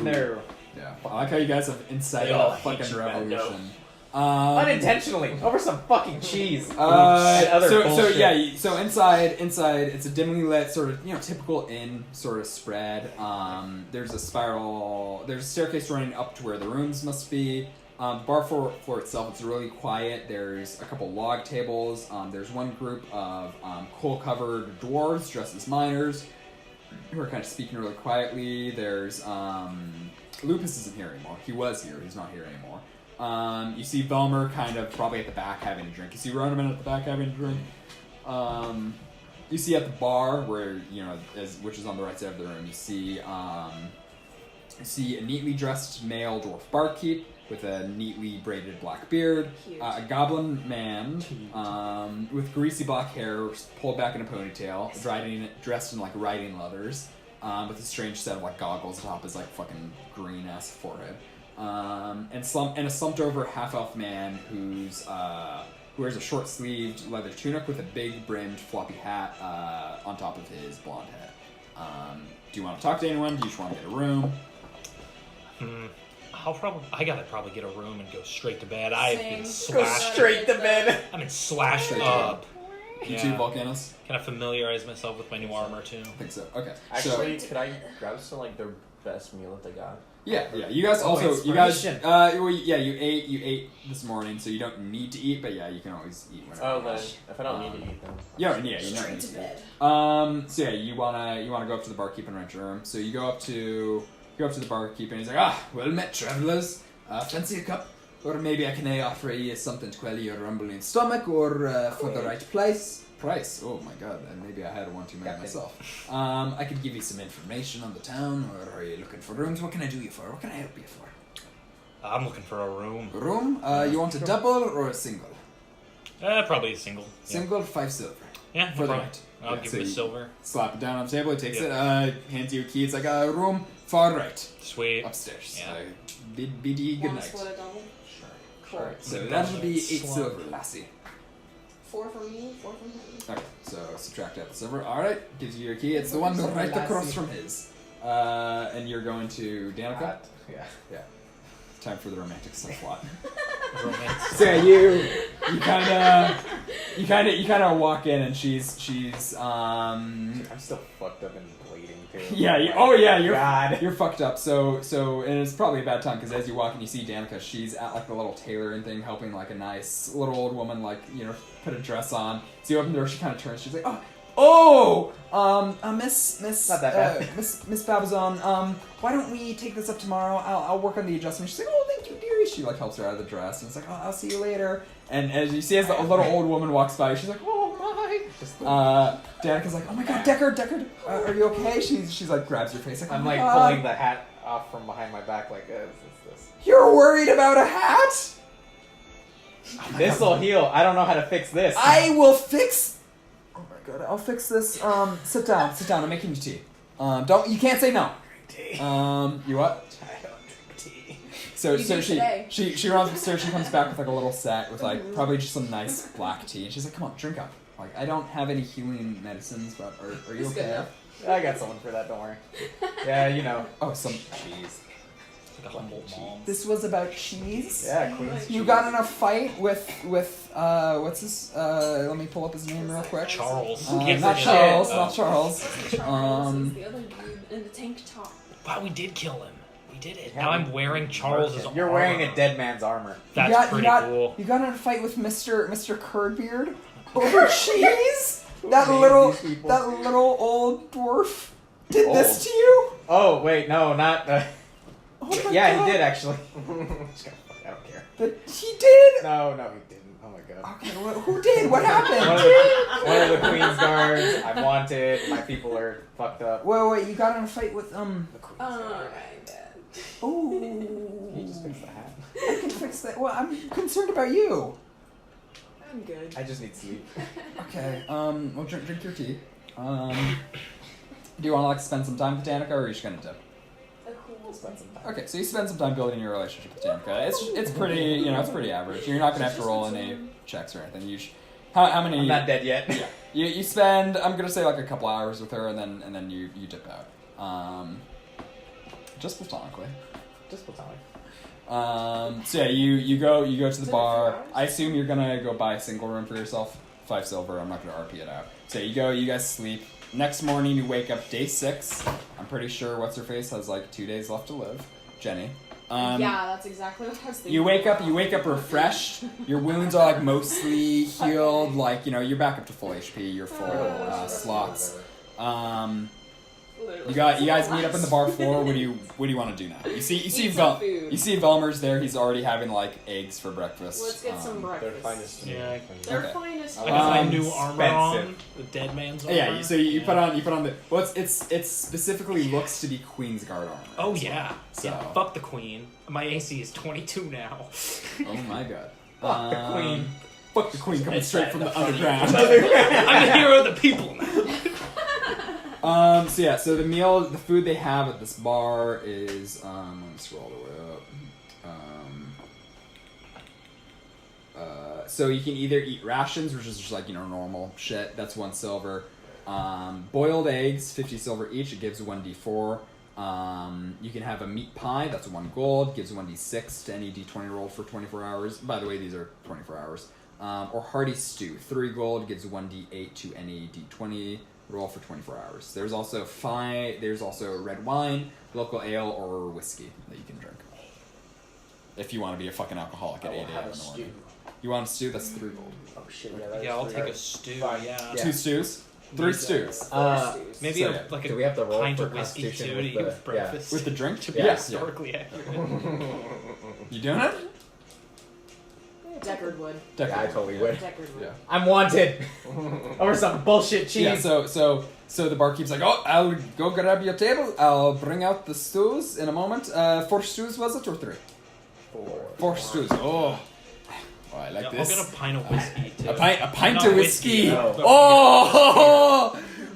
Yeah. I like how you guys have incited a fucking revolution. Unintentionally over some fucking cheese. So inside it's a dimly lit sort of typical inn sort of spread. There's a staircase running up to where the rooms must be. Bar floor itself, it's really quiet. There's a couple log tables. There's one group of coal-covered dwarves dressed as miners who are kind of speaking really quietly. There's Lupus isn't here anymore. He was here. He's not here anymore. You see Velmer kind of probably at the back having a drink. You see Ronaman at the back having a drink. You see at the bar where which is on the right side of the room. You see a neatly dressed male dwarf barkeep with a neatly braided black beard, a goblin man with greasy black hair pulled back in a ponytail, dressed in riding leathers, with a strange set of goggles atop his fucking green ass forehead, and a slumped over half elf man who wears a short sleeved leather tunic with a big brimmed floppy hat on top of his blonde head. Do you want to talk to anyone? Do you just want to get a room? I gotta probably get a room and go straight to bed. I've been Go slashed. straight to bed. I've been slashed up. You too, Volcanus? Can I familiarize myself with my new armor too? I think so. Okay. Actually, could I grab some their best meal that they got? Yeah. You guys also you inspiration. you ate this morning, so you don't need to eat, but yeah, you can always eat whenever. Oh, then if I don't need to eat them. You don't need Straight to to eat. bed. So yeah, you wanna go up to the barkeep and rent your room. So you go up to the barkeep and he's like, well met travellers. Fancy a cup? Or maybe I can offer you something to quell your rumbling stomach, or for the right price. Oh my god, and maybe I had one too many myself. I could give you some information on the town, or are you looking for rooms? What can I do you for? What can I help you for? I'm looking for a room. Room? You want a double or a single? Probably a single. Single, 5 silver. Yeah, For the problem. night. I'll Yeah, give so you a you- silver. Slap it down on the table, he takes Yep. it, hands you a key. It's like a room far right, Sweet. upstairs. Yeah. Bid you good Want to night. split a double? Cool. Alright, so Good that'll night. be 8 Slum. silver, lassie. 4 from me, 4 from him. Okay, so subtract out the silver. Alright, gives you your key. It's the one Silver, right across lassie. from his. And you're going to Danica. Yeah. Time for the romantic subplot. Romance. So yeah, you kind of walk in and she's I'm still fucked up and bleeding too. yeah, you're God. you're fucked up. So and it's probably a bad time because as you walk in, you see Danica. She's at like the little tailoring thing, helping like a nice little old woman put a dress on. So you open the door. She kind of turns. She's like, Miss Not that bad. Miss Babazon. Why don't we take this up tomorrow? I'll work on the adjustment. She's like, oh, thank you, dearie. She like helps her out of the dress, and it's like, oh, I'll see you later. And as you see, as the little old woman walks by, she's like, oh my. Danica's like, oh my god, Deckard, are you okay? She's like grabs your face like, I'm oh my like god. pulling the hat off from behind my back, like, this. You're worried about a hat? This'll heal. I don't know how to fix this. I will fix. Oh my god, I'll fix this. Sit down. I'm making you tea. You can't say no. You what? I don't drink tea. So You do today. she runs upstairs. She comes back with like a little set with like probably just some nice black tea, and she's like, "Come on, drink up." Like, I don't have any healing medicines, but are you It's good okay? enough. I got someone for that. Don't worry. Yeah, you know. Oh, some cheese. Like a humble mom. This was about cheese. Yeah, Queen. You got in a fight with what's this? Let me pull up his name real quick. Charles. gives Not a Charles. shit? Not Charles. Wasn't Charles, it was the other dude in the tank top. Wow, we did kill him. We did it. Yeah, now I'm wearing Charles's armor. You're wearing a dead man's armor. That's pretty cool. You got in a fight with Mr. Curdbeard over cheese. That named little these people? old dwarf did Old? this to you. Oh wait, no, not. Oh my Yeah, God. he did actually. Just gonna fuck, I don't care. He did. No, he didn't. Oh my god. Okay, who did? What happened? One of the Queen's guards. I'm wanted. My people are fucked up. Wait, you got in a fight with The Queen's guard. Alright, Dad. Oh, He just fixed the hat. I can fix that. Well, I'm concerned about you. I'm good. I just need sleep. Okay. Well, drink your tea. Do you want to like spend some time with Danica, or are you just gonna dip? We'll spend some time. Okay, so you spend some time building your relationship with Danica. It's pretty, it's pretty average. You're not gonna have to roll any checks or anything. How many? I'm not dead yet. Yeah. You spend, I'm gonna say like a couple hours with her, and then you dip out. Just platonically. Just platonic. So yeah, you go to the Is it a few bar. hours? I assume you're gonna go buy a single room for yourself. 5 silver. I'm not gonna RP it out. So you guys sleep. Next morning you wake up day 6. I'm pretty sure what's her face has like 2 days left to live. Jenny. Yeah, that's exactly what I was thinking. You wake up refreshed. Your wounds are like mostly healed. Like, you're back up to full HP. You're full slots. Literally. You guys meet up in the bar floor. What do you want to do now? You see Eat some food. you see Velmer's there. He's already having like eggs for breakfast. Let's get some Their breakfast. finest. Yeah. Their Okay. finest. I got my Um, new armor on, expensive. the dead man's armor. Yeah, so you put on the it specifically looks to be Queen's Guard armor. Oh as well. yeah. So- Yeah. Fuck the queen. My AC is 22 now. Oh my god. Fuck the Queen. Fuck the Queen coming It's straight from the funny. underground. I'm the hero of the people now. So the food they have at this bar is let me scroll all the way up. So you can either eat rations, which is just like normal shit. That's 1 silver. Boiled eggs, 50 silver each. It gives 1d4. You can have a meat pie. That's 1 gold. Gives 1d6 to any d20 roll for 24 hours. By the way, these are 24 hours. Or hearty stew, 3 gold. Gives 1d8 to any d20 Roll for 24 hours. There's also red wine, local ale, or whiskey that you can drink. If you want to be a fucking alcoholic at 8 a.m. in the morning. You want a stew? That's 3 gold. Oh shit, yeah, that Yeah, I'll is take three. a stew. Fine. Yeah. 2 stews? 3 stews. Maybe So, a, like Do a we have to roll pint for of whiskey Constitution too with to eat the- with breakfast. With the drink? To be Yeah. historically accurate. You doing it? Deckard would. Yeah, I totally would. Deckard would. Yeah. I'm wanted over some bullshit cheese. Yeah, so the barkeep's like, oh, I'll go grab your table. I'll bring out the stews in a moment. 4 stews, was it, or 3? 4 stews. Oh, I like Yeah, this. I'll get a pint of whiskey too. A pint Not of whiskey. No.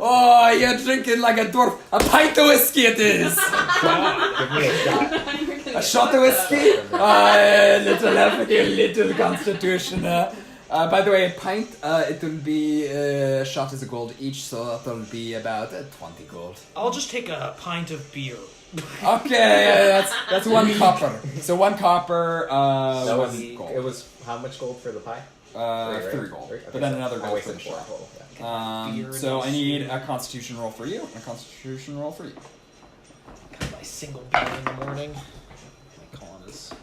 Oh, you're drinking like a dwarf. A pint of whiskey it is. Give me a shot. A shot of whiskey. Little African, little constitution. By the way, a pint, it will be a shot is a gold each, so that'll be about 20 gold. I'll just take a pint of beer. Okay, that's 1 copper. So 1 copper, That 1 was, gold. it was how much gold for the pie? 3 gold. Okay, But then so another I gold for wasted the 4 shot. total. Yeah. Beer So and I need a constitution roll for you and a constitution roll for you. My single beer in the morning. My con is.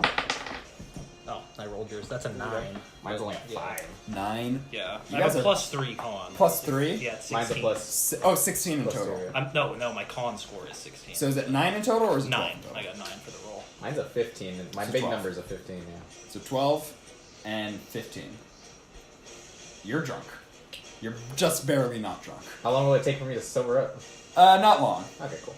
Oh, I rolled yours. That's a 9. Mine's only a Yeah. 5. 9. Yeah. You I have guys a are- +3 con. Plus 3? Yeah, it's 16. Mine's a plus. 16 in plus total. 2, yeah. No, my con score is 16. So is it 9 in total or is it 12 9. in total? I got 9 for the roll. Mine's a 15. And my So big 12. number's a 15. Yeah. So 12 and 15. You're drunk. You're just barely not drunk. How long will it take for me to sober up? Not long. Okay, cool.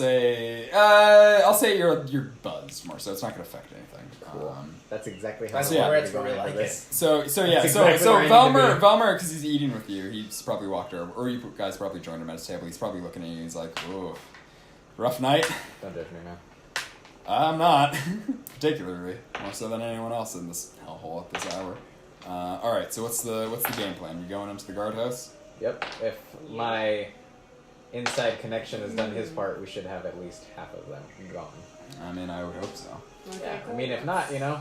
I'll say you're buzzed more, so it's not gonna affect anything. Cool. That's exactly how That's I where wanted it's to go where I into like this. So yeah, That's so exactly where I need to Velmer, because he's eating with you, he's probably walked over, or you guys probably joined him at his table. He's probably looking at you. He's like, "Ooh, rough night." Don't judge me, man. I'm not, particularly more so than anyone else in this hellhole at this hour. All right, so what's the game plan? You going into the guardhouse? Yep. If my inside connection has done his part, we should have at least half of them gone. I mean, I would hope so. Okay, I mean, if not, you know.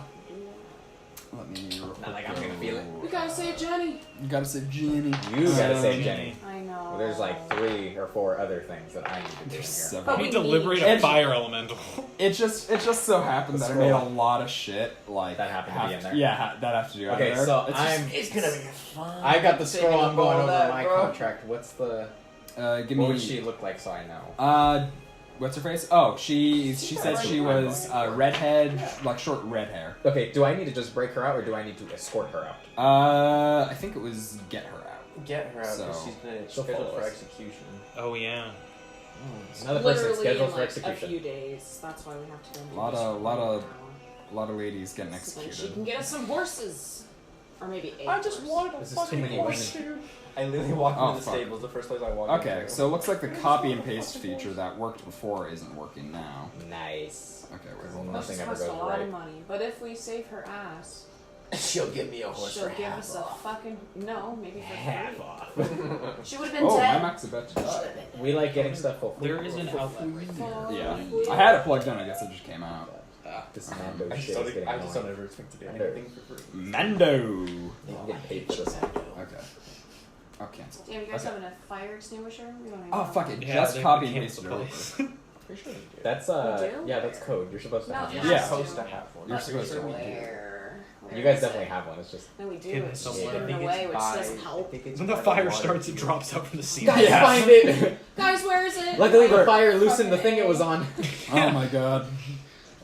Let me. Not like I'm gonna feel it. We gotta save Jenny. You gotta say Jenny. You gotta say Jenny. I know. Well, there's like 3 or 4 other things that I need to do in There's here. several. But I we need to liberate need- a fire elemental. It just so happens that I made a lot of shit like That happened to be in there. Yeah, that have to do. Okay, out there. so It's just- It's gonna be fun. I got the scroll. I'm going over that, my bro. contract. What's the? give What me. would she look like so I know? What's her face? Oh, she said she was redhead, like short red hair. Okay, do I need to just break her out or do I need to escort her out? I think it was get her out. Get her out because So- she's been She'll scheduled follow for us. execution. Oh yeah. Another person Literally scheduled in for like execution. a few days. That's why we have to go. and do Lot this of- for lot of- now. A lot of ladies getting So then she executed. can get us some horses, or maybe 8. I just wanted a This is too fucking many horse, women. dude. I literally walked Oh, into the fuck. stables the first place I walked Okay, into. so it looks like the copy and paste feature that worked before isn't working now. Nice. Okay, Because wait. nothing This ever costs a goes lot right. of money, but if we save her ass, she'll give me a horse she'll for give half us a off. fucking maybe for Half free. off. She would have been Oh, my dead. Mac's about to die. We like getting stuff for free. There is an outlet right there. Yeah, I had it plugged in. I guess it just came out. This Mando I shit just is don't, getting I just don't annoying. ever expect to do Mando. anything for free. Mando. You can get paid for this. Okay. I'll cancel. Damn, you guys Okay. have a fire extinguisher? We don't even Oh have fuck one. it! Yeah, Just they copy and cancel pasted it over. place. Pretty sure they do. That's We do? yeah, that's code. You're supposed to No, have you're one. Yeah. supposed to have one. You're supposed to. Where? You guys definitely have one. It's just No, we do. Hidden It's just somewhere. hidden away, which doesn't help. When the fire starts, it drops out from the ceiling. guys, Yeah. find it. Guys, where is it? Luckily, the fire loosened the thing it was on. Oh my god.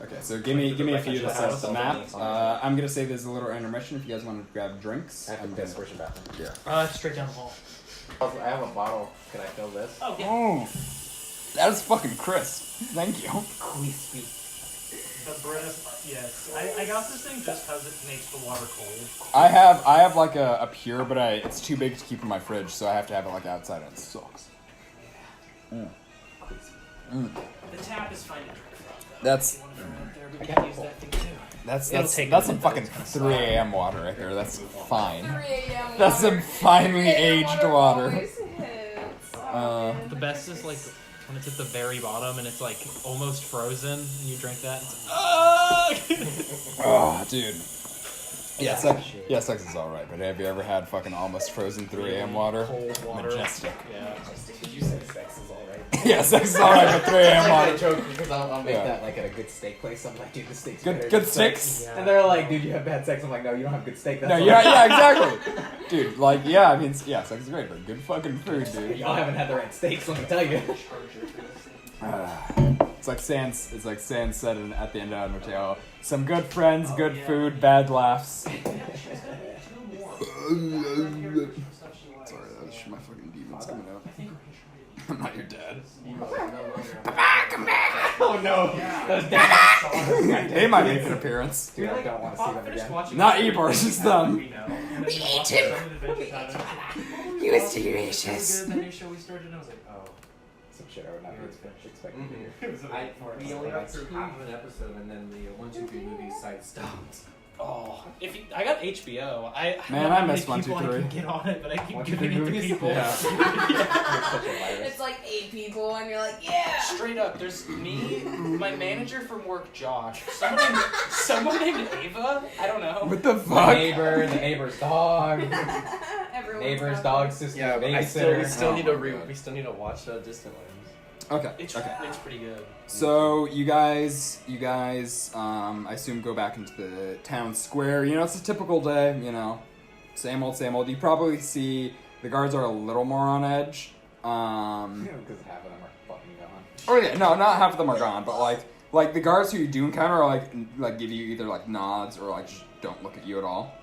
Okay, so give me a few to set up the map. House. I'm gonna say there's a little intermission if you guys want to grab drinks. I have to I'm piss. gonna- Where's your bathroom? It's straight down the hall. I have a bottle. Can I fill this? Oh yeah. Oh, that is fucking crisp. Thank you. Crispy. The British, yes. I got this thing just because it makes the water cold. I have like a pure, but it's too big to keep in my fridge, so I have to have it like outside and it sucks. The tap is fine to drink from. Though. That's- If you want to throw it out there, we can use that thing too. That's It'll take that's a some minute, fucking though. It's 3 a.m. water right there. That's fine. 3 a.m. That's some finely 3 a.m. aged water. always hits. The best is like when it's at the very bottom and it's like almost frozen, and you drink that. And it's like, Oh, dude. Yeah, sex is alright, but have you ever had fucking almost frozen 3 a.m. water? Cold water. Majestic. Yeah. Did you say sex is alright? Yeah, sex is alright, but 3 a.m. I water. joke because I'll make Yeah. that like at a good steak place. I'm like, dude, the steak's Good- better good than sex. steaks? Yeah. And they're like, dude, you have bad sex. I'm like, no, you don't have good steak. That's No, all. yeah, exactly. Dude, like, yeah, I mean, yeah, sex is great, but good fucking food, dude. Y'all haven't had the right steaks, let me tell you. It's like Sans said at the end of Undertale. Some good friends, good food, bad laughs. Sorry, that was my fucking demons coming out. I'm not your dad. Come back! Oh no, those dads. They might make an appearance. Dude, I don't want to see them again. Not Ebor, just them. We eat him. He was delicious. The new show we started, I was like, oh. Some shit I would not be expecting to hear. We only got through half of an episode, and then the 1, 2, 3 movie site stopped. Oh, I got HBO. I don't Man, know I how many miss 1, 2, people I 3. can get on it, but I keep 1, 2, giving 3 it to movies? people. Yeah. You're such a virus. It's like 8 people, and you're like, yeah. Straight up, there's me, my manager from work, Josh, someone named Ava. I don't know. What the The fuck? neighbor, the neighbor's dog, Everyone's neighbor's got dog, them. sister, Yeah, babysitter. we still Oh need my to God. we still need to watch Distant Lands. Okay. It's pretty good. So you guys, I assume go back into the town square. You know, it's a typical day. You know, same old, same old. You probably see the guards are a little more on edge. Because half of them are fucking gone. Oh yeah, no, not half of them are gone, but like the guards who you do encounter are like give you either like nods or like just don't look at you at all.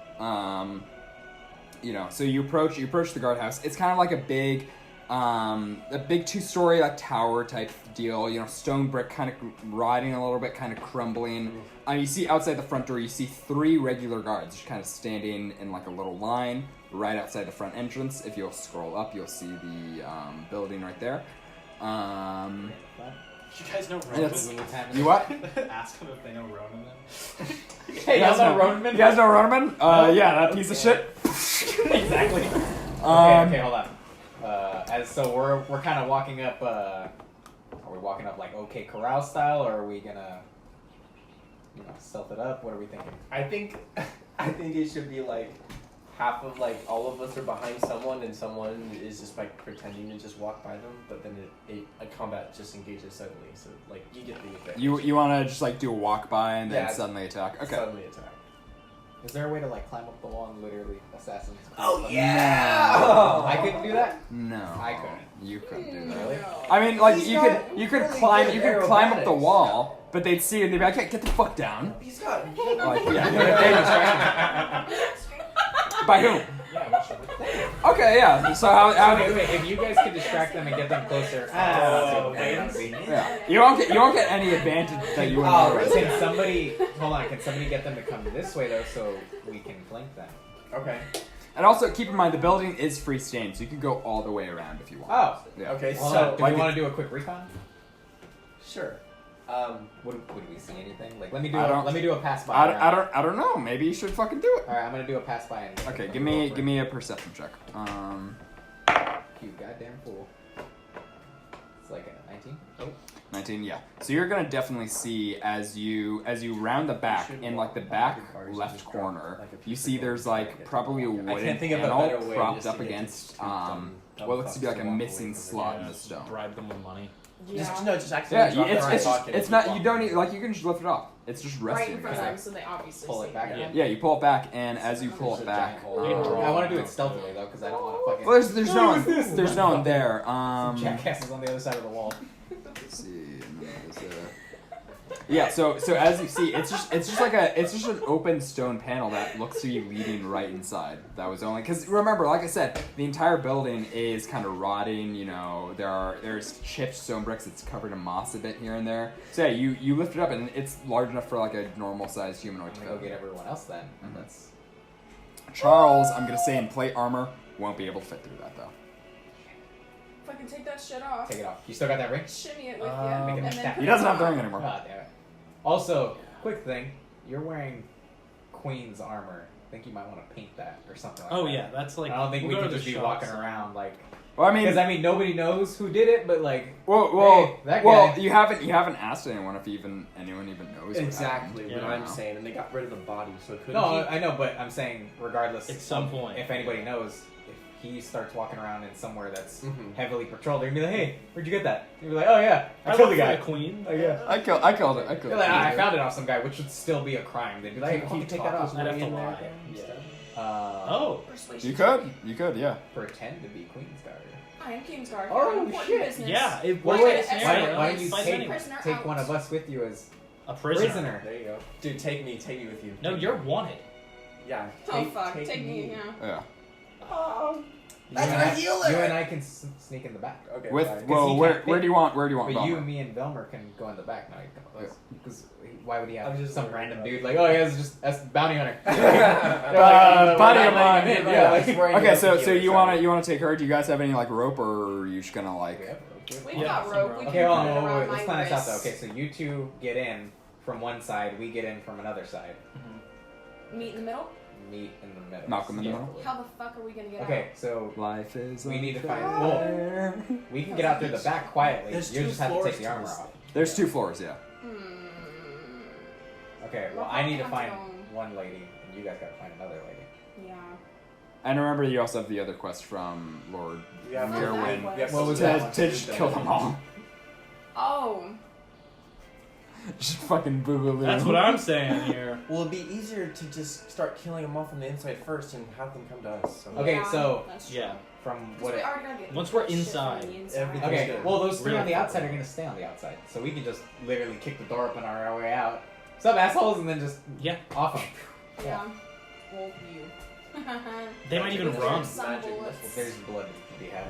You know, so you approach the guardhouse. It's kind of like a big 2-story like tower type deal. You know, stone brick kind of rotting a little bit, kind of crumbling. You see outside the front door, you see 3 regular guards just kind of standing in like a little line right outside the front entrance. If you'll scroll up, you'll see the building right there. You guys know It's- Ronan? You what? Ask them if they know Ronan then. Hey, y'all know Ronan? You guys know Ronan? Yeah, that piece of shit. Exactly. Okay, hold on. So we're kind of walking up. Are we walking up like OK Corral style, or are we gonna, stealth it up? What are we thinking? I think it should be like half of like all of us are behind someone, and someone is just like pretending to just walk by them, but then a combat just engages suddenly. So like you get the advantage. You want to just like do a walk by and then Yeah. suddenly attack? Okay. Suddenly attack. Is there a way to like climb up the wall and literally assassins? Oh, yeah! No. I couldn't do that. No. I couldn't. You couldn't do that. Really? I mean, like He's you got could really climb good up the aerobatics. wall, but they'd see you and they'd be like, "Hey, get the fuck down." He's got. Like, yeah. By whom? Okay, yeah. So how? Wait, if you guys could distract them and get them closer. Yeah. You won't get any advantage that you wouldn't Oh, already. can somebody get them to come this way though, so we can flank them? Okay. And also keep in mind the building is freestanding, so you can go all the way around if you want. Oh, Yeah. Okay. well, So do like we want to do a quick recon? sure. Would we see anything? Like, let me do I don't- a pass by. I don't know. Maybe you should fucking do it. All right, I'm gonna do a pass by. And Okay, give me a perception check. You goddamn fool. It's like a 19. 19, yeah. So you're gonna definitely see as you round the back in like the back left corner, you see there's like probably a wooden can't think of a panel better way propped just to up get against to dumb what looks to be like a fucks to walk missing away from slot in Yeah, the just stone. bribe them with money. Just Yeah, accidentally drop their it's pocket it's and not walk you don't away. need like you can just lift it off. It's just Right resting. in front there. of them, so they obviously Pull it see back. you. Yeah, you pull it back, and as you pull There's it a back, giant hole. I want to do it stealthily though, because I don't want to fucking. well, there's no one there. Jackasses on the other side of the wall. Let's see. And then there's yeah. So as you see, it's just an open stone panel that looks to be leading right inside. That was only because remember, like I said, the entire building is kind of rotting. You know, there's chipped stone bricks. It's covered in moss a bit here and there. So yeah, you lift it up and it's large enough for like a normal sized humanoid I'm to gonna go. go get everyone else then. Mhm. That's Charles, I'm gonna say in plate armor, won't be able to fit through that though. Fucking take that shit off. take it off. You still got that ring? Shimmy it with you. Make it and a then snap. put He it doesn't have the on. ring anymore. Ah, damn it. Also, quick thing, you're wearing Queen's armor. think you might want to paint that or something like Oh that. yeah, that's like. I don't think we'll we go can to just the be shops walking and- around like. Well, I mean, Because I mean, nobody knows who did it, but like, well, hey, that well, guy. you haven't asked anyone if anyone even knows. what Exactly happened. what Yeah. I'm saying, and they got rid of the body, so it couldn't. No, be... I know, but I'm saying regardless. At some of point. if anybody knows, if he starts walking around in somewhere that's Mhm. heavily patrolled, they're gonna be like, "Hey, where'd you get that?" You'd be like, "Oh yeah, I I killed the work guy." for the queen. Oh yeah. I killed it. I killed They're it. like, "I found it off some guy," which would still be a crime. They'd be like, "Hey, Can fucking he take that talk off." his I'd have way to in there lie. again instead? Oh. Persuasion. You could, yeah. Pretend to be Queensguard. I am Kingsguard. Oh, Oh, important shit. business. Yeah. It Well, worst wait, case why- scenario, why don't you find take anyone. Prisoner take one out. of us with you as A prisoner. prisoner? There you go, dude. Take me with you. No, Take you're me. wanted. Yeah. Oh fuck, take me, yeah. Yeah. That's our healer. You and I can sneak in the back. Okay. With fine. well, he where can't do fit. you want But you, Velmer? me, and Velmer can go in the back now. Because why would he have I'm just some worried random about dude it. like, oh, yeah, it's just that's bounty hunter. Body we're of not letting mine. him in, Yeah. like, Okay, so you wanna take her? Do you guys have any like rope, or are you just gonna like? We've Yeah, got some rope. rope. We Okay, can hold put it on, around wait, let's my plan this out though. wrist. Okay, so you two get in from one side, we get in from another side. Meet in the middle? Meet in the middle. Malcolm in the middle? How the fuck are we gonna get Okay, so Life is. we need to find. unfair. Well, we can get out through the back quietly. There's You two just have to floors take the to armor this off. There's 2 floors, yeah. out? Okay, well, Well, I need to I'll find have to go. one lady, and you guys gotta find another lady. Yeah. And remember, you also have the other quest from Lord You have Merwin. What You have was to, that? to just kill them all. Oh. Just fucking boogaloo. That's what I'm saying here. Well, it'd be easier to just start killing them off from the inside first and have them come to us. So. Okay, Yeah, so- that's true. Yeah. From 'Cause what? we already gotta get Once we're shit from inside, the inside. everything- Okay, good. well, those three Really on the good. outside are gonna stay on the outside, so we can just literally kick the door open on our way out. Some assholes, and then just Yeah. off them. Yeah. Well, you. They might even There's run. some Magic bullets. There's blood to be had.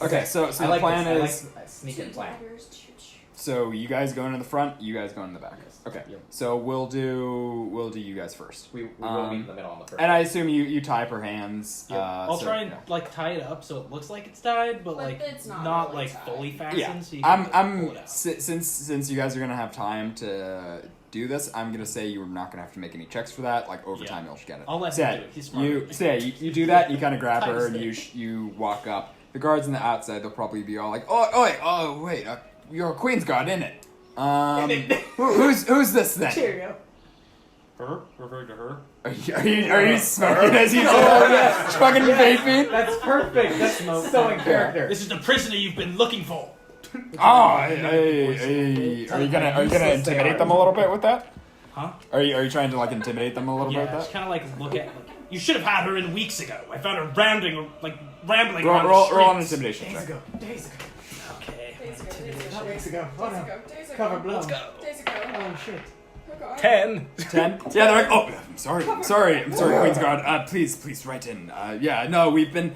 Okay, so I the like plan this. is. I like sneaking Two plan. daggers, choo-choo. So you guys go in the front, you guys go in the back. Okay. Yep. So we'll do you guys first. We will meet in the middle on the first. And I assume you tie up her hands. Yep. I'll so, try and yeah. like tie it up so it looks like it's tied, but But like it's not really like tied. fully fastened. Yeah, So you can pull I'm it out. since you guys are gonna have time to do this, I'm gonna say you're not gonna have to make any checks for that. Like over Yeah. time, you'll just get it. I'll let So, him do it. He's smart. you do that. You kind of grab Tight her as and it. you walk up. The guards on the outside, they'll probably be all like, oh wait, you're a Queen's Guard, isn't it? Who's this then? Cheerio. Her? Referring to her? Are you smoking as you just fucking vaping? That's perfect. That's so in character. This is the prisoner you've been looking for. Oh, hey, are you gonna intimidate them a little bit with that? Huh? Are you trying to like intimidate them a little bit Yeah, with just that? kind of like look at. Like, you should have had her in weeks ago. I found her rambling around the Roll an streets. intimidation Days check. ago. Days ago. Okay. Days ago, days ago, Not days weeks ago. Oh days no. ago, days ago. Cover bloom. Let's go. Days ago. Oh shit. Oh, God. 10. 10? Yeah, they're like, oh, I'm sorry, Queen's Guard. Please, write in. Yeah, no, we've been,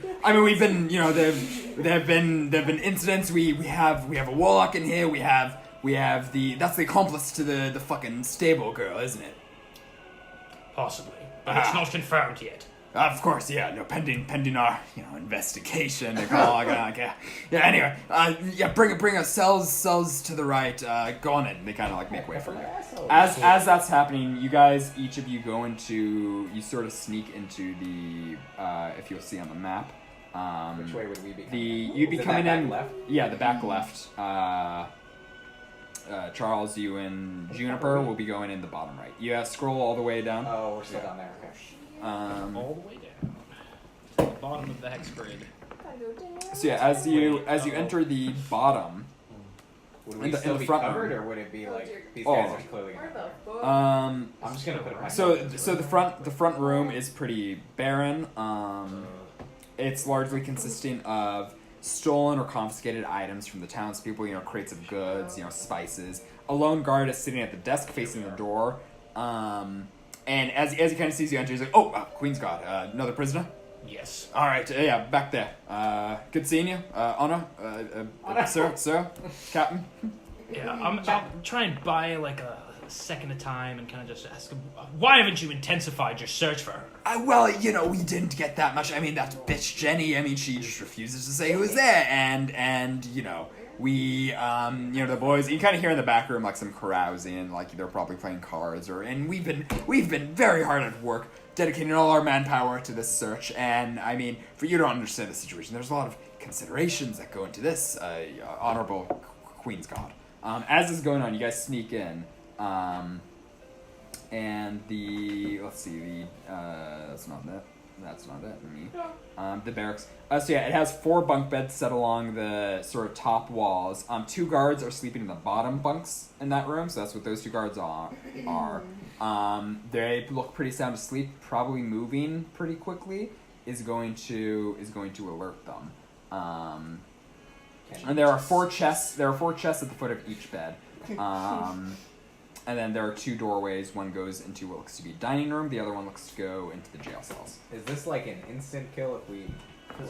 you know, there've been incidents. We have a warlock in here. We have that's the accomplice to the fucking stable girl, isn't it? Possibly, but it's not confirmed yet. Of course, yeah. No, pending our investigation. They call like, yeah. Anyway, yeah. Bring us cells to the right. Go on in. They kind of like make way for you. As that's happening, you guys, each of you go into. You sort of sneak into the. If you'll see on the map. Which way would we be? You'd be Is it coming that in. back left? Yeah, the back left. Charles, you and Juniper will be going in the bottom right. You scroll all the way down. Oh, we're still down there. Okay. All the way down. To the bottom of the hex grid. Gotta go down. So yeah, as you enter the bottom, Would In we the- still in the be front covered, room. or would it be like dear. these Oh. guys are clearly Where gonna? the fuck? I'm just gonna put it. So the front room is pretty barren. It's largely consisting of stolen or confiscated items from the townspeople. You know, crates of goods. You know, spices. A lone guard is sitting at the desk facing the door. And as he kind of sees you enter, he's like, "Oh, Queen's Guard, another prisoner." Yes. All right, yeah, back there. Good seeing you, Honor, sir, Captain. Yeah, I'll try and buy like a second at a time and kind of just ask him, why haven't you intensified your search for her? Well, you know, we didn't get that much. I mean, that bitch Jenny. I mean, she just refuses to say who's there, and you know, the boys, you kind of hear in the back room like some carousing, like they're probably playing cards, and we've been very hard at work, dedicating all our manpower to this search, and I mean, for you to understand the situation, there's a lot of considerations that go into this, honorable Queen's God. As this is going on, you guys sneak in, and that's not it, me. The barracks. So yeah, it has 4 bunk beds set along the sort of top walls. 2 guards are sleeping in the bottom bunks in that room, so that's what those 2 guards are. They look pretty sound asleep. Probably moving pretty quickly is going to alert them. And there are 4 chests. There are 4 chests at the foot of each bed. And then there are 2 doorways. One goes into what looks to be a dining room. The other one looks to go into the jail cells. Is this like an instant kill if we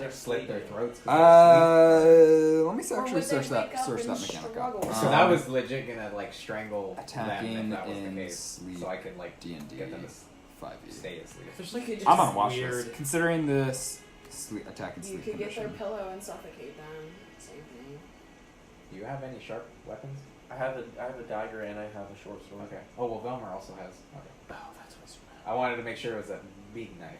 slit their throats? Let me actually would search they that wake up and mechanic up. struggle? So I was legit gonna like strangle attacking them if that was the in case, sleep. so I could like D&D get them to 5e. stay asleep. There's like I'm on watch weird. list. Considering this attack and You sleep could get their condition. pillow and suffocate them. Same thing. Do you have any sharp weapons? I have a dagger and I have a short sword. Okay. Oh well, Velmer also has. Okay. Oh, that's what's. I wanted to make sure it was a big knife.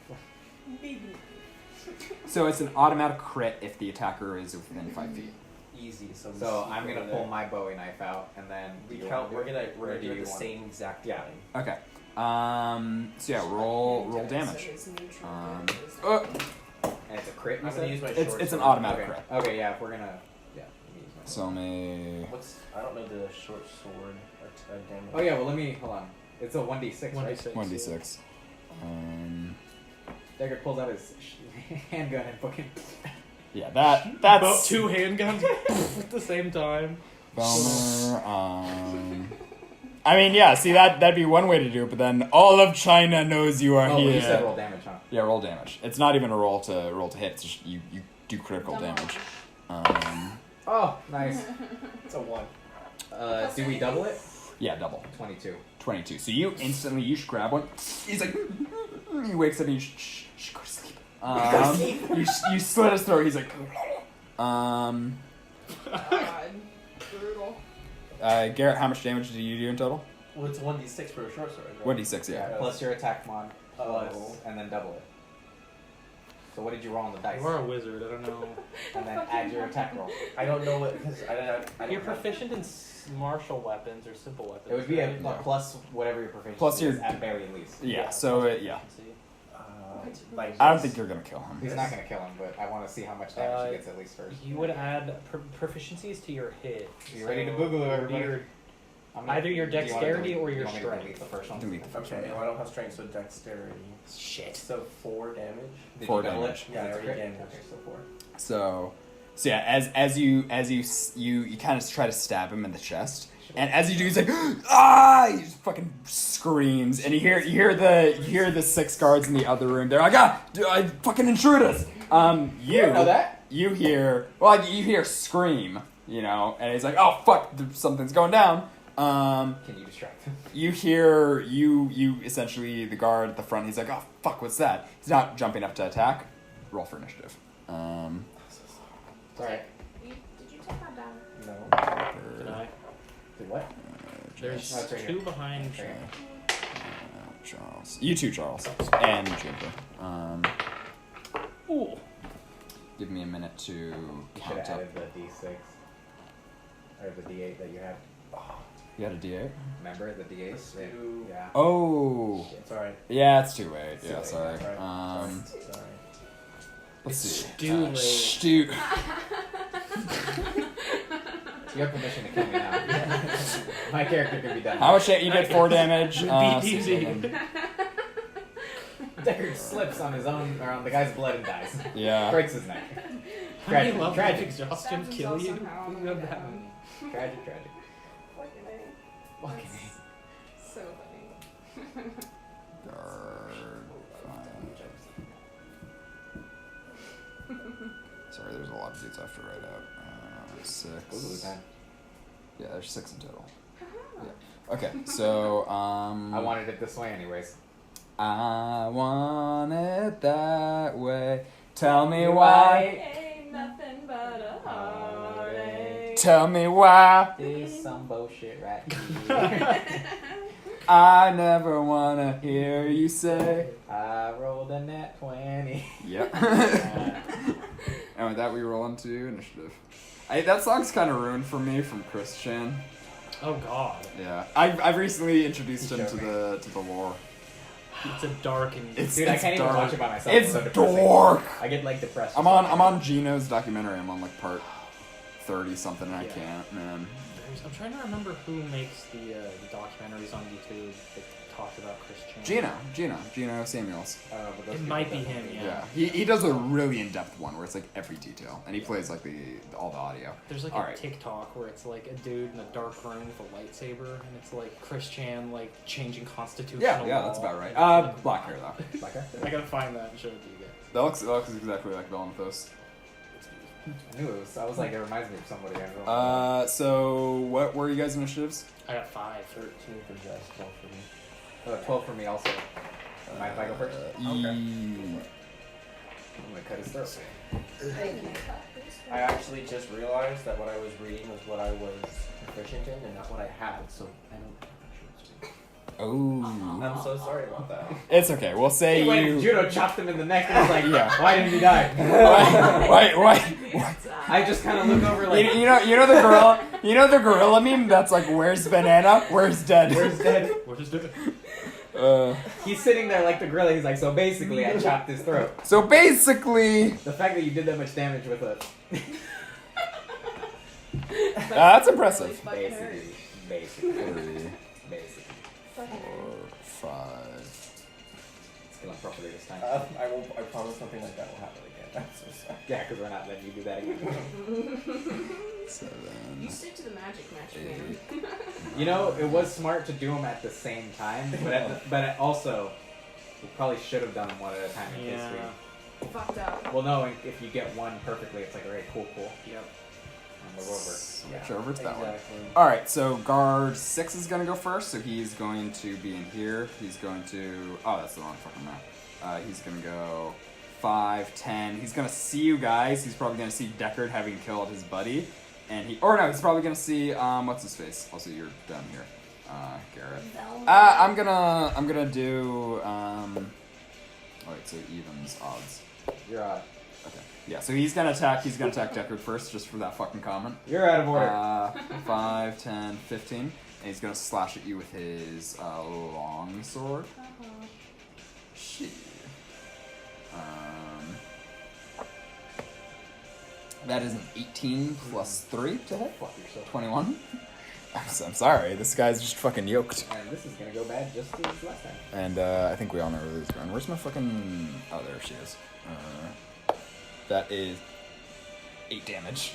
So it's an automatic crit if the attacker is within 5 feet. Easy. So I'm gonna pull my Bowie knife out and then We you count. wanna We're do it? gonna Or do you it the want- same exact Yeah. line. Okay. So yeah, roll So damage. his neutral Um, good is uh, And it's a crit. You I'm gonna said? use my It's short an sword. automatic Okay. crit. Okay. Yeah. If we're gonna. Yeah. Let me use my. So may I don't know the short sword damage. Oh yeah. Well, let me hold on. It's a 1d6, right? 1d6. Dagger pulls out his handgun and fucking. Yeah, Both that's 2 handguns at the same time. Belmer. I mean, yeah. See, that'd be one way to do it, but then all of China knows you are Oh, here. you said roll damage, huh? Yeah, roll damage. It's not even a roll to hit. It's just you do critical damage. Oh, nice. It's a 1. Do we double it? Yeah, double. 22. 22. So you instantly you should grab one. He's like, he wakes up and you shh, go to sleep. You slit his throat. He's like, God. Brutal. Garrett, how much damage did you do in total? Well, it's 1d6 for a short sword. Right? 1d6, yeah. Plus your attack mod, Oh. and then double it. So what did you roll on the dice? You are a wizard. I don't know. And then add your attack roll. I don't know what because I don't You're have- proficient in martial weapons or simple weapons. It would be a right? plus whatever your proficiency Plus your- is at very least. Yeah, so, yeah. like I don't think you're going to kill him. He's not going to kill him, but I want to see how much damage he gets at least first. You would add proficiencies to your hit. You ready to boogaloo, everybody? Either your Do you wanna dexterity delete- or do you your want me to delete strength. the first one? Delete the first one. Okay, well, I don't have strength, so dexterity. Shit. So 4 damage. Did 4 you double damage. it? Yeah, I That's already crit? damaged. Okay, so 4. So yeah, as you kind of try to stab him in the chest, and as you do, he's like, ah! He just fucking screams, and you hear the 6 guards in the other room. They're like, I fucking intruders. You don't know that? You hear scream, and he's like, oh fuck, something's going down. Can you distract him? You hear you essentially the guard at the front. He's like, oh fuck, what's that? He's not jumping up to attack. Roll for initiative. Sorry. Did you take that down? No. Did I? Did what? There's Oh, it's right 2 here. behind. Right here. Charles. You too, Charles. And Juniper. Ooh. Give me a minute to You should count have up. added the D6. Or the D8 that you had. You had a D8? Remember the D8? Let's do- Yeah. Oh. It's alright. Yeah, it's too late. Too Yeah, late, sorry. Sorry. Sorry. Let's see. Too late. Stu. You have permission to kill me now. My character can be done. How much you did 4 damage? BTZ. Deckard slips on his own, or on the guy's blood and dies. Yeah. Breaks his neck. How many Tragic, levels of tragic, exhaustion Stabs kill himself you? somehow. Think about that. tragic. Fucking A. Fucking That's so funny. Sorry, there's a lot of dudes I have to write out. 6. Ooh, that. Yeah, there's 6 in total. Yeah. Okay, so I wanted it this way anyways. I want it that way. Tell me why. Ain't nothing but a heartache. tell me why. This some bullshit right here. I never wanna hear you say. I rolled a nat 20. Yep. And with that, we roll into initiative. That song's kind of ruined for me from Chris Chan. Oh God. Yeah, I've recently introduced him to the lore. It's a dark and Dude, I can't even dark. watch it by myself. It's so depressing. dark. I get like depressed. I'm on Gino's documentary. I'm on like part 30 something, and I Yeah. can't, man. I'm trying to remember who makes the documentaries on YouTube that talk about Chris Chan. Gino Samuels. But those It people might be don't him, know. yeah. He does a really in-depth one where it's like every detail, and he plays like all the audio. There's like All a right. TikTok where it's like a dude in a dark room with a lightsaber, and it's like Chris Chan like changing constitutional Yeah, law. that's about right. Black hair though. Black hair? I gotta find that and show it to you guys. That looks exactly like Valenthos. I knew it was. I was like, it reminds me of somebody. I don't know. So what were you guys' initiatives? I got 5. 13 for Jess, 12 for me. 12 for me also. Mind if I go first? Ye- I'm gonna cut his throat. I actually just realized that what I was reading was what I was proficient in and not what I had, so I don't. Oh. I'm so sorry about that. It's okay. We'll say He went you. and judo chopped him in the neck and was like, Yeah. why didn't he die? Why? I just kind of look over like, You know the gorilla. You know the gorilla meme that's like, "Where's banana? Where's dead?" where's dead? We're just doing He's sitting there like the gorilla. He's like, so basically, I chopped his throat. So basically, The fact that you did that much damage with a that's impressive. basically, 3, basically. 4, 5. It's killing properly this time. I promise something like that will happen again. I'm so sorry. Yeah, because we're not letting you do that again. 7. You stick to the magic match, man. You know, it was smart to do them at the same time, but also, we probably should have done them one at a time in history. Fucked up. Well, no, if you get one perfectly, it's like, alright, cool. Yep. And we're over. Switch over to that one. Exactly. All right, so guard 6 is gonna go first, so he's going to be in here. He's going to. Oh, that's the wrong fucking map. He's gonna go 5, 10. He's gonna see you guys. He's probably gonna see Deckard having killed his buddy, and he's probably gonna see what's his face. Also, you're down here, Garrett. I'm gonna do wait, so evens odds. You're out. Okay. Yeah, so he's gonna attack Deckard first, just for that fucking comment. You're out of order. 5, 10, 15. And he's gonna slash at you with his long sword. Shit. That is an 18 plus 3 to hit. Fuck yourself. 21. I'm sorry, this guy's just fucking yoked. And this is gonna go bad just as last time. And I think we all know where this is going. Where's my fucking... Oh, there she is. That is 8 damage.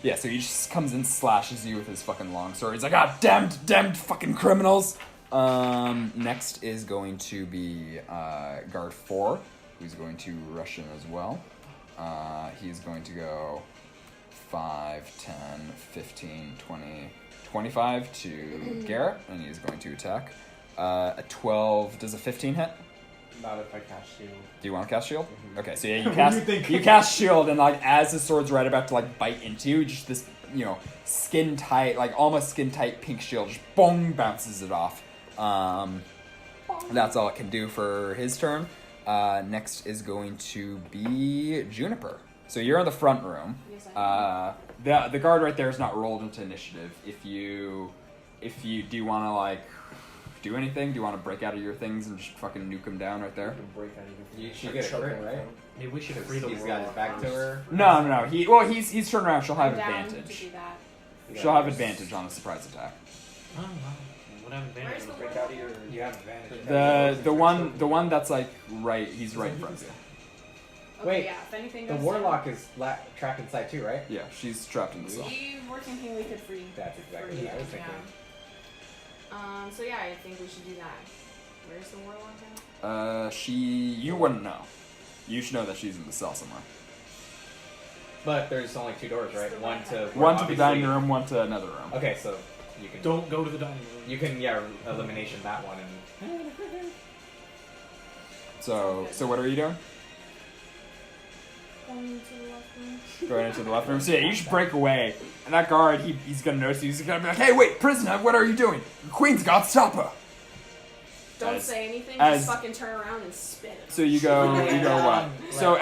Yeah, so he just comes and slashes you with his fucking longsword. He's like, ah, damned fucking criminals! Next is going to be guard 4, who's going to rush in as well. He's going to go 5, 10, 15, 20, 25 to Garrett, and he's going to attack. A 12, does a 15 hit? Not if I cast shield. Do you want to cast shield? Mm-hmm. Okay, so yeah, you cast shield, and like as the sword's right about to like bite into you, just this skin tight, like almost skin tight pink shield, just boom, bounces it off. That's all it can do for his turn. Next is going to be Juniper. So you're in the front room. Yes, I The guard right there is not rolled into initiative. If you do you want to like do anything? Do you want to break out of your things and just fucking nuke him down right there? Break out of your She get a crit, right? Maybe we should free the He's world. got his back to her. No. He's turned around. She'll have I'm down advantage. to do that. She'll have advantage on a surprise attack. Oh, wow. What have advantage? Where's the break out of your. You have advantage. The one that's like right. He's right in front of you. Okay, Wait, yeah, if anything The goes warlock is trapped inside too, right? Yeah, she's trapped in the cell. down, we were thinking we could free. That's exactly free what I was her, thinking. yeah. So yeah, I think we should do that. Where's the warlock at? You wouldn't know. You should know that she's in the cell somewhere. But there's only 2 doors, right? One to One to the obviously- dining room, one to another room. Okay, so you can Don't go to the dining room. you can elimination that one and So what are you doing? Going into the left room. Going into the left room. So yeah, you just break away. And that guard, he's gonna notice you. He's gonna be like, hey, wait, prisoner, what are you doing? The Queen's got stop her. Don't say anything, as- just fucking turn around and spin it. So you go what? So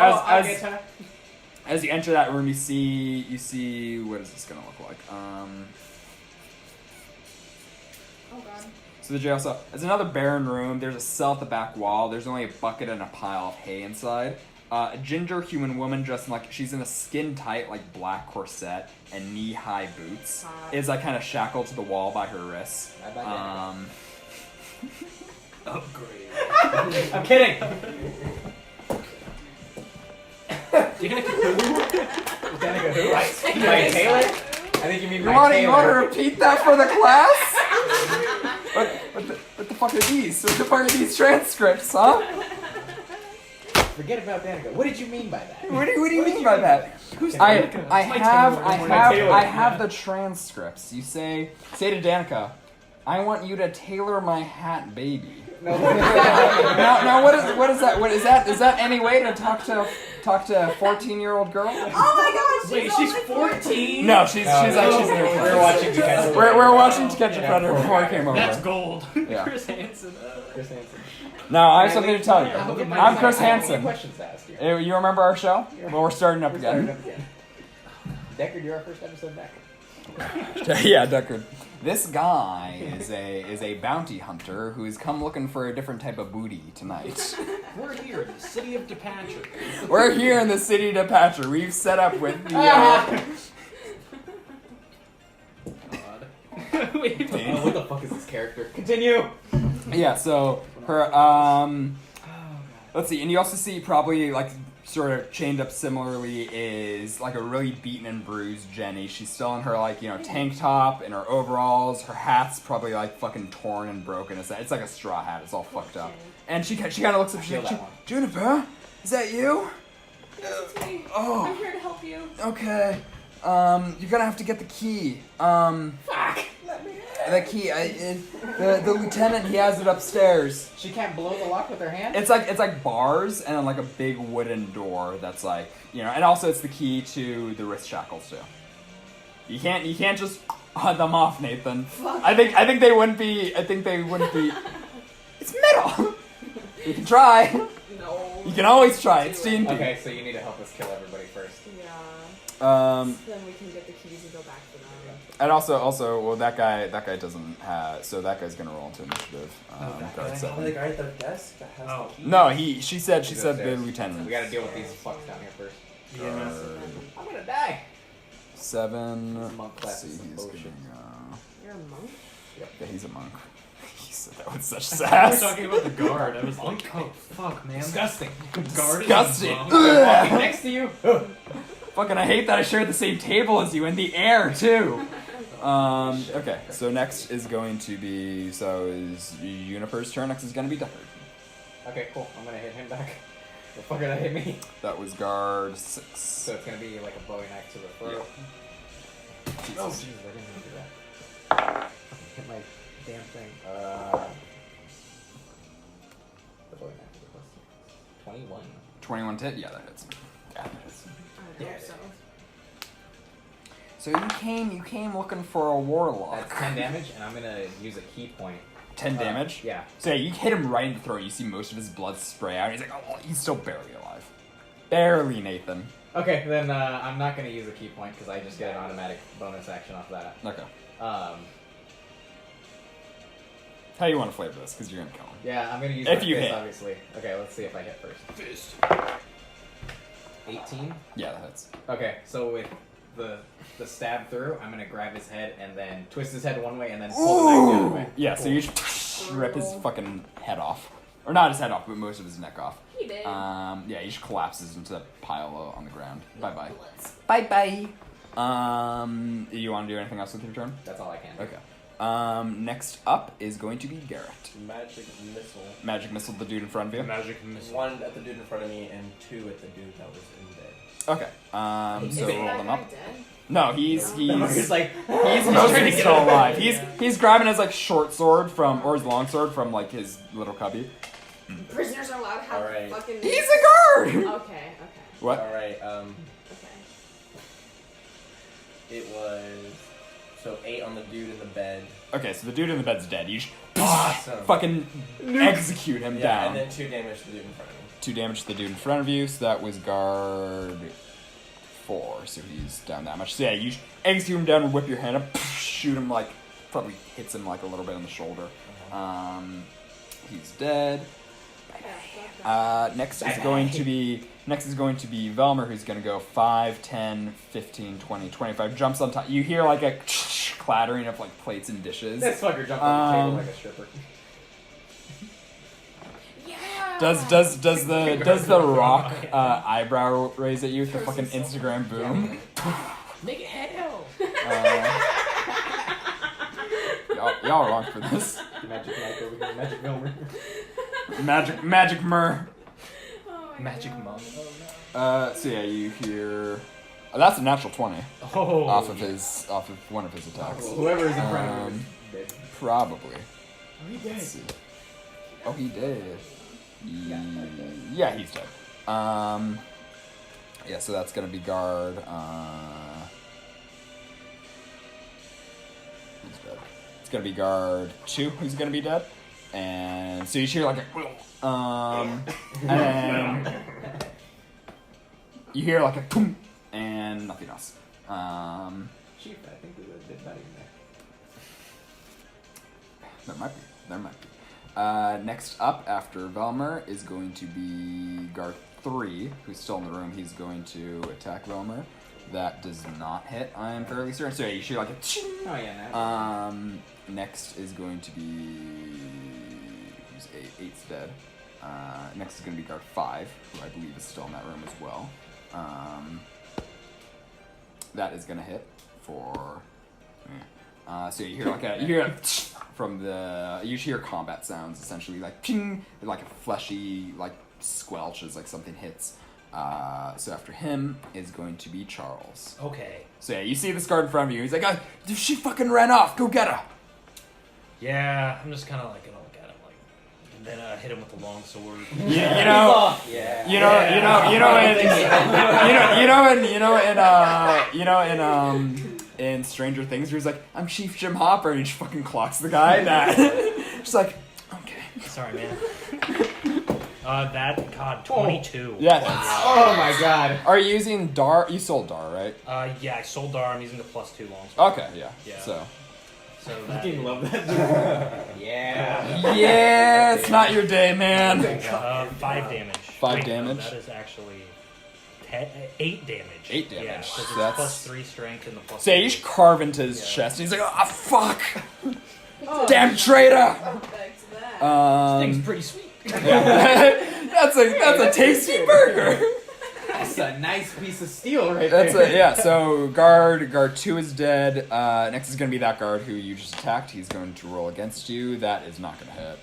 as you enter that room, you see what is this gonna look like? Oh god. So the jail cell. It's another barren room. There's a cell at the back wall. There's only a bucket and a pile of hay inside. A ginger human woman dressed in she's in a skin-tight black corset and knee-high boots. Is kind of shackled to the wall by her wrists. Upgrade. I'm kidding. You're gonna Danica who? Like Taylor? I think you mean You my want Taylor. to repeat that for the class? What the fuck are these? What the fuck are these transcripts, huh? Forget about Danica. What did you mean by that? What do you mean by that? I have the transcripts. You say to Danica, I want you to tailor my hat, baby. No. Now what is that? What is that? Is that any way to talk to a 14-year-old girl? Oh my god, Wait, she's 14? No, she's We're watching To Catch a Predator. We're watching To Catch a Predator before I came over. That's gold. Yeah. Chris Hansen. Chris Hansen. Now I have something to tell you. I'm Chris I have Hansen. questions to ask you. You remember our show? Well, we're starting up again. Deckard, you're our first episode back. Yeah, Deckard. This guy is a bounty hunter who's come looking for a different type of booty tonight. We're here in the city of Depature. We're here in the city of Depature. We've set up with the. What the fuck is this character? Continue. Yeah. So her. Let's see, and you also see probably sort of chained up similarly is a really beaten and bruised Jenny. She's still in her tank top and her overalls. Her hat's probably fucking torn and broken. It's like a straw hat. It's all fucked up. And she kind of looks up. She's like, Juniper, is that you? Yes, it's me. Oh. I'm here to help you. Okay. You're gonna have to get the key. Fuck. Let me in. The key. The lieutenant, he has it upstairs. She can't blow the lock with her hand? It's like bars and then a big wooden door that's and also it's the key to the wrist shackles too. You can't just cut them off, Nathan. Fuck. I think they wouldn't be. It's metal. You can try. No. You can always try. It's D&D. Okay, so you need to help us kill everybody first. Yeah. Then we can get the keys and go back for them. And also, well, that guy doesn't have. So that guy's gonna roll into initiative. Guard Oh, seven. the guy at the desk that has the key? No, she said the upstairs. lieutenant. We gotta deal with these fucks down here first. Guard I'm gonna die. 7. This monk Let's class see, is some he's bullshit. getting. You're a monk? Yeah, he's a monk. He said that with such We're sass. talking about the guard. I was like, oh fuck, man. Disgusting. Guard is Disgusting. a monk. Walking next to you. Fucking, I hate that I shared the same table as you in the air too. Okay, so next is going to be is Juniper's turn. Next is going to be Deckard. Okay, cool. I'm gonna hit him back. The fuck did I hit me? That was guard 6. So it's gonna be like a Bowie knife to the throat. Jesus. Oh, Jesus, I didn't do that. Hit my damn thing. The Bowie knife to the plus 21. 21 to hit? Yeah, that hits. Yeah, that hits. I hope so. So you came looking for a warlock. That's 10 damage, and I'm gonna use a key point. 10 damage? Yeah. So yeah, you hit him right in the throat. You see most of his blood spray out. He's like, oh, he's still barely alive. Barely, Nathan. Okay, then I'm not gonna use a key point because I just get an automatic bonus action off that. Okay. How you want to flavor this? Because you're gonna kill him. Yeah, I'm gonna use If my you fist, hit. obviously. Okay, let's see if I hit first. Fist. 18. Yeah, that hits. Okay, so with the stab through, I'm gonna grab his head and then twist his head one way and then pull the knife the other way. Yeah, so you just rip his fucking head off. Or not his head off, but most of his neck off. He did. Yeah, he just collapses into that pile on the ground. Bye-bye. Bye-bye. You want to do anything else with your turn? That's all I can do. Okay. Next up is going to be Garrett. Magic missile. Magic missile, the dude in front of you. Magic missile. 1 at the dude in front of me and 2 at the dude that was in bed. Okay. Is So that roll them guy up. dead? No, he's He's like, he's mostly still alive. He's grabbing his short sword or his long sword from his little cubby. Prisoners are allowed to have Alright. fucking. He's a guard. Okay. What? All right. Okay. It was so 8 on the dude in the bed. Okay, so the dude in the bed's dead. You Awesome. fucking execute him Yeah, down. and then 2 damage to the dude in front of me. 2 damage to the dude in front of you, so that was guard 4, so he's down that much. So yeah, you execute him down and whip your hand up, shoot him like, probably hits him like a little bit on the shoulder. He's dead. Next is going to be Velmer, who's going to go 5, 10, 15, 20, 25. Jumps on top. You hear like a clattering of like plates and dishes. This fucker jumped on the table like a stripper. Does the rock eyebrow raise at you with the fucking Instagram boom? Make it hell. Y'all are wrong for this. Magic Mike over here. Magic Milmer. Magic Mur. Oh my Magic God. mom. So yeah, you hear. Oh, that's a natural 20 Oh. off of one of his attacks. Well, whoever is in front of him is dead. Probably. Oh, he Let's dead. see. Oh, he did. Yeah, he's dead. Yeah, so that's gonna be guard. Who's dead? It's gonna be guard 2 who's gonna be dead. And so you hear like a and you hear like a boom and nothing else. Chief, I think there's a dead body in there. There might be. Next up after Velmer is going to be guard 3, who's still in the room. He's going to attack Velmer. That does not hit, I am fairly certain. So yeah, you shoot like a ching. Oh yeah, now. Next is going to be who's 8? 8's dead. Next is going to be guard 5, who I believe is still in that room as well. That is going to hit for. So you hear from the you hear combat sounds essentially like ping, like a fleshy like squelch as like something hits. So after him is going to be Charles. Okay. So yeah, you see this guard in front of you. He's like, she fucking ran off. Go get her. Yeah, I'm just kind of like gonna look at him like, and then hit him with the long sword. In Stranger Things, where he's like, I'm Chief Jim Hopper, and he just fucking clocks the guy. That just like, okay. Sorry, man. That God 22. Yeah. Oh my God. Are you using Dar? You sold Dar, right? Yeah, I sold Dar. I'm using the +2 longsword. Okay, yeah. Yeah. So. So I that. fucking love that. Yeah. Yeah, it's not your day, man. 5 damage. 5 Wait, no, damage? that is actually 8 damage. 8 damage. Yeah, because it's That's- +3 strength and the +. So yeah, you just carve into his chest, and he's like, oh, fuck! Oh, Damn traitor! back to that. Thing's pretty sweet. That's a tasty burger. That's a nice piece of steel right That's there. it. Yeah. So guard 2 is dead. Next is gonna be that guard who you just attacked. He's going to roll against you. That is not gonna hit.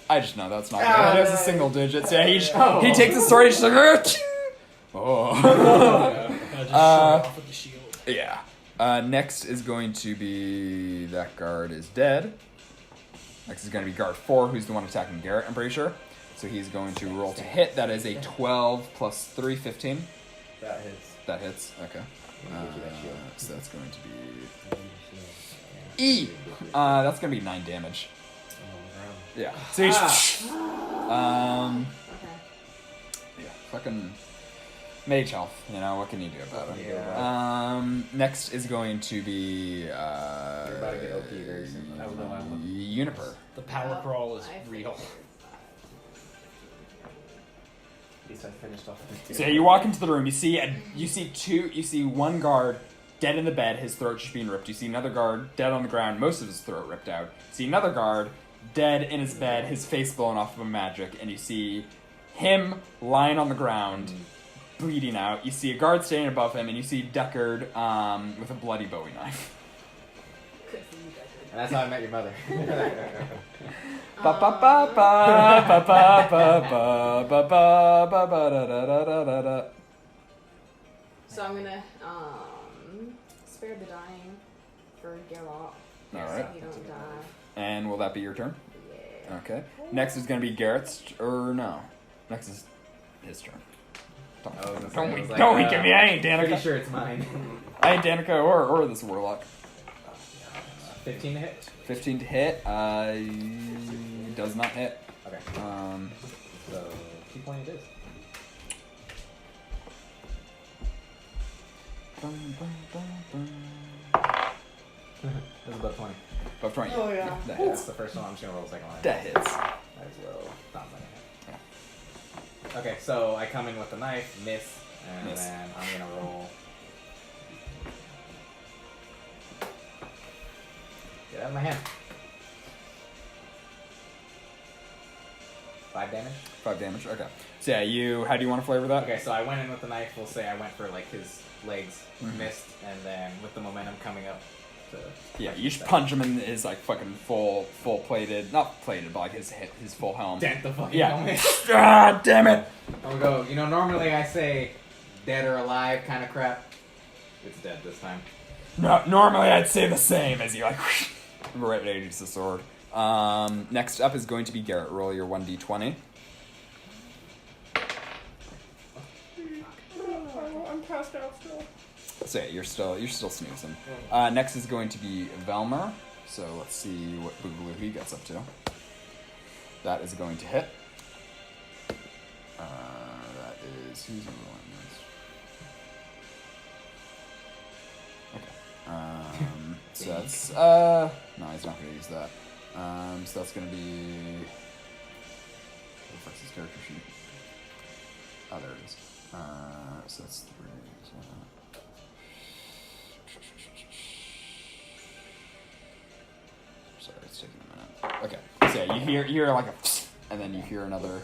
I just know that's not gonna hit. It's a single digit. So yeah, he takes his sword. He's just like, ching! Oh. Just off with the shield. Yeah. Next is going to be that guard is dead. Next is going to be guard 4, who's the one attacking Garrett, I'm pretty sure. So he's going to roll to hit. That is a 12 plus 3, 15. That hits. That hits. Okay. So that's going to be E. That's going to be 9 damage. Yeah. So he's Okay. yeah, fucking mage health. You know, what can you do about it? Yeah. Next is going to be You're about to get OP very soon. I don't know, I'm Uniper. The power crawl is real. At least I finished off the So you walk into the room. You see one guard dead in the bed, his throat just being ripped. You see another guard dead on the ground, most of his throat ripped out. You see another guard dead in his bed, his face blown off of a magic, and you see him lying on the ground, bleeding out. You see a guard standing above him, and you see Deckard with a bloody Bowie knife. And that's how I met your mother. Ba ba ba ba ba ba ba ba ba ba ba ba da da da da da da. So I'm gonna spare the dying for Geralt. Alright. So he don't die. And will that be your turn? Yeah. Okay. Next is going to be Garrett's, or no. Next is his turn. I was Don't like, wink at me. I ain't Pretty Danica. sure it's mine. I ain't Danica or this warlock. 15 to hit. 15 to hit. Does not hit. Okay. So key point it is. This is above 20. Above 20. Oh, yeah. That That's hits. the first one. I'm just gonna roll the second one. That hits. Might as well. Not like it. Okay, so I come in with the knife, miss, and Miss. then I'm gonna roll. Get out of my hand. 5 damage. 5 damage. Okay. So yeah, how do you want to flavor that? Okay, so I went in with the knife. We'll say I went for like his legs, Mhm. missed, and then with the momentum coming up to. Yeah, you should punch him in his like fucking full plated, not plated, but like his full helm. Dent the fucking Yeah. helmet. Ah, damn it! I'm gonna go. Normally I say dead or alive kind of crap. It's dead this time. No, normally I'd say the same as you like right ready to the sword. Next up is going to be Garrett. Roll your 1d20. I'm passed out still. So yeah, you're still snoozing. Next is going to be Velmer. So let's see what Boogaloo he gets up to. That is going to hit. That is who's rolling this? Okay. So that's no, he's not going to use that. So that's going to be what the fuck's his character sheet? Oh, there it is. So that's 3. Sorry, it's taking a minute. Okay, so yeah, you hear like a, and then you hear another.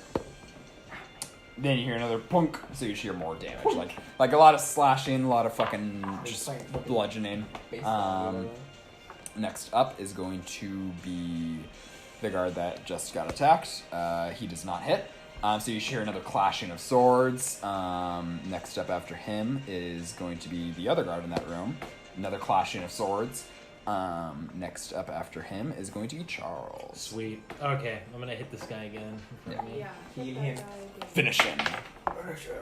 Then you hear another punk, so you hear more damage, like a lot of slashing, a lot of fucking just bludgeoning. Next up is going to be the guard that just got attacked. He does not hit. So you hear another clashing of swords. Next up after him is going to be the other guard in that room. Another clashing of swords. Next up after him is going to be Charles. Sweet. Okay, I'm gonna hit this guy again. In front of me. Yeah. Heal hit him. that guy again. Finish him.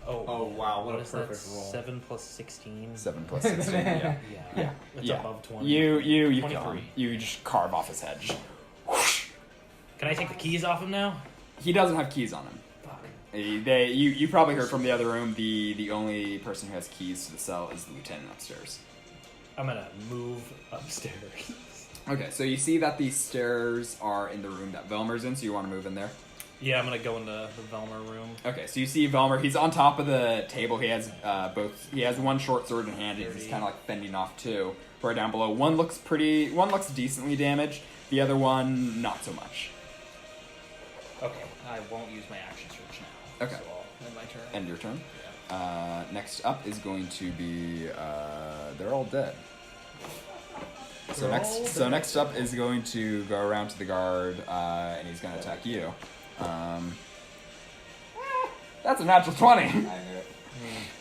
Oh wow, what a is that? perfect roll. 7 plus 16. 7 plus 16. Yeah. Yeah. Yeah. It's Yeah. above 20. You kill him. 23. You just carve off his head. Just whoosh. Can I take the keys off him now? He doesn't have keys on him. Fuck. You probably heard from the other room. The only person who has keys to the cell is the lieutenant upstairs. I'm gonna move upstairs. Okay, so you see that these stairs are in the room that Velmer's in, so you want to move in there? Yeah, I'm gonna go into the Velmer room. Okay, so you see Velmer, he's on top of the table, he has he has one short sword in hand, and he's kind of like fending off two. Right down below, one looks decently damaged, the other one, not so much. Okay, I won't use my action search now. Okay. So I'll end my turn. End your turn. Yeah. Next up is going to be, they're all dead. So next up is going to go around to the guard, and he's going to attack you. That's a natural 20. I knew it.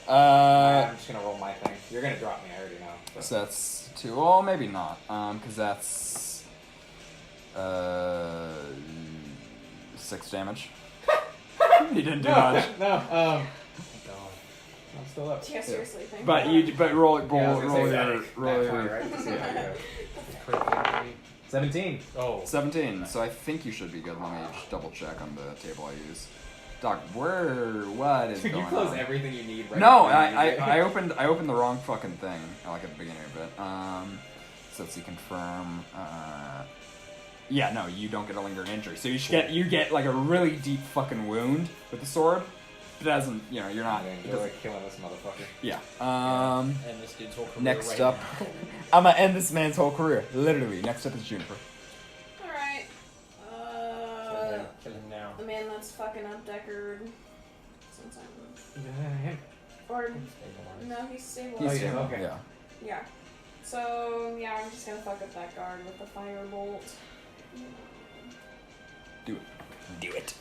Uh, I'm just gonna roll my thing. You're gonna drop me, I already know. so that's 2. Well, maybe not, because that's 6 damage. He didn't do much. No, God. I'm still up. Yeah, seriously, thank But God. roll Yeah, I was gonna say your that. roll That's fine, your right? Let's see how you go. Crit victory. 17. Oh. 17. So I think you should be good. Let me just double check on the table I use. Doc, what is Dude, going you close on? everything you need right No, before you use it. I opened the wrong fucking thing. Like at the beginning of it. So let's see, confirm. Yeah, no, you don't get a lingering injury. So you get like a really deep fucking wound with the sword. But it doesn't, you're not. I'm gonna it enjoy doesn't- killing this motherfucker. Yeah. And this dude's whole career Next right up, now. I'm gonna end this man's whole career. Literally. Next up is Juniper. Alright. Kill him now. The man that's fucking up Deckard. Sometimes. Him. Or, no, he's stable. He's He's stable, stable, okay. Yeah. Yeah. So, yeah, I'm just gonna fuck up that guard with the firebolt. Do it. Do it.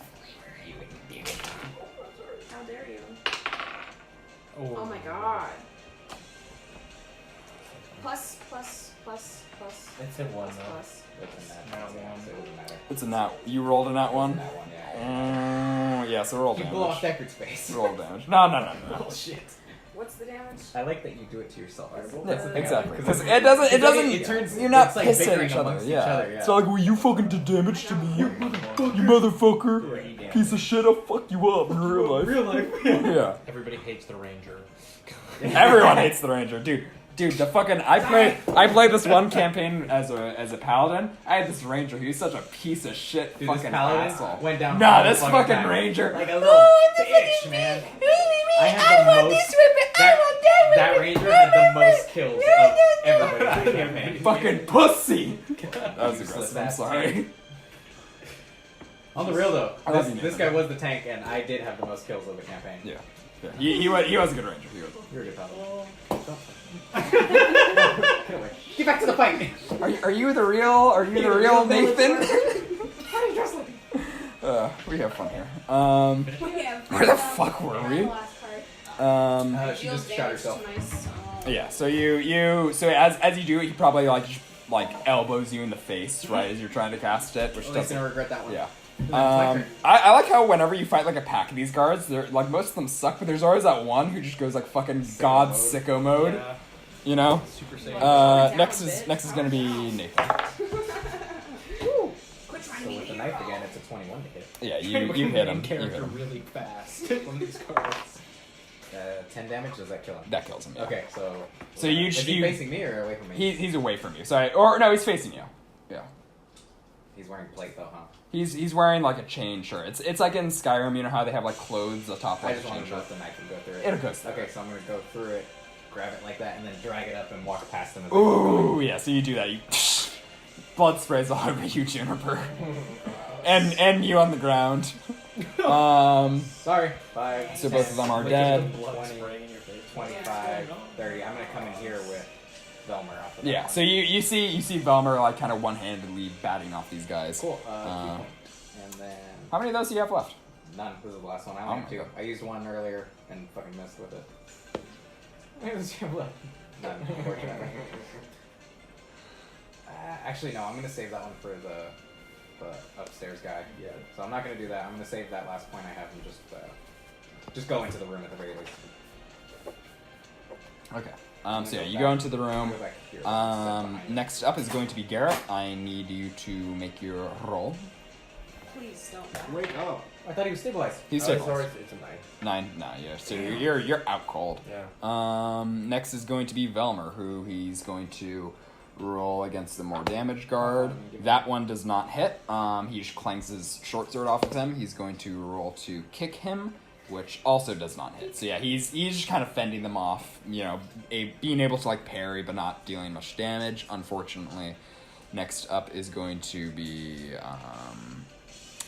How dare you? Oh, Oh my god. Plus. It's a 1 though. It's a Not nat one, one. so it doesn't matter. It's a nat. You rolled a nat one? That one, yeah. Yeah, Yeah, so roll You blow off damage. Deckard's face. Roll damage. No. Oh shit. What's the damage? I like that you do it to yourself. Yeah, exactly. Because it doesn't. It turns. You're not it's like pissing at bickering each other. amongst Yeah. each other, yeah. It's not like, well, you fucking did damage to me, you motherfucker, piece of shit. I'll fuck you up in real life. Real life. Yeah. Everybody hates the ranger. Everyone hates the ranger, dude. The fucking I played this one campaign as a paladin. I had this ranger. He was such a piece of shit. Dude, fucking this paladin asshole. went down. Nah, all the this fucking fucking time. ranger. Like a little bitch, man. I had the most. That ranger had the most kills of everybody in the campaign. Fucking pussy. That was aggressive. I'm sorry. On the real though, I love you, this Nathan. guy was the tank, and I did have the most kills of the campaign. Yeah. He was a good ranger. He was. You're a good paladin. Get back to the fight. Are you the real Nathan? We have fun here. Where the fuck were we? She just shot herself. Yeah. So so as you do it, he probably like elbows you in the face right as you're trying to cast it, which He's doesn't. gonna regret that one. Yeah. My turn. I like how whenever you fight like a pack of these guards, they're like most of them suck, but there's always that one who just goes like fucking god sicko mode. Yeah. You know. Super safe. Next is gonna be Nathan. So with the knife again, it's a 21 to hit. Yeah, you hit him. You hit Character him. really fast. One of these cards. 10 damage. Does that kill him? That kills him. Yeah. Okay, so. So you Is he facing me or away from me? He's away from you. Sorry, or no, he's facing you. Yeah. He's wearing plate though, huh? He's wearing like a chain shirt. It's like in Skyrim, you know how they have like clothes atop I like just a want chain to shirt. bust the knife and go through it. It'll go through. Okay, so I'm gonna go through it, grab it like that, and then drag it up and walk past them. As I go going. Ooh, yeah. So you do that. You blood sprays all over you, Juniper, and you on the ground. Sorry. 5. So both of them are Like, dead. Blood 20, spraying in your face. 25, 30. I'm gonna come in here with Velmer off of that Yeah. one. So you see Velmer like kind of one-handedly batting off these guys. Cool. And then How many of those do you have left? none. This is the last one. I Oh only my have 2. God. I used one earlier and fucking missed with it. None, unfortunately. Actually, no. I'm gonna save that one for the upstairs guy. Yeah. So I'm not gonna do that. I'm gonna save that last point I have and just go into the room at the very least. Okay. So yeah, you go into the room. Go back here, step behind. Next up is going to be Garrett. I need you to make your roll. Please don't die. Wake up. I thought he was stabilized. He's Oh, stabilized. it's a 9. 9. Nah, yeah. So you're out cold. Yeah. Next is going to be Velmer, who he's going to roll against the more damage guard. That one does not hit. He just clanks his short sword off of him. He's going to roll to kick him, which also does not hit. So yeah, he's just kind of fending them off. You know, being able to like parry, but not dealing much damage. Unfortunately, next up is going to be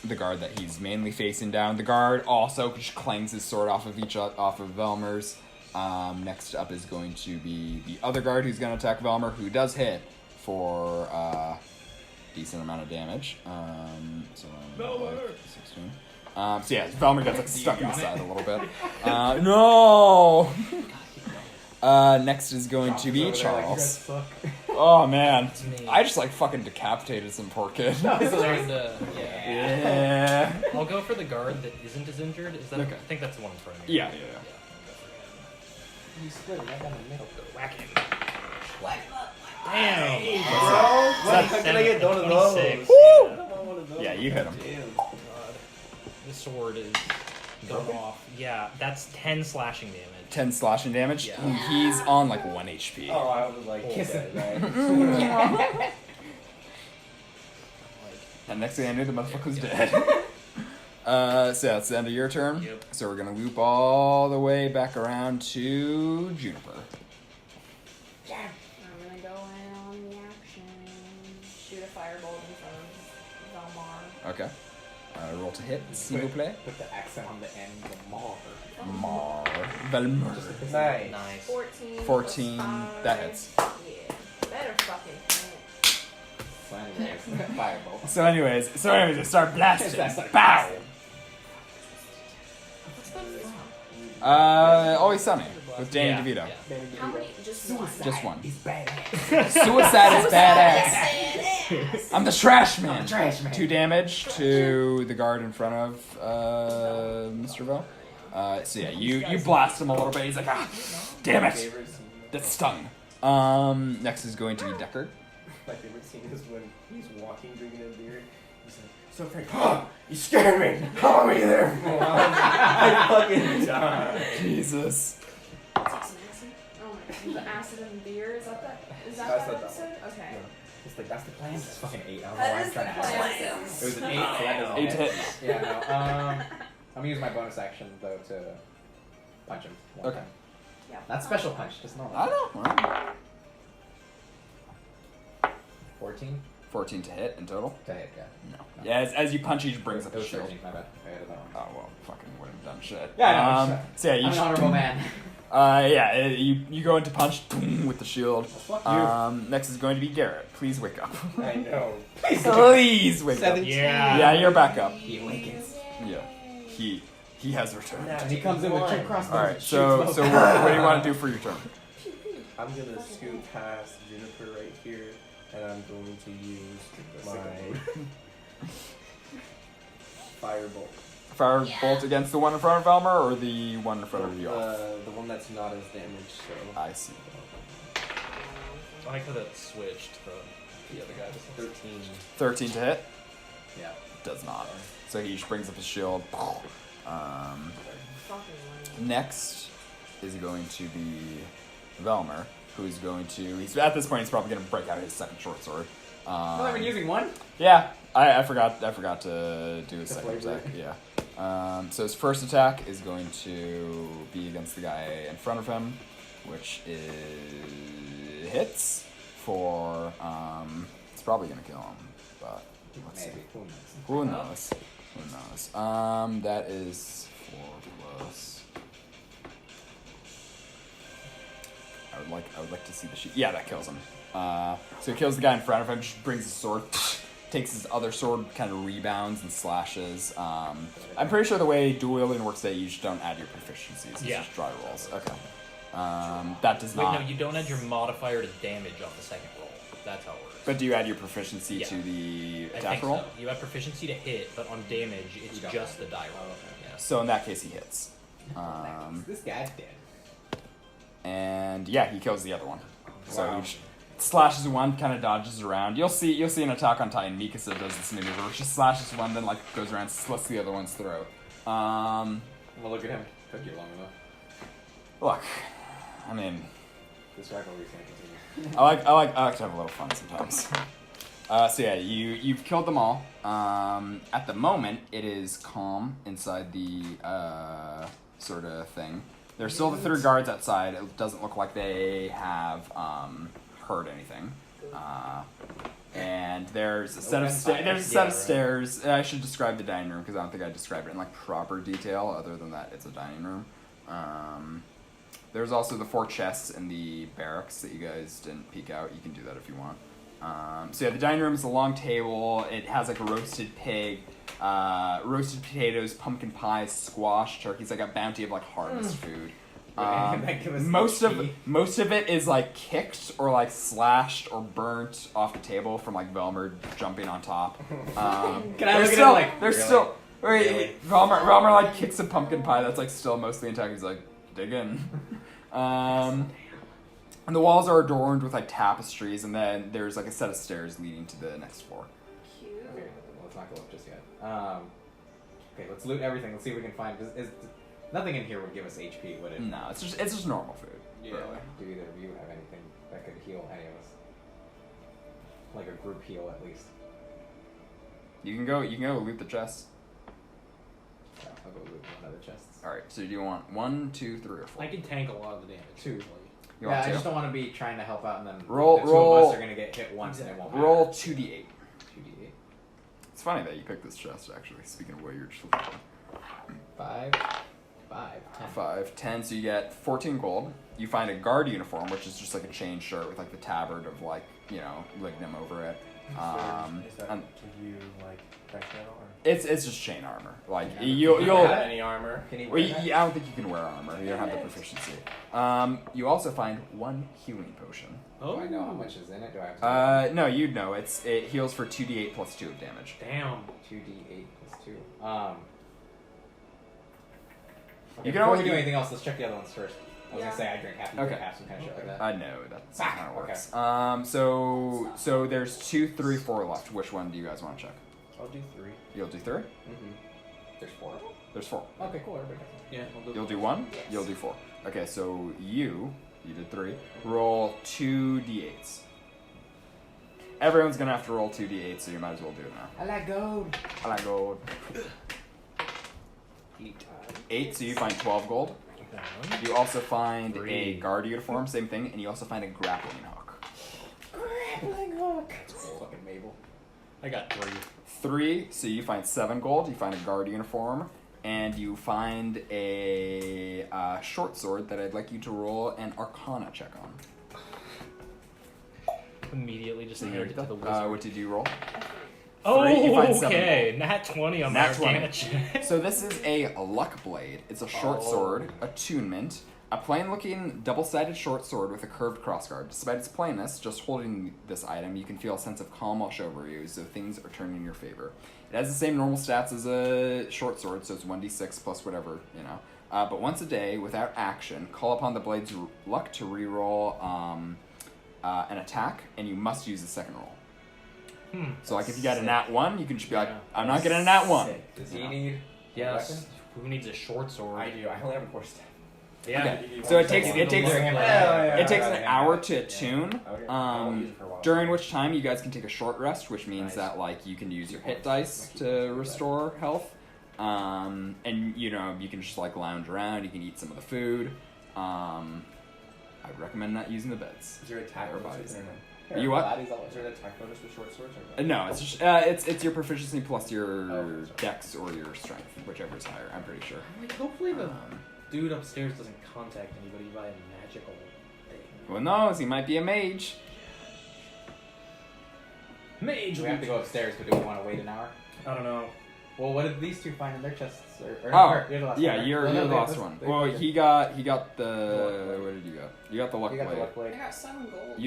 the guard that he's mainly facing down. The guard also just clangs his sword off of Velmer's. Next up is going to be the other guard who's going to attack Velmer, who does hit for decent amount of damage. Like 16. So yeah, Velmer gets like stuck in the side a little bit. No. Next is going to be Charles. Oh man, It's me. I just like fucking decapitated some poor kid. Yeah. I'll go for the guard that isn't as injured. Is that? Okay. I think that's the one in front of me. Yeah. I'll go for him. You split right down the middle. Whack him. Hey, Damn. bro. When That's can I get one of 26. those? I don't want one of those. Yeah, you hit him. Damn. God. The sword is going off. Yeah, that's 10 slashing damage. 10 slashing damage. Yeah. He's on like 1 HP. Oh, I was like, Kiss okay, it. right. And next thing I knew, the motherfucker was dead. So yeah, it's the end of your turn. Yep. So we're gonna loop all the way back around to Juniper. I'm gonna go in on the action. Shoot a firebolt in front of Valmar. Okay. Roll to hit. S'il vous plaît. Put the accent on the end. The mar. Mar. Velmer. Nice. Nice. 14. 14. plus 5. That hits. Yeah. Better fucking hit. So anyways, fireball. So anyways, they start blasting. That's like- Bow! What's that? Always Sunny with Danny Yeah, DeVito. yeah. How many? Just one. Just one. He's badass. Suicide is badass. I'm the trash man. I'm the trash man. 2 damage to the guard in front of Mr. Vo. So yeah, you blast him a little bit. He's like, damn it, that stung. Next is going to be Deckard. My favorite scene is when he's walking, drinking a beer. He's like, so Frank, you scared me. How long were you there for? I fucking died. Jesus. Take some acid. Oh my god. The acid and beer, is that that That's that not that episode? Okay. It's like, that's the plan. It's fucking 8. I don't know That why I'm is trying to the ask. plan. It was an 8, so that doesn't 8 to hit. Yeah, no. I'm gonna use my bonus action though to punch him. One Okay. time. Yeah. Not special punch, just normal. I don't know. 14 14 to hit in total. to hit, yeah. No. Yeah, as you punch, he just brings up It his was shield. 13, my bad. I added that one. Oh well, fucking would have done shit. Yeah, I know, So yeah, I'm an honorable man. you go into punch boom, with the shield. Fuck you. Next is going to be Garrett. Please wake up. I know. Please wake up. 17. Yeah, you're back up. He awakens. Yeah, he has returned. And he comes in with 2 crossbows. All right, and so shoots so both. what do you want to do for your turn? I'm gonna scoot past Juniper right here, and I'm going to use my firebolt. Firebolt against the one in front of Velmer or the one in front of you? The one that's not as damaged, so. I see. I could have switched the other guy. 13. 13 to hit. Yeah. Does not. So he just brings up his shield. Fucking lame. Next is going to be Velmer, who's going to. He's at this point. He's probably going to break out his second short sword. I've been using one. Yeah, I forgot to do his The second flavor. attack. Yeah. So his first attack is going to be against the guy in front of him, which is hits for. It's probably going to kill him, but let's see. Maybe. Who knows? Who knows? That is 4 plus. I would like to see the sheet. Yeah, that kills him. So he kills the guy in front of him. Just brings his sword, takes his other sword, kind of rebounds and slashes. I'm pretty sure the way dual wielding works that you just don't add your proficiencies. It's Yeah. just dry rolls. Okay. That does Wait, not. no, you don't add your modifier to damage on the second roll. That's how it works. But do you add your proficiency Yeah. to the I attack think roll? so. You have proficiency to hit, but on damage, it's You don't. just the die roll. Oh, okay. Yeah. So in that case, he hits. This guy's dead. And yeah, he kills the other one. So Wow. he just slashes one, kind of dodges around. You'll see an Attack on Titan. Mikasa does this maneuver. Where she slashes one, then like goes around, slits the other one's throat. Well, look at him. Took you long enough. Look, I mean, This rivalry's gonna continue. I like to have a little fun sometimes. So yeah, you've killed them all. At the moment, it is calm inside the sort of thing. There's still the 3 guards outside. It doesn't look like they have heard anything. And there's a set of stairs. I should describe the dining room because I don't think I described it in like proper detail. Other than that, it's a dining room. There's also the 4 chests in the barracks that you guys didn't peek out. You can do that if you want. So yeah, the dining room is a long table. It has like a roasted pig, roasted potatoes, pumpkin pie, squash, turkeys, like a bounty of like harvest food. Most of it is like kicked or like slashed or burnt off the table from like Velmer jumping on top. Can I look at him like, there's really? still Really? Velmer like kicks a pumpkin pie that's like still mostly intact. He's like, dig in. And the walls are adorned with like tapestries, and then there's like a set of stairs leading to the next floor. Cute. Okay, well, let's not go up just yet. Okay, let's loot everything. Let's see if we can find. Nothing in here would give us HP, would it? No, it's just normal food. Yeah. Really. Do either of you have anything that could heal any of us? Like a group heal, at least. You can go loot the chest. Yeah, I'll go loot one of the chests. All right. So do you want 1, 2, 3, or 4? I can tank a lot of the damage. 2. usually. You Yeah, want I 2? just don't want to be trying to help out and then Roll- the 2 of roll- us are gonna get hit once and it won't matter. Roll 2d8. 2d8. It's funny that you picked this chest. Actually, speaking of what you're just looking for. 5, 10. 5, 10. So you get 14 gold. You find a guard uniform, which is just like a chain shirt with like the tabard of like Lignum over it. Is that and give you like dex metal or? it's just chain armor. Like Yeah. you'll. Have any armor? Can you Well, wear that? I don't think you can wear armor. You don't have the proficiency. You also find one healing potion. Do I know how much is in it? Do I have to No, you'd know. It heals for 2d8 plus 2 of damage. Damn. 2d8 plus 2. You Okay, can before always we do anything else, let's check the other ones first. I was Yeah. gonna say I drink half, you Okay. drink half, some kind of shit like that. No, that's not how it Okay. works. So there's 2, 3, 4 left. Which one do you guys want to check? I'll do 3. You'll do 3? Mm-hmm. There's 4 of them? There's 4. Okay, cool. Everybody gets Yeah, we'll do You'll do 1? Yes. You'll do 4. Okay, so you did 3. Roll 2d8s. Everyone's gonna have to roll 2d8, so you might as well do it now. I like gold. I like gold. 8, so you find 12 gold. You also find a 3. guard uniform, same thing, and you also find a grappling hook. Grappling hook. That's cool. Fucking Mabel. I got 3. 3, so you find 7 gold, you find a guard uniform, and you find a short sword that I'd like you to roll an Arcana check on. Immediately just So hand it to the wizard. what did you roll? Oh, 3, you find 7 okay. Nat 20 on Nat my 20. Arcana check. So this is a luck blade. It's a short sword, attunement, a plain-looking double-sided short sword with a curved crossguard. Despite its plainness, just holding this item, you can feel a sense of calm wash over you, so things are turning in your favor. It has the same normal stats as a short sword, so it's 1d6 plus whatever, you know. But once a day, without action, call upon the blade's luck to reroll an attack, and you must use the second roll. So like if you got a nat 1, you can just be like, I'm not getting a nat 1. Sick. Does he Yeah. need Yes. weapon? Who needs a short sword? I do. I only have a 4 step. Yeah. Okay. So it takes an hour to attune. Okay. I won't use it for a while. During which time you guys can take a short rest, which means Nice. that like you can use your hit dice to restore health, and you know you can just like lounge around. You can eat some of the food. I'd recommend not using the beds. Is there attack Or bonus bodies. or no? You what? Is there an attack bonus with short swords or no? No, it's just it's your proficiency plus your Oh, sorry. dex or your strength, whichever is higher. I'm pretty sure. I'm like, hopefully the Um, dude upstairs doesn't contact anybody by a magical thing. Who knows? He might be a mage. Mage. We have to go upstairs, but do we want to wait an hour? I don't know. Well, what did these two find in their chests? Or Oh, you're the last yeah, one, right? you're Well, no, the they- last this- one. they- Well, they- he got the luck blade. what did you got? You got the luck You got the blade. luck blade. I got 7 gold.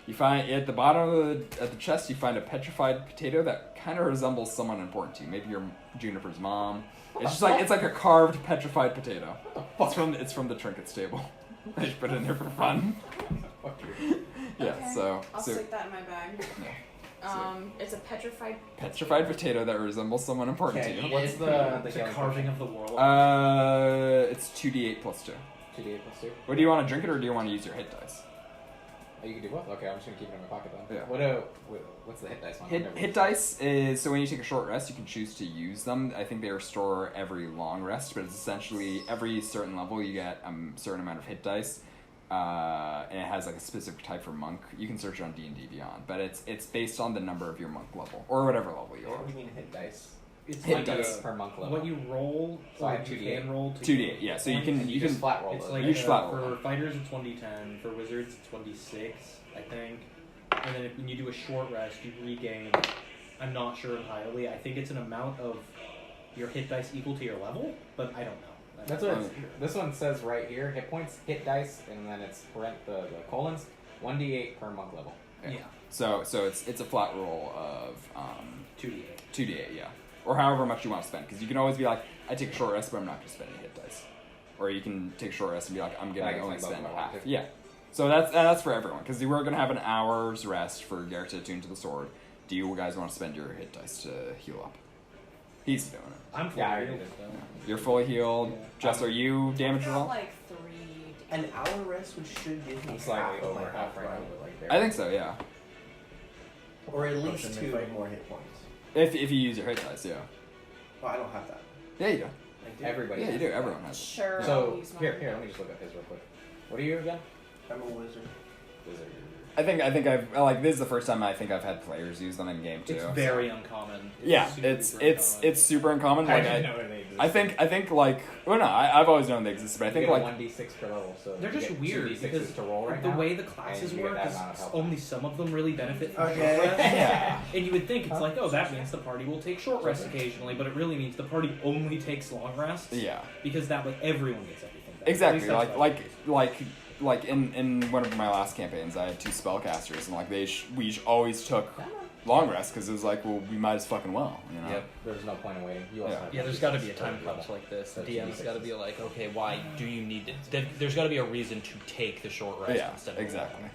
You find at the bottom of the chest. You find a petrified potato that kind of resembles someone important to you. Maybe your Juniper's mom. It's just like it's like a carved petrified potato. It's from the trinkets table. I just put it in there for fun. Fuck you. Yeah. Okay. So I'll stick that in my bag. It's a petrified petrified potato that resembles someone important Okay, to you. what's the It's a healing carving potion? of the world. It's 2d8 plus 2. 2d8 plus 2? What do you want to drink it or do you want to use your hit dice? Oh, you can do both? Okay, I'm just gonna keep it in my pocket then. Yeah. What's the hit dice one? I've Hit, never hit used dice is so when you take a short rest, you can choose to use them. I think they restore every long rest, but it's essentially every certain level you get a certain amount of hit dice, and it has like a specific type for monk. You can search on D&D Beyond, but it's based on the number of your monk level or whatever level you What are. do you mean hit dice? It's hit like dice. per monk level. what you roll, So I or have you 2d8. can roll to 2d8, yeah. So you can You just flat roll It's those. like You just flat roll for them. fighters it's 1d10, for wizards it's 1d6, I think. And then when you do a short rest, you regain. I'm not sure entirely. I think it's an amount of your hit dice equal to your level, but I don't know. That's what this one says right here. Hit points, hit dice, and then it's the colons. 1d8 per monk level. Yeah, So it's a flat roll of 2d8. 2d8, yeah, or however much you want to spend, because you can always be like, I take a short rest, but I'm not going to spend any hit dice, or you can take a short rest and be like, I'm I going to can only spend both spend if I want half. to. Yeah, so that's for everyone, because we're going to have an hour's rest for Garrett to attune to the sword. Do you guys want to spend your hit dice to heal up? He's doing it. I'm fully Yeah, I already healed, did. though. You're fully healed. Yeah. Jess, are you damaged at I got all? like 3. An hour rest, which should give me I'm slightly half of over my half health right now, bar. but like there. I think so, yeah. Or at least Potion 2. if I have more hit points. If you use your hit dice, yeah. Oh, I don't have that. Yeah, you do. I do. Everybody. Yeah, you has do. that. Everyone has it. Sure. I'll So use mine. here, let me just look up his real quick. What are you again? I'm a wizard. Wizard. I think I've like this is the first time I think I've had players use them in game too. It's very uncommon. Yeah, super it's uncommon. super uncommon. I Like didn't know they existed. existed. I think like well no, I've always known they existed, but I think you get like 1d6 per level, so They're you just get weird 2d6s because to roll right the now, way the classes and you get work that is amount of health. only some of them really benefit from Okay. short rest. yeah. And you would think it's like, oh, that means the party will take short rest occasionally, but it really means the party only takes long rests. Yeah. Because that way everyone gets everything back. At Exactly. least that's Like what I think. like in one of my last campaigns, I had 2 spellcasters, and like we always took long rest because it was like, well, we might as fucking well, you know. Yep, there's no point in waiting. You also have Yeah, there's got to be a time crunch like this. The DM's got to be like, okay, why do you need it? There's got to be a reason to take the short rest Yeah, instead of exactly.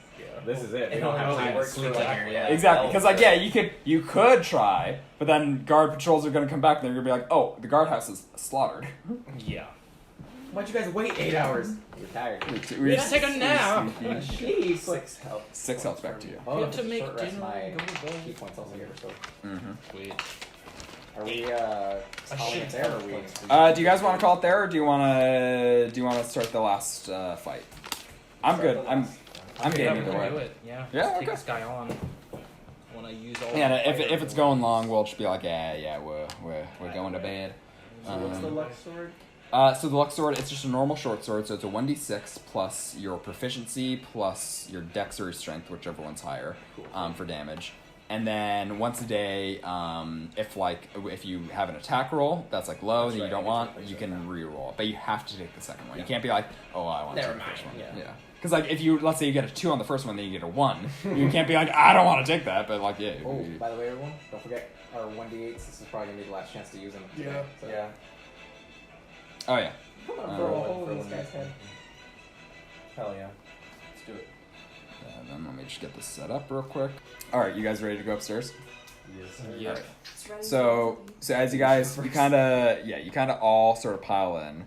This is it. We It don't have only time to works sleep for, like, like Exactly, because like you could try, but then guard patrols are gonna come back and they're gonna be like, oh, the guardhouse is slaughtered. Yeah. Why'd you guys wait 8 hours? You're tired. We Let's take a nap. Jeez. 6 health. 6 health back to you. Oh, You have to make short rest dinner my and go to bed. key points also here. So Mm-hmm. Sweet. are we calling it there? Or are we? Do you guys want to call it there, or do you want to start the last fight? I'm good. I'm game either Do way. it. Yeah. Yeah, Just okay. take this guy on. When I use all. Yeah, the if it's going long, we'll just be like, yeah, we're going to bed. So what's the luck sword? So the luck sword, it's just a normal short sword, so it's a 1d6 plus your proficiency plus your dex or your strength, whichever one's higher, for damage. And then once a day, if you have an attack roll that's like low that you don't want, you can re-roll it, but you have to take the second one. You can't be like, oh, I want to take the first one. Yeah. Because like if you let's say you get a 2 on the first one, then you get a 1. You can't be like, I don't want to take that, but like yeah. Oh, by the way, everyone, don't forget our 1d8s. This is probably gonna be the last chance to use them. Yeah. So. Yeah. Oh yeah. I'm gonna Uh, throw a for hole in this when guy's we- head. Hell yeah. Let's do it. Then let me just get this set up real quick. All right, you guys ready to go upstairs? Yes. Yeah. It's ready So as you guys, you kind of all sort of pile in.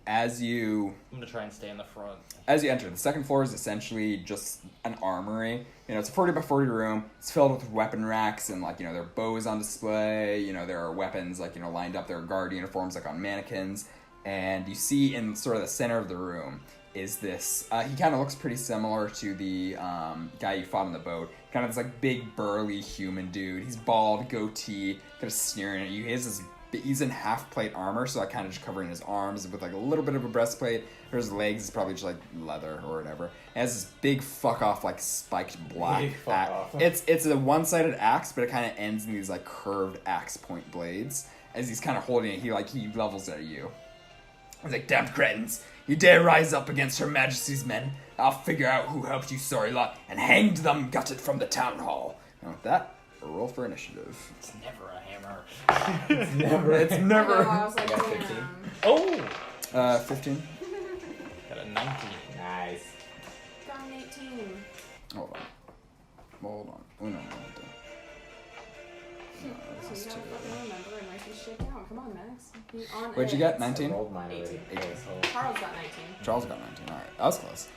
As you I'm gonna try and stay in the front. enter, the second floor is essentially just an armory. You know, it's a 40 by 40 room. It's filled with weapon racks and there are bows on display. You know, there are weapons lined up. There are guard uniforms on mannequins. And you see in sort of the center of the room is this. He kind of looks pretty similar to the guy you fought on the boat. Kind of this big burly human dude. He's bald, goatee, kind of sneering at you. He's in half plate armor, so kind of just covering his arms with a little bit of a breastplate. His legs is probably just leather or whatever. It has this big fuck off spiked black Big fuck axe. off. It's a one-sided axe, but it kind of ends in these curved axe point blades. As he's kind of holding it, he levels it at you. He's like, "Damned cretins! You dare rise up against Her Majesty's men? I'll figure out who helped you, sorry lot, and hanged them gutted from the town hall." And with that, a roll for initiative. It's never a hammer. It's never. I know, I was like, I got damn. 15. Oh! 15. Got a 19. Nice. Got an 18. Hold on. Oh no. You gotta fucking remember and write this shit down. Come on, Max. Be on What'd you it. get? I 19? rolled mine already. 18. So Charles got 19. Charles got 19. All right, that was close.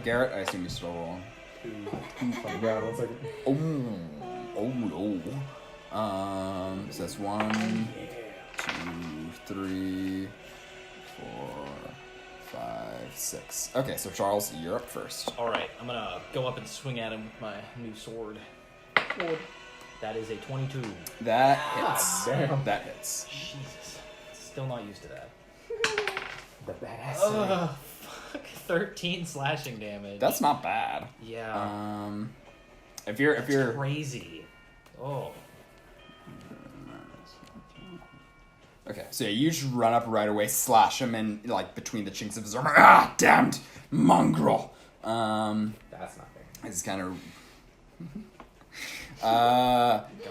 Garrett, I assume you're still rolling. yeah, 1 second. Oh no. So that's 1, 2, 3, 4, 5, 6. Okay, so Charles, you're up first. Alright, I'm gonna go up and swing at him with my new sword. That is a 22. That hits. damn. That hits. Jesus. Still not used to that. The badass. Ugh, fuck. 13 slashing damage. That's not bad. Yeah. If you're crazy. Oh. okay, so you just run up right away, slash him, and between the chinks of his armor. Ah, damned mongrel. That's not fair. It's kind of.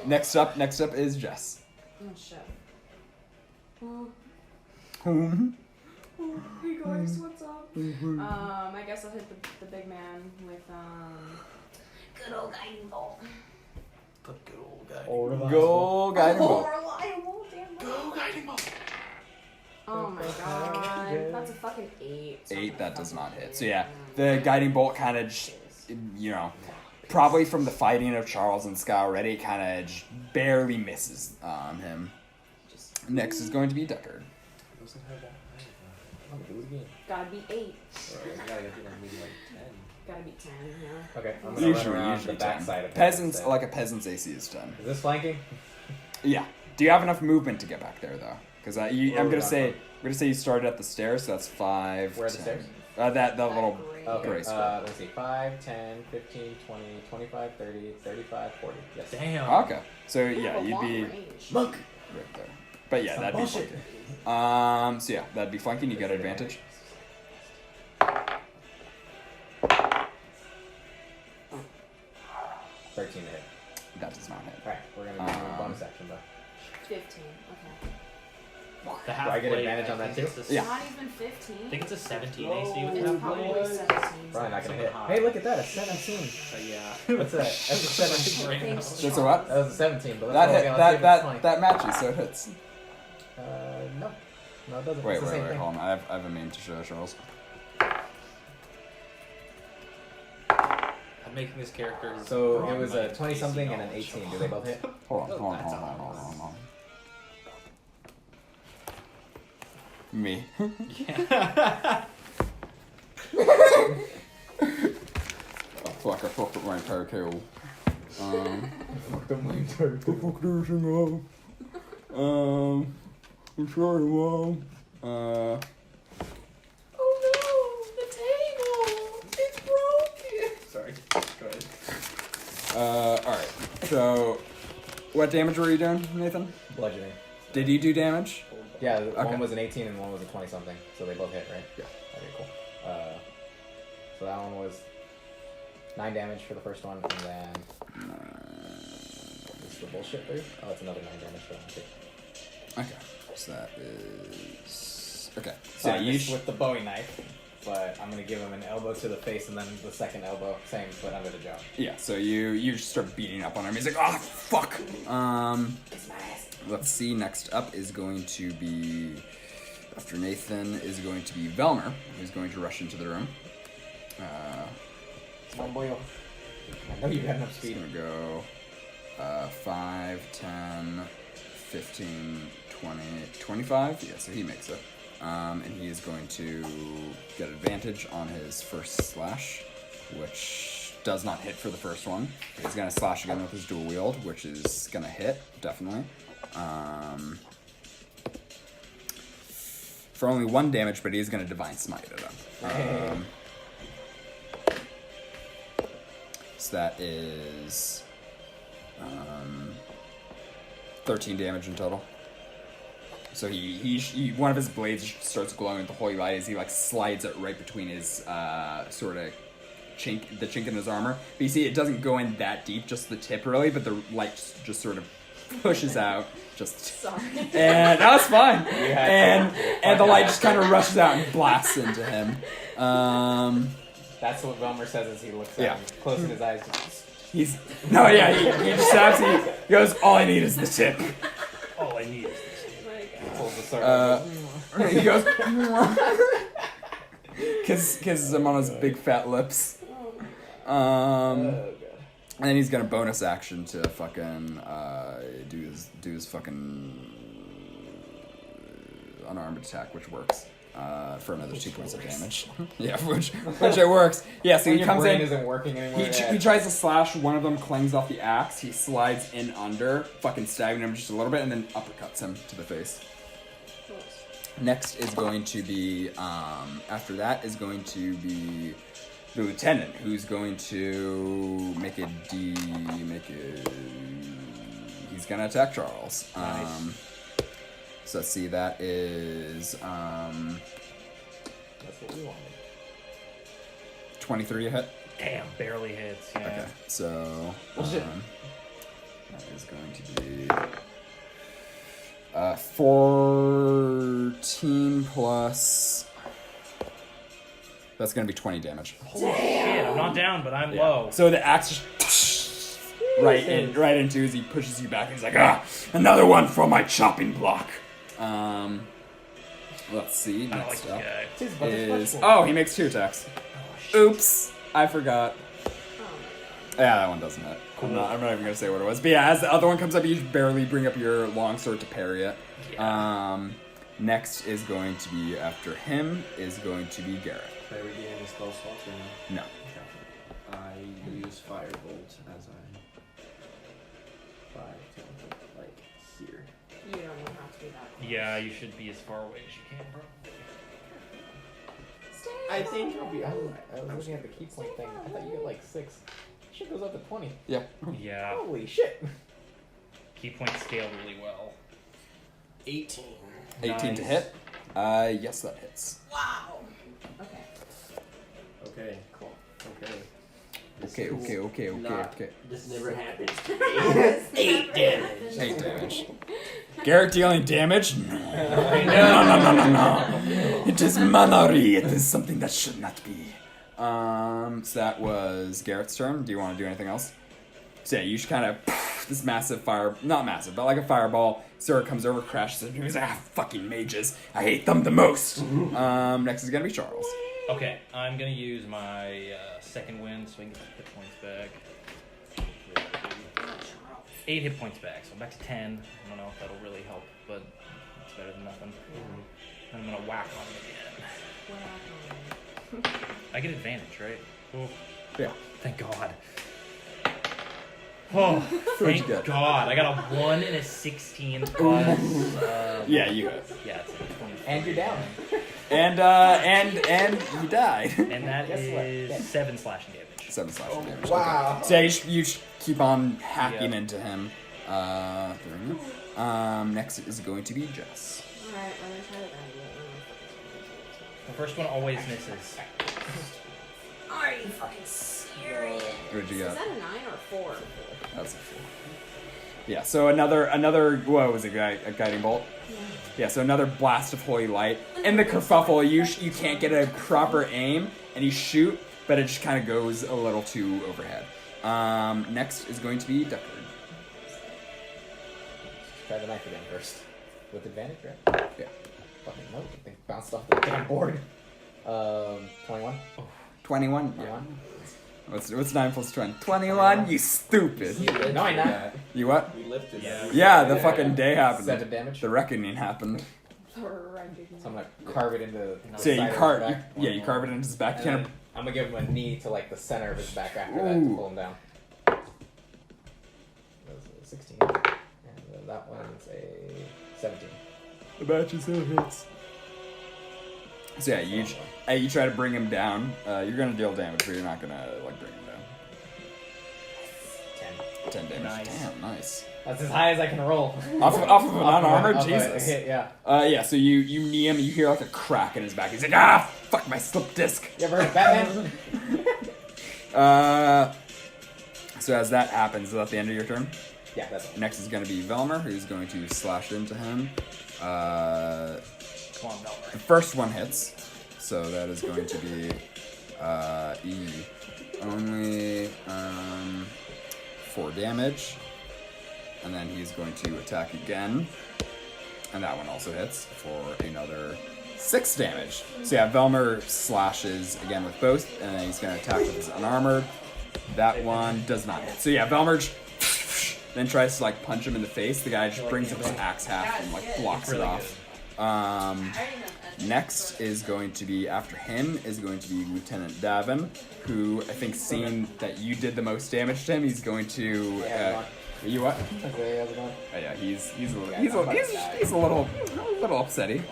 Next up is Jess. Oh, shit. Oh, Whom? hey guys, what's up? I guess I'll hit the big man with, good old guiding bolt. The good old guy. Go guiding bolt. Reliable, damn. Go guiding bolt. Oh my god. That's a fucking 8. So 8, that does not fucking hit. So yeah, the guiding bolt kind of just, probably from the fighting of Charles and Sky already, kind of just barely misses him. Next is going to be Deckard. Doesn't have that. Do it again. Gotta be 8. Alright, we gotta get to maybe 10. Gotta be 10, yeah. Okay, I'm gonna run around Usually the back 10. side of him Peasants, instead. a peasant's AC is 10. Is this flanking? Yeah. Do you have enough movement to get back there, though? Because I'm gonna say you started at the stairs, so that's 5. Where are the 10. stairs? That little Okay. gray square. Let's see. 5, 10, 15, 20, 25, 30, 35, 40. Yes. Damn. Okay. So yeah, you'd be Monk. right there. But yeah, that'd be flanking. So yeah, that'd be flanking. You get advantage. 13 to hit. That does not hit. Alright, we're gonna do a bonus action though. 15. Okay. The Do half I get blade, advantage on that think too? it's a- Yeah. Not even 15. I think it's a 17 AC with the It's half probably blade. 17. Probably not gonna hit. high. Hey, look at that, a 17. Yeah. What's that? That's a 17. Thanks, That's a what? That was a 17, but That let's hit. go again. Let's see if it's 20. That matches, so it hits. No. No, it doesn't. Wait, it's the same thing. hold on. I have a name to show Charles. I'm making this character. So wrong it was my a 20 something AC and an 18. Do they both hit? Hold on. That's Me. Yeah. Oh, fuck, I fucked up my entire KO. Fucked up my entire Fuck everything up. I'm sorry, Mom. Oh no! The table! It's broken! Sorry. Go ahead. Alright. So, what damage were you doing, Nathan? Bludgeoning. Did you do damage? Yeah, Okay. one was an 18 and one was a 20 something. So they both hit, right? Yeah. Okay, cool. So that one was 9 damage for the first one, and then this is the bullshit 3. Oh, it's another 9 damage for that one too. Okay. So that is... Okay. So So I you... missed with the Bowie knife, but I'm gonna give him an elbow to the face and then the second elbow, same, but under the jaw. Yeah, so you just start beating up on him. He's like, oh, fuck! Let's see, next up is going to be... After Nathan is going to be Velmer, who's going to rush into the room. Come on, boy. I know you got enough He's speed. going to go 5, 10, 15, 20, 25. Yeah, so he makes it. And he is going to get advantage on his first slash, which does not hit for the first one. He's going to slash again with his dual wield, which is going to hit, definitely. For only 1 damage, but he's going to Divine Smite at him. So that is 13 damage in total. So he one of his blades starts glowing with the holy light as he like slides it right between his sort of the chink in his armor. But you see, it doesn't go in that deep, just the tip really, but the light just sort of pushes out. Sorry. And that was fine. And the light just kind of rushes out and blasts into him. That's what Velmer says as he looks Yeah. at him, closing his eyes. He just stabs. He goes, all I need is the tip. All I need is Pulls the sword. He goes, kisses him on his big fat lips. And then he's gonna bonus action to fucking do his fucking unarmed attack, which works for another 2 points of damage. Yeah, which it works. Yeah, so When he your comes brain in. isn't working anymore. He tries to slash. One of them clings off the axe. He slides in under, fucking stabbing him just a little bit, and then uppercuts him to the face. Next is going to be, after that is going to be the lieutenant, who's going to he's gonna attack Charles. Nice. So let's see, that is, That's what we wanted. 23 to hit. damn, barely hits. Yeah. Okay, so, Bullshit. that is going to be 14 plus. That's gonna be 20 damage. Holy shit! I'm not down, but I'm low. So the axe just right into as he pushes you back. And he's like, another one from my chopping block. Let's see. I don't like Next this up guy. Tis but a is flexible. he makes 2 attacks. Oh, shit. Oops, I forgot. Oh Yeah, that one doesn't hit. I'm not even gonna say what it was. But yeah, as the other one comes up, you just barely bring up your longsword to parry it. Yeah. Next is going to be after him is going to be Garrett. Should I regain any spell slots or no? No. I use Firebolt as I 5, 10, like here. You don't even have to do that. Yeah, you should be as far away as you can, bro. I think I was looking at the key point thing. I thought you get like 6. Shit goes up to 20. Yeah. Yeah. Holy shit. Key points scale really well. 18. 18 to Nice. hit. Yes, that hits. Wow. Okay. Okay. Cool. Okay. Okay. This never happened. 8 damage. 8 damage. Garrett dealing damage? No. It is mannery. It is something that should not be. So that was Garrett's turn. Do you want to do anything else? So yeah, you should kind of this massive fire, not massive, but like a fireball. Sora comes over, crashes into him. He's like, fucking mages. I hate them the most. Next is gonna be Charles. Okay, I'm gonna use my second wind so I can get my hit points back. 8 hit points back, so I'm back to 10. I don't know if that'll really help, but it's better than nothing. And I'm gonna whack on him again. I get advantage, right? Oh, Yeah. thank God. Oh, What'd you thank get? God. I got a 1 and a 16 plus. Yeah, you got it. Yeah, it's like 20. And you're down. And you died. And that Guess what? is 7 slashing damage. 7 slashing damage. Wow. Okay. So yeah, you should keep on hacking Yeah. into him. Next is going to be Jess. Alright, let me try that again. The first one always misses. Are you fucking serious? What'd you Is get? that a 9 or 4? That's a 4. Yeah, so another what was it, a guiding bolt? Yeah, so another blast of holy light. In the kerfuffle, you can't get a proper aim, and you shoot, but it just kind of goes a little too overhead. Next is going to be Deckard. Try the knife again first. With advantage, right? Yeah. Fucking nope. They bounced off the damn board. 21. 21? Yeah. 21. What's 9 plus 20? 21? You stupid. No, I'm not. You what? We lifted that. Yeah, the fucking day happened. 7 damage. The reckoning happened. So I'm gonna carve it into. So yeah, the you side carve. of his back. You carve it into his back. And You then kind of. I'm gonna give him a knee to like the center of his back after that to Ooh. pull him down. That was a 16. And that one's a 17. The batch is still hits. So yeah, you try to bring him down. You're gonna deal damage, but you're not gonna like bring him down. 10 damage. Nice. Damn, nice. That's as high as I can roll. Off of an unarmored, Off a Jesus. hit, yeah. Yeah. So you knee him. You hear like a crack in his back. He's like, fuck my slip disc. You ever heard of Batman? So as that happens, is that the end of your turn? Yeah, that's it. Next is going to be Velmer, who's going to slash into him. Come on, Velmer. The first one hits, so that is going to be only 4 damage, and then he's going to attack again, and that one also hits for another 6 damage. So yeah, Velmer slashes again with both, and then he's going to attack with his unarmored. That one does not hit. So yeah, Velmer then tries to like punch him in the face. The guy just brings up his axe half and like blocks it Really off. Next is going to be, after him, is going to be Lieutenant Davin, who I think seeing that you did the most damage to him, he's going to. You what? Okay, how's it going? Oh yeah, he's a little upsetty.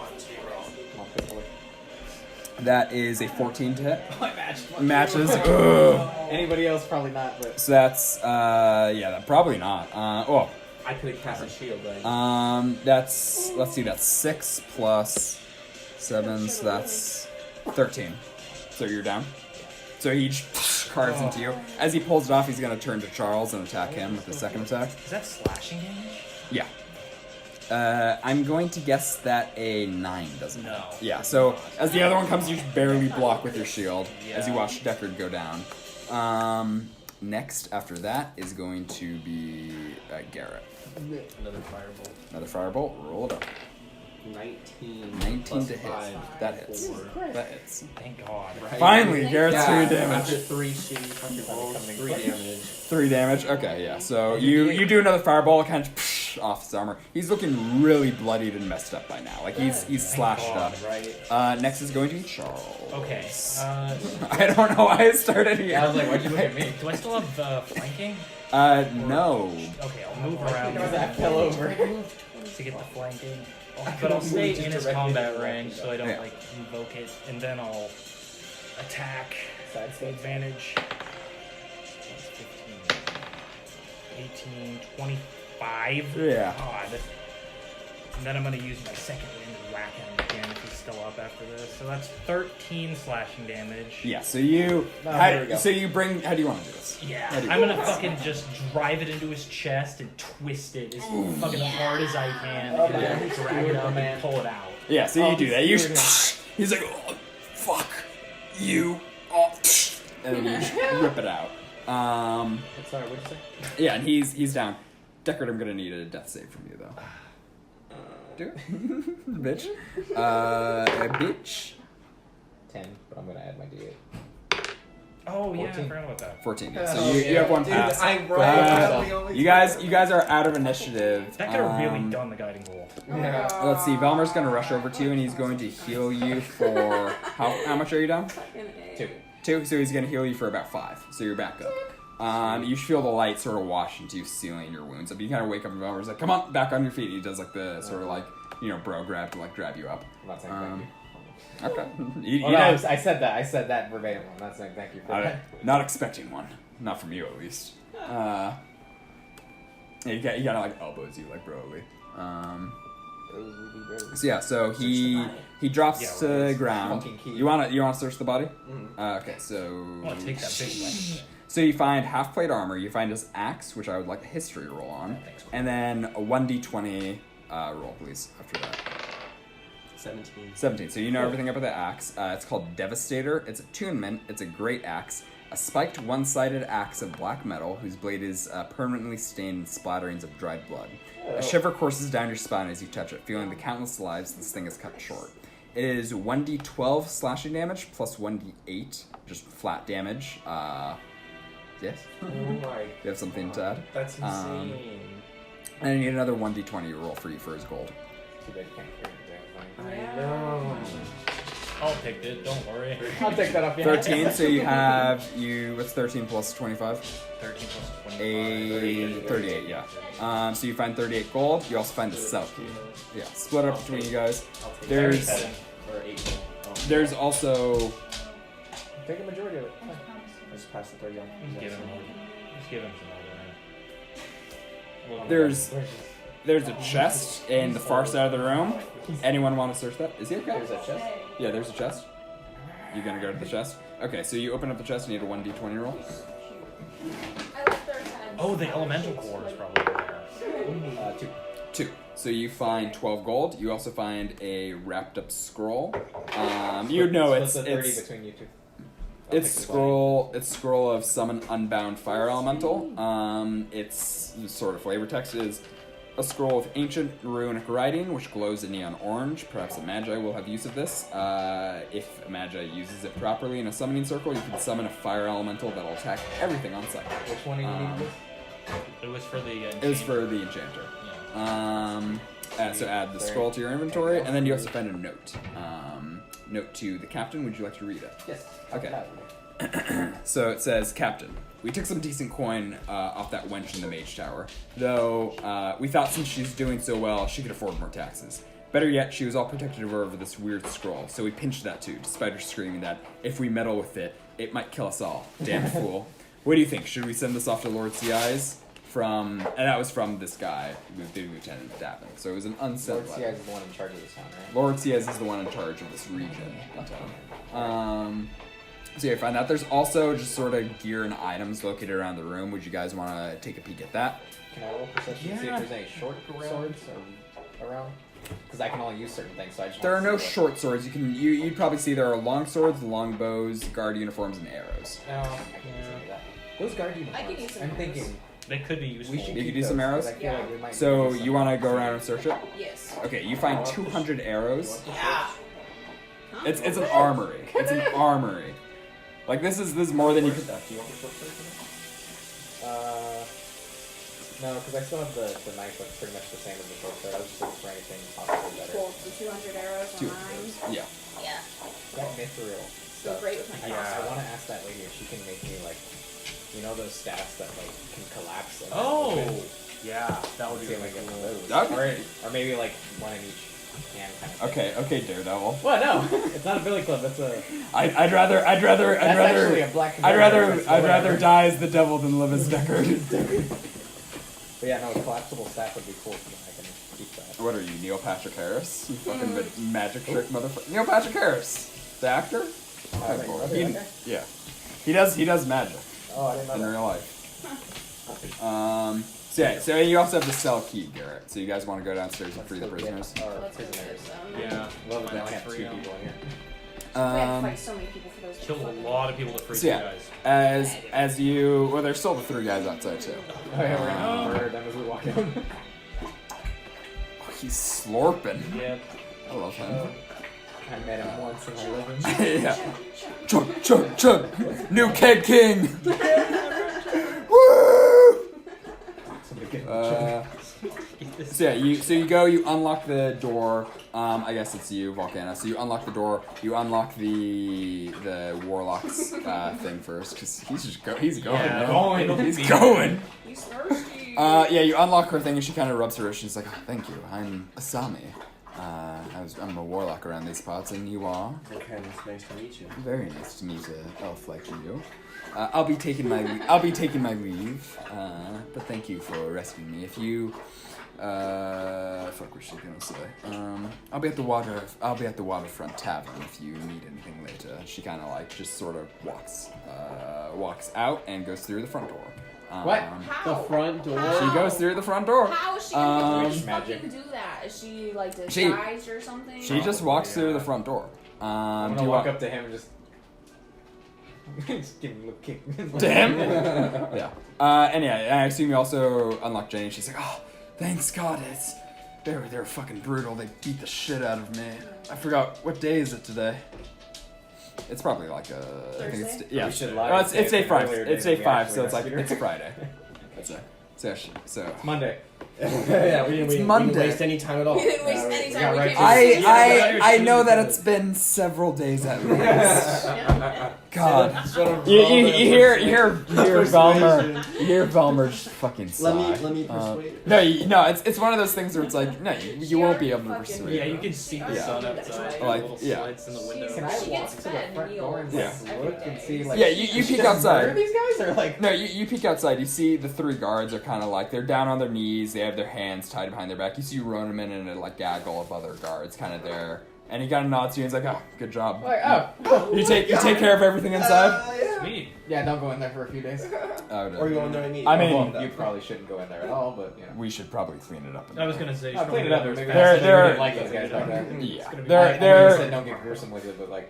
That is a 14 to hit. I matched. Matches. Ugh. Anybody else? Probably not. But So that's probably not. I could have cast a shield, but That's, let's see, that's 6 plus 7, so that's 13. So you're down. So he just carves into you. As he pulls it off, he's going to turn to Charles and attack him with the second attack. Is that slashing damage? Yeah. I'm going to guess that a 9 doesn't hit. No. Yeah, so as the other one comes, you just barely block with your shield as you Yeah. watch Deckard go down. Next, after that, is going to be Garrett. another firebolt. Another firebolt, roll it up. 19. 19 plus to hit. 5, That hits. 4. That hits. Thank God. Right? Finally, Garrett's Yeah, 3 damage. After 3 shitty fucking rolls, 3 damage. 3 damage. Okay, yeah. So you do another fireball, kind of off his armor. He's looking really bloodied and messed up by now. Like he's slashed God. up. Right? Next is going to be Charles. Okay. I don't know why I started here. I was like, why'd you look at me? Do I still have flanking? No. Okay, I'll move around. Because I fell over. to get the flanking. But I'll stay in his combat range so I don't Yeah. like invoke it, and then I'll attack. Side The advantage. That's 15, 18, 25. Yeah. God. And then I'm gonna use my second wind and whack him again if he's still up after this. So that's 13 slashing damage. Yeah. So you. No, how, there we go. so you bring. How do you want to do this? Yeah, How do you I'm want gonna to fucking just drive it into his chest and twist it as fucking hard as I can, and then drag it up and pull it out. Yeah. So you do that. You. he's He's like, oh, fuck you. Oh, and then you just rip it out. Sorry, what'd you say? Yeah, and he's down. Deckard, I'm gonna need a death save from you though. Do it, bitch. Bitch. 10, but I'm gonna add my D8. Oh yeah, I 14. forgot about that. 14. Yeah. So Oh, you have one dude, pass. I'm Uh, right. The only you guys are out of initiative. That could have really done the guiding bolt. Oh my Yeah. God. Let's see. Velmer's gonna rush over to you, and he's going to heal you for how much are you down? Fucking A. 2. 2. So he's gonna heal you for about 5. So you're back up. You feel the light sort of wash into you, sealing your wounds. But you kind of wake up, and Velmer's like, "Come on, back on your feet." He does like the sort of like bro grab to like grab you up. I'm not saying thank you. Okay. You Oh, no, guys- I said that verbatim. I'm not saying thank you for that. Not expecting one. Not from you, at least. Yeah, he kind of like elbows you, like broly. So yeah, so he drops Yeah, to the ground. Fucking key. You wanna search the body? Mhm. Okay, so I want to take that big weapon. so you find half plate armor. You find his axe, which I would like a history roll on, and then a 1d20 roll, please. After that. 17. 17. So you know everything about the axe. It's called Devastator. It's attunement. It's a great axe. A spiked one-sided axe of black metal whose blade is permanently stained in splatterings of dried blood. A shiver courses down your spine as you touch it, feeling the countless lives this thing has cut short. It is 1d12 slashing damage plus 1d8, just flat damage. Yes? Oh my. You have something to add? That's insane. And I need another 1d20 roll for you for his gold. Too bad you can't carry the damn thing. I know. I'll take it. Don't worry. I'll take that off. 13, so you have, what's 13 plus 25? 13 plus 25. A 38, yeah. So you find 38 gold. You also find the cell key. Yeah, split up between you guys. I'll take There's 7 or 8. there's also Take a majority of it. I just passed the 30 on. Just give him some other. there's a chest in the far side of the room. Anyone want to search that? Is he okay? There's that chest. Yeah, there's a chest. You gonna go to the chest? Okay, so you open up the chest and you need a 1d20 roll. I left their heads. Oh, the elemental core is probably there. 2. 2. So you find 12 gold. You also find a wrapped up scroll. You know Split it's the 30 it's between you two. it's scroll of summon unbound fire elemental. Its sort of flavor text is a scroll with ancient runic writing, which glows a neon orange. Perhaps a magi will have use of this. If a magi uses it properly in a summoning circle, you can summon a fire elemental that'll attack everything on sight. Which one do you need this? It was for the. It was for the enchanter. Yeah. So add the scroll to your inventory, and then you also find a note. Note to the captain. Would you like to read it? Yes. Okay. So it says, Captain, we took some decent coin off that wench in the mage tower, though we thought since she's doing so well, she could afford more taxes. Better yet, she was all protective over this weird scroll, so we pinched that too, despite her screaming that if we meddle with it, it might kill us all. Damn fool. What do you think? Should we send this off to Lord CI's? And that was from this guy, the Lieutenant Damon. So it was an unsent Lord letter. C.I. is the one in charge of this town, right? Lord Ciaz is the one in charge of this region in town. So yeah, find that. There's also just sort of gear and items located around the room. Would you guys want to take a peek at that? Can I roll perception to see if there's any short swords around? Because I can only use certain things, so I just There are want no to see short swords. You'd probably see there are long swords, long bows, guard uniforms, and arrows. what- I can see that. Those guard uniforms. I can use some I'm arrows. thinking They could be useful. we should You keep could do some those, arrows? 'cause I feel like we might So need you want to go around and search it? Yes. Okay, you find 200 arrows. Yeah. It's an armory. It's an armory. Like this is more than you could. Do you want the short sword? No, because I still have the knife that's pretty much the same as the short sword. I was just looking for anything possibly better. Cool. The 200 arrows on mine. Yeah. Yeah. That mithril So stuff. great with my I crossbow. want to ask that lady if she can make me like, you know, those staffs that like can collapse. And Oh, open? Yeah, that would Let's be see if I really get cool. those. Okay. Or maybe like one in each hand kind of thing. Okay, Daredevil. What? No, it's not a billy club. That's a. I'd rather That's actually a black. I'd rather whatever. die as the devil than live as Deckard. But yeah, no, a collapsible staff would be cool. So I can keep that. What are you, Neil Patrick Harris? You fucking magic trick motherfucker. Neil Patrick Harris, the actor. Right, Cool. brother, He- okay. Yeah, he does magic Oh, I didn't know in that. real life. So you also have the cell key, Garrett. So you guys want to go downstairs and free the prisoners? Or Let's go prisoners. first, then. Yeah. Love it. They Might only have free 2 them. people in here. We had to Um, fight so many people for those. Killed a fucking- lot of people to free So you yeah, guys. as you there's still the 3 guys outside too. Oh yeah, we're gonna murder them as we walk in. Oh, he's slurping. Yep. I love him. I met him once in my living. Yeah. Chug, chug, chug. New Keg King. Woo! So you unlock the door. I guess it's you, Volcano. So you unlock the door. You unlock the warlock's thing first, because he's going. Yeah, man. He's going. He's thirsty. Yeah, you unlock her thing, and she kind of rubs her wrist. She's like, oh, "Thank you. I'm Asami. I'm a warlock around these parts, and you are." Okay, it's nice to meet you. Very nice to meet an elf like you. I'll be taking my leave. But thank you for rescuing me. If you, fuck, what's she gonna say? I'll be at the waterfront tavern if you need anything later. She kind of like just sort of walks out and goes through the front door. What? How? The front door. How? She goes through the front door. How is she gonna Um, fucking Magic. do that? Is she like She- disguised or something? She just walks through the front door. I'm Do gonna you walk want up to him and just. Just give him a little kick. to him? Yeah. And yeah, I assume you also unlock Jenny. She's like, oh, thanks God, they're fucking brutal. They beat the shit out of me. I forgot what day is it today. It's probably like a. I think it's Thursday? yeah. We should lie Well, and it's say day 5. earlier It's than day we 5, actually so it's like rescued her. it's Friday. That's it. So Monday. Yeah, we It's didn't Monday. waste any time at all. We didn't waste any we time. got We right came to- I know that it's been several days at least. Yeah. God. Sort of You relevant hear Velmer. persuasion. You hear Velmer just fucking sigh. Let me persuade. No, it's one of those things where it's like, no, you won't be able to persuade. Yeah, her. you can see the Yeah. sun outside. Like, Little yeah. slits in the window. Can I She walk gets to the fed front meals door and Yeah. just every look and day. see like? Yeah, you She peek doesn't murder outside. these guys or like? No, you peek outside. You see the 3 guards are kind of like they're down on their knees. They have their hands tied behind their back. You see Ronaman and a like gaggle of other guards kind of there, and he kind of nods to you and he's like, "Oh, good job." Like, oh. You take care of everything inside. Sweet. Yeah, don't go in there for a few days. Oh, no. Or you go in there and eat. I mean- Well, you probably shouldn't go in there at all, but you know. We should probably clean it up. I was gonna say. I'll clean it up. Maybe They're- that's they're- we didn't like those guys back there. Yeah, It's gonna be they're I know you they're. said don't get gruesome with it, but like.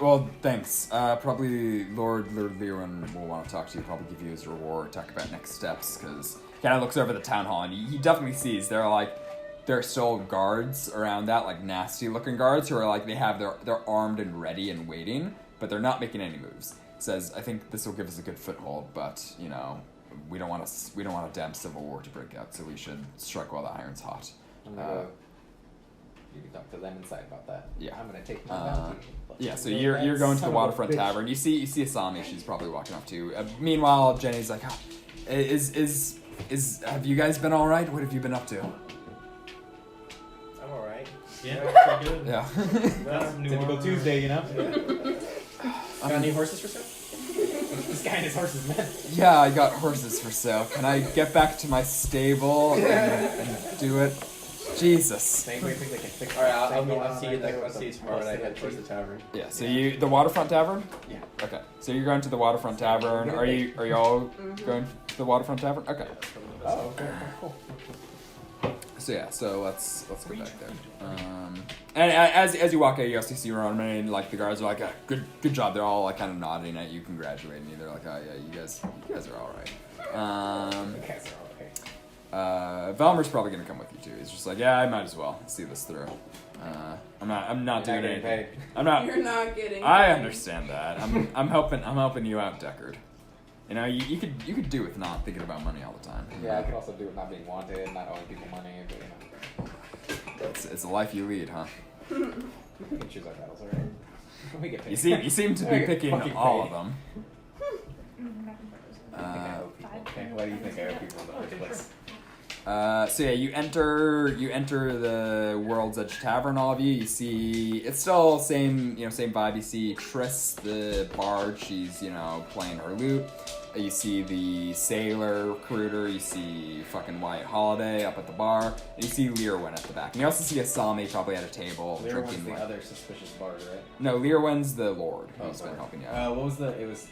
Well, thanks. Probably Lord Liron will want to talk to you. Probably give you his reward. Talk about next steps because he kind of looks over the town hall and he definitely sees there are still guards around that, like nasty looking guards who are like they're armed and ready and waiting, but they're not making any moves. Says, I think this will give us a good foothold, but you know, we don't want a damn civil war to break out, so we should strike while the iron's hot. I'm gonna you can talk to them inside about that. Yeah. I'm gonna take my bounty. Yeah, so you're going to the waterfront tavern. You see Asami. She's probably walking off too. Meanwhile, Jenny's like, oh, "Is have you guys been all right? What have you been up to?" I'm alright. Yeah, pretty good. Yeah. That's new Typical armor. Tuesday, you know. Got any horses for sale? This guy and his horses, man. Yeah, I got horses for sale. Can I get back to my stable and do it? Jesus. Anybody think they can fix Alright, that I'll thing see going you on I'll see you tomorrow when I head towards the tavern. Yeah. So the waterfront tavern. Yeah. Okay. So you're going to the waterfront tavern. Are you all going to the waterfront tavern? Okay. Oh, okay, cool. So yeah, so let's go back there. And as you walk out, you also see around and like the guards are like, good job. They're all like kind of nodding at you, congratulating you. They're like, oh yeah, you guys are all right. You guys are okay. Valmer's probably gonna come with you too. He's just like, yeah, I might as well see this through. I'm not You're doing not getting anything. paid. I'm not. You're not getting. I paid. understand that. I'm helping you out, Deckard. You know, you could do with not thinking about money all the time. Yeah, I could also do it not being wanted, not owing people money, but you know. It's a life you lead, huh? We can choose our battles, alright? We get paid. You seem to be Okay, picking fucking all paid. of them. Why do you think I have people in the first place? So yeah, you enter the World's Edge Tavern. All of you, you see it's still same vibe. You see Triss, the bard. She's playing her lute. You see the sailor recruiter. You see fucking Wyatt Holiday up at the bar. And you see Learwyn at the back. And you also see Asami probably at a table drinking. the other suspicious bard, right? No, Learwyn's the lord who's been Lord. helping you. What was it was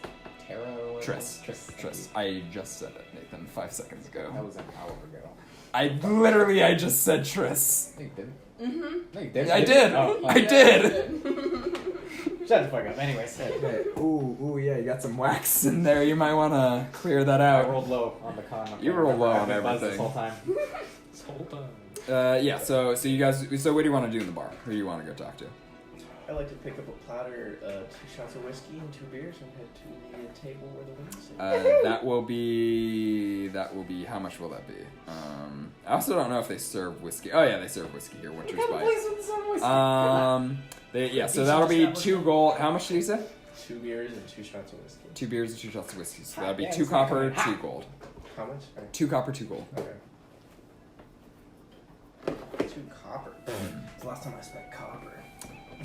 Tara or Triss. Triss. I just said it, Nathan, 5 seconds ago. That was an hour ago. I just said Triss. No, you didn't. Mm-hmm. No, you didn't. I did. Oh, I did. Shut the fuck up. Anyways. Okay. Ooh, yeah, you got some wax in there. You might want to clear that I out. rolled low on the con. You rolled low on I've been buzzed everything. this whole time. This whole time. Yeah. So you guys. So what do you want to do in the bar? Who do you want to go talk to? I like to pick up a platter, 2 shots of whiskey and 2 beers, and head to the table where the women sit. That will be. How much will that be? I also don't know if they serve whiskey. Oh yeah, they serve whiskey here. Winter's Bite. So that'll be 2 gold. How much did you say? 2 beers and 2 shots of whiskey. 2 beers and 2 shots of whiskey. So that'd be Yeah, 2 it's not copper, gonna 2 gold. How much? Sorry. 2 copper, 2 gold. Okay. 2 copper. It's the last time I spent copper.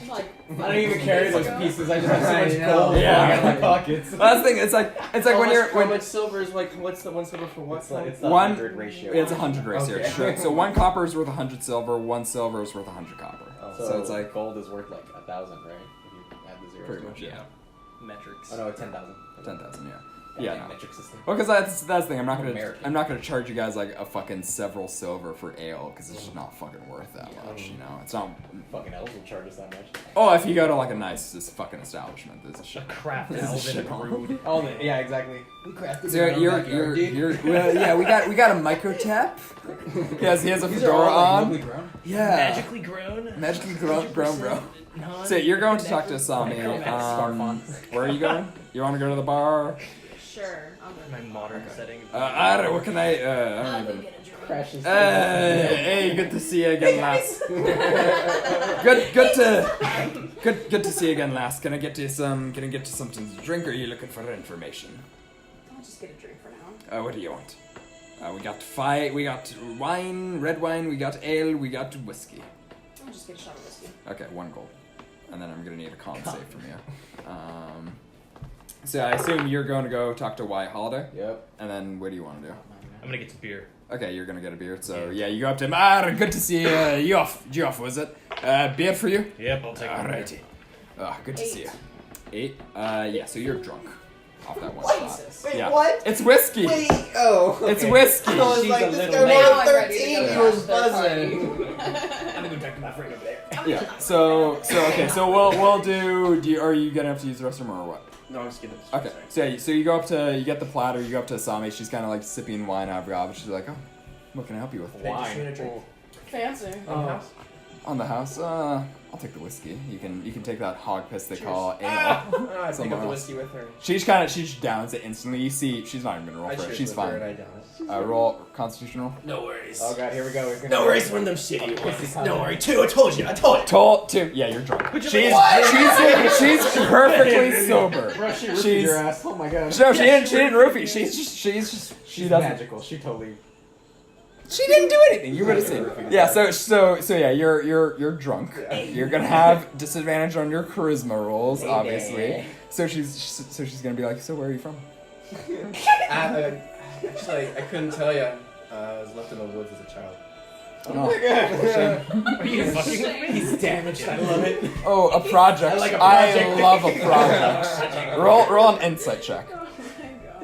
Like, I don't even carry those pieces. I just have so much I know. gold Yeah. in my pockets. Last thing, it's like How much silver is what's the 1 silver for what? It's the 100 ratio. It's 100 ratio. Okay. Sure. So 1 copper is worth 100 silver. 1 silver is worth 100 copper. So it's like gold is worth like 1,000, right? If you add the zeros. pretty to it. much, yeah. Metrics. Oh no, 10,000. 10,000, yeah. Yeah, Yeah, no. metric system. Well, because that's the thing. I'm not American. gonna charge you guys like a fucking several silver for ale because it's just not fucking worth that much. It's not. Fucking elves will charge us that much. Oh, if you go to like a nice fucking establishment, there's a A shit. craft This is elven shit. brood. Oh, yeah, exactly. So you're well, yeah. We got a microtap. Yes, he has a fedora on. Yeah, Magically grown. magically grown, bro. Non- So you're going to talk to Asami. Scarf Where are you going? You want to go to the bar? sure. I'll go. My modern setting. I don't. What can I don't I'll go even. get a drink. Crashes. Hey, good to see you again, lass. Good to see you again, lass. Can I get you something to drink, or are you looking for information? I'll just get a drink for now. What do you want? We got wine, red wine, we got ale, we got whiskey. I'll just get a shot of whiskey. Okay, 1 gold. And then I'm gonna need a con save from you. So I assume you're going to go talk to Wyatt Holiday, Yep. and then what do you want to do? I'm gonna get some beer. Okay, you're gonna get a beer. So yeah, you go up to him. Good to see you. You off, was it? Beer for you? Yep, I'll take one. Alrighty. Good to see you. 8. Yeah. So you're drunk off that one shot. Jesus. Wait, Yeah. what? It's whiskey. Wait, oh. It's whiskey. I was She's like, a this little guy late. Now was I'm ready to 13, go he crash was their party. buzzing. I'm gonna go talk to my friend over there. Yeah. So okay. So we'll do. Are you gonna have to use the restroom or what? No, I'm just kidding. Okay. So yeah. So you go up to. You get the platter. You go up to Asami. She's kind of like sipping wine out of her but she's like, oh, what can I help you with? Fancy. On the house. I'll take the whiskey. You can take that hog piss they call ale. I pick up Somewhere the else. whiskey with her. She downs it instantly. You see, she's not even gonna roll I for it. cheers She's with her fine. and I down it. Roll constitutional. No worries. Oh god, here we go. No worries, one of them shitty ones. Don't Don't worry, 2. I told you. Told to. Yeah, you're drunk. She's perfectly sober. Bro, she roofied She's your ass. Oh my god. no, she didn't roofie. She's She's doesn't. magical. She totally. She didn't do anything. You would have seen. Yeah. So yeah. You're drunk. You're gonna have disadvantage on your charisma rolls, obviously. So she's gonna be like, so where are you from? Actually, I couldn't tell you. I was left in the woods as a child. Oh my god. Are you fucking with me? He's damaged. I love it. Oh, a project. I like a project. I love a project. roll an insight check. Oh my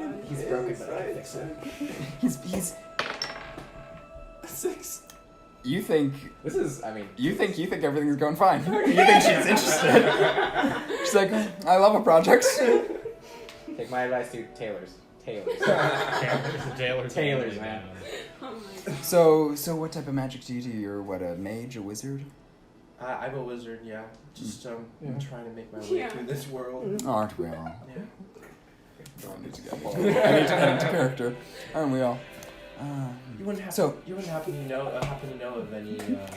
god. He's broken, but I fix it. He's 6. You think This is, I mean, you think everything's going fine. You think she's interested. She's like, I love a project. take my advice to Taylor's. Taylor's, man. Oh my god. So what type of magic do you do? You're what, a mage, a wizard? I'm a wizard, yeah. Just trying to make my way Yeah. through this world. Aren't we all? Yeah. I need to get into character. Aren't we all? You wouldn't happen to know of any like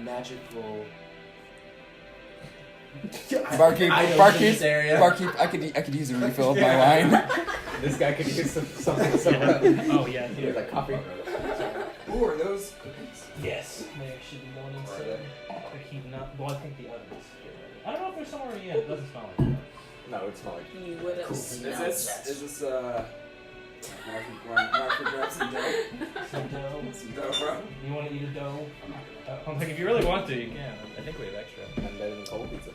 magical Barkeep, items in this area. barkeep. I could use a refill of my wine. This guy could use something similar. Oh yeah, Here's like coffee. Ooh, are those cookies? Yes. They should be going inside. They're heating up. Well, I think the ovens. I don't know if there's somewhere in. It doesn't smell like that. No, it smells like. You would have Cool. smelled that. Is this Mark grab some dough? Some dough. Some dough, bro. You want to eat a dough? I'm like, if you really want to, you can. I think we have extra. And better than cold pizza.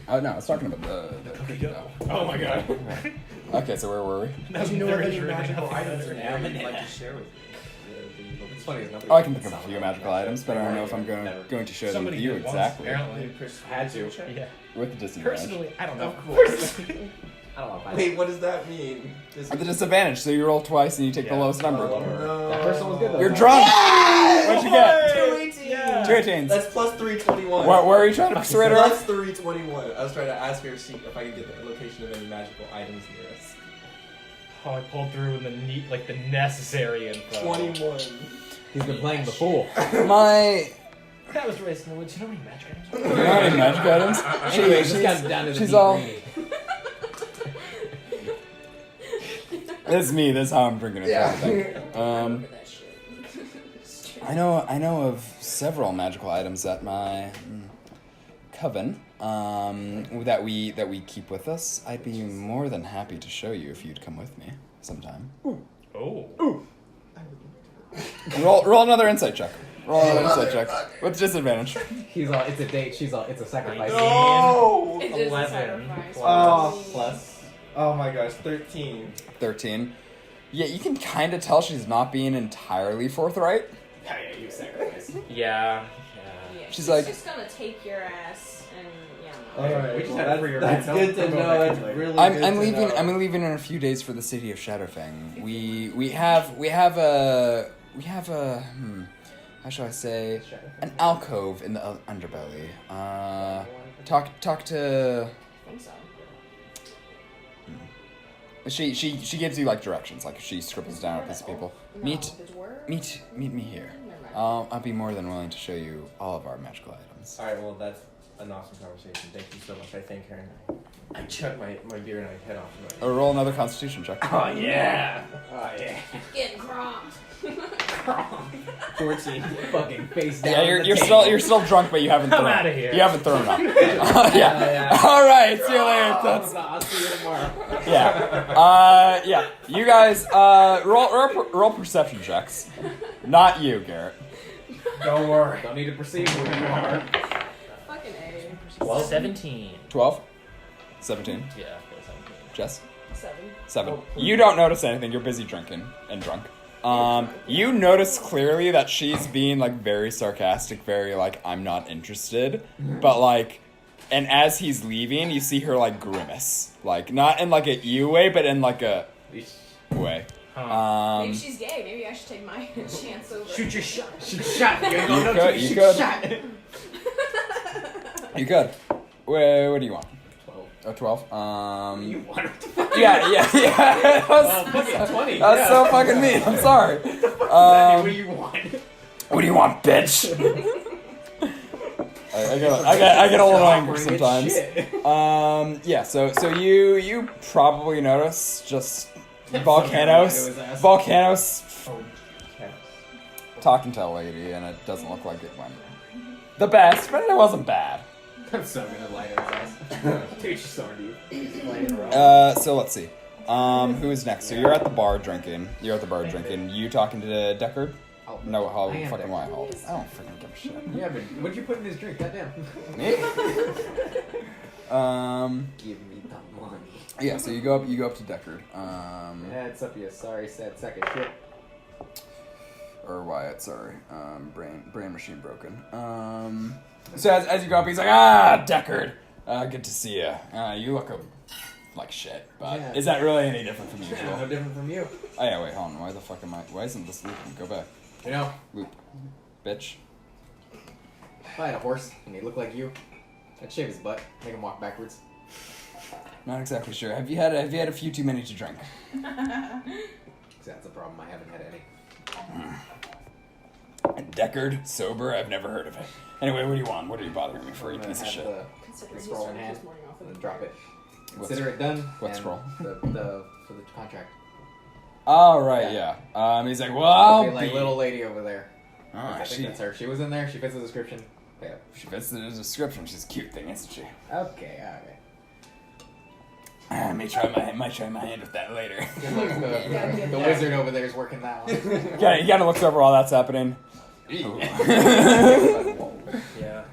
Oh no, I was talking about the cookie dough. Oh my god. Okay, so where were we? Do you know There of is any really magical nothing items better. in there you'd like to share with me? It's funny, is nobody. Oh, I can pick up a few magical items, but I don't know if I'm going to share them with you did once, exactly. apparently. Had to. Yeah. With the disadvantage. Personally, I don't know. Of course. I don't want to find Wait, what does that mean? At the disadvantage, so you roll twice and you take the lowest number. Oh, no. That first one was good though. You're drunk! What'd you get? 218. Yeah. 2 18s. That's plus 321. Where are you trying to persuade her? Plus 321. I was trying to ask her if I could get the location of any magical items near us. Oh, I pulled through in the necessary info. 21. He's been playing the fool. My... That was racing the woods. You know how many magic items? You know any magic items? Anyway, this comes down to the she's deep all... green. This is me, this is how I'm drinking it. Yeah. Remember that shit. I know of several magical items at my coven that we keep with us. I'd be more than happy to show you if you'd come with me sometime. Oh. Roll another insight check. Roll another insight check with disadvantage. He's all, it's a date, she's all, it's a sacrifice. No! It is a 11 sacrifice. Oh, Plus. Oh my gosh, 13. 13. Yeah, you can kind of tell she's not being entirely forthright. Yeah, you sacrifice. Yeah. Yeah, She's like- just gonna take your ass and Alright, We just well, had it for your that's rent. good to Don't go know. back That's into it. really I'm good to leaving. know. I'm leaving in a few days for the city of Shadowfang. We have a how shall I say, an alcove in the underbelly. Talk to. I think so. She gives you like directions, like she scribbles down a piece of people. No, Meet his word? me here. Never mind. I'll be more than willing to show you all of our magical items. Alright, well, that's an awesome conversation. Thank you so much. I thank her and I chug my beer and I head off. Roll another Constitution check. Oh yeah. Oh yeah. Getting cropped. 14. Fucking face down. Yeah, on the you're table. still drunk, but you haven't Come thrown. outta here. You haven't thrown up. Yeah. All right. See you later. That's I'll see you tomorrow. yeah. Yeah. You guys roll perception checks. Not you, Garrett. Don't worry. Don't need to perceive who you are. Fucking A. Well, 17. 12? 17. Yeah, 17. Jess? 7. 7. You don't notice anything. You're busy drinking and drunk. You notice clearly that she's being like very sarcastic, very like I'm not interested, but like, and as he's leaving, you see her like grimace, like not in like a you way, but in like a way. Maybe she's gay. Maybe I should take my chance over. Shoot your shot. Shoot shot. You could. You could. What do you want? 12. 12. You want her to Yeah. fucking 20. That's so fucking mean. I'm sorry. What do you want? What do you want, bitch? I get a little angry sometimes. Yeah. So you probably notice just volcanoes talking to a lady, and it doesn't look like it went the best, but it wasn't bad. I'm so gonna light his ass. Dude, she's so deep. So let's see. Who is next? So you're at the bar drinking. You talking to Deckard? No, how I am fucking why? Deckard. I don't freaking give a shit. Yeah, but what'd you put in his drink? Goddamn. Me? Give me the money. Yeah. So you go up to Deckard. Yeah, it's up to you. Sorry, sad sack of shit. Or Wyatt, sorry. Brain machine broken. So as you go up, he's like, Deckard, good to see you. You look like shit, but Yeah. is that really any different from usual? Yeah, no different from you. Oh yeah, wait, hold on. Why the fuck why isn't this looping? Go back. You know, Loop. Bitch. if I had a horse and he looked like you, I'd shave his butt, make him walk backwards. Not exactly sure. Have you had a few too many to drink? That's a problem. I haven't had any. Deckard, sober, I've never heard of it. Anyway, what do you want? What are you bothering me for, you piece of shit? The scroll in hand and then drop it. What's- Consider it done. what and scroll? For the contract. Oh, right, yeah. He's like, well, I'll Okay, like be... little lady over there. Oh, I think that's her. She was in there. She fits the description. Yeah. She fits the description. She's a cute thing, isn't she? Okay, alright. I might try my hand with that later. The wizard over there is working that one. He kind of looks over while that's happening. Yeah,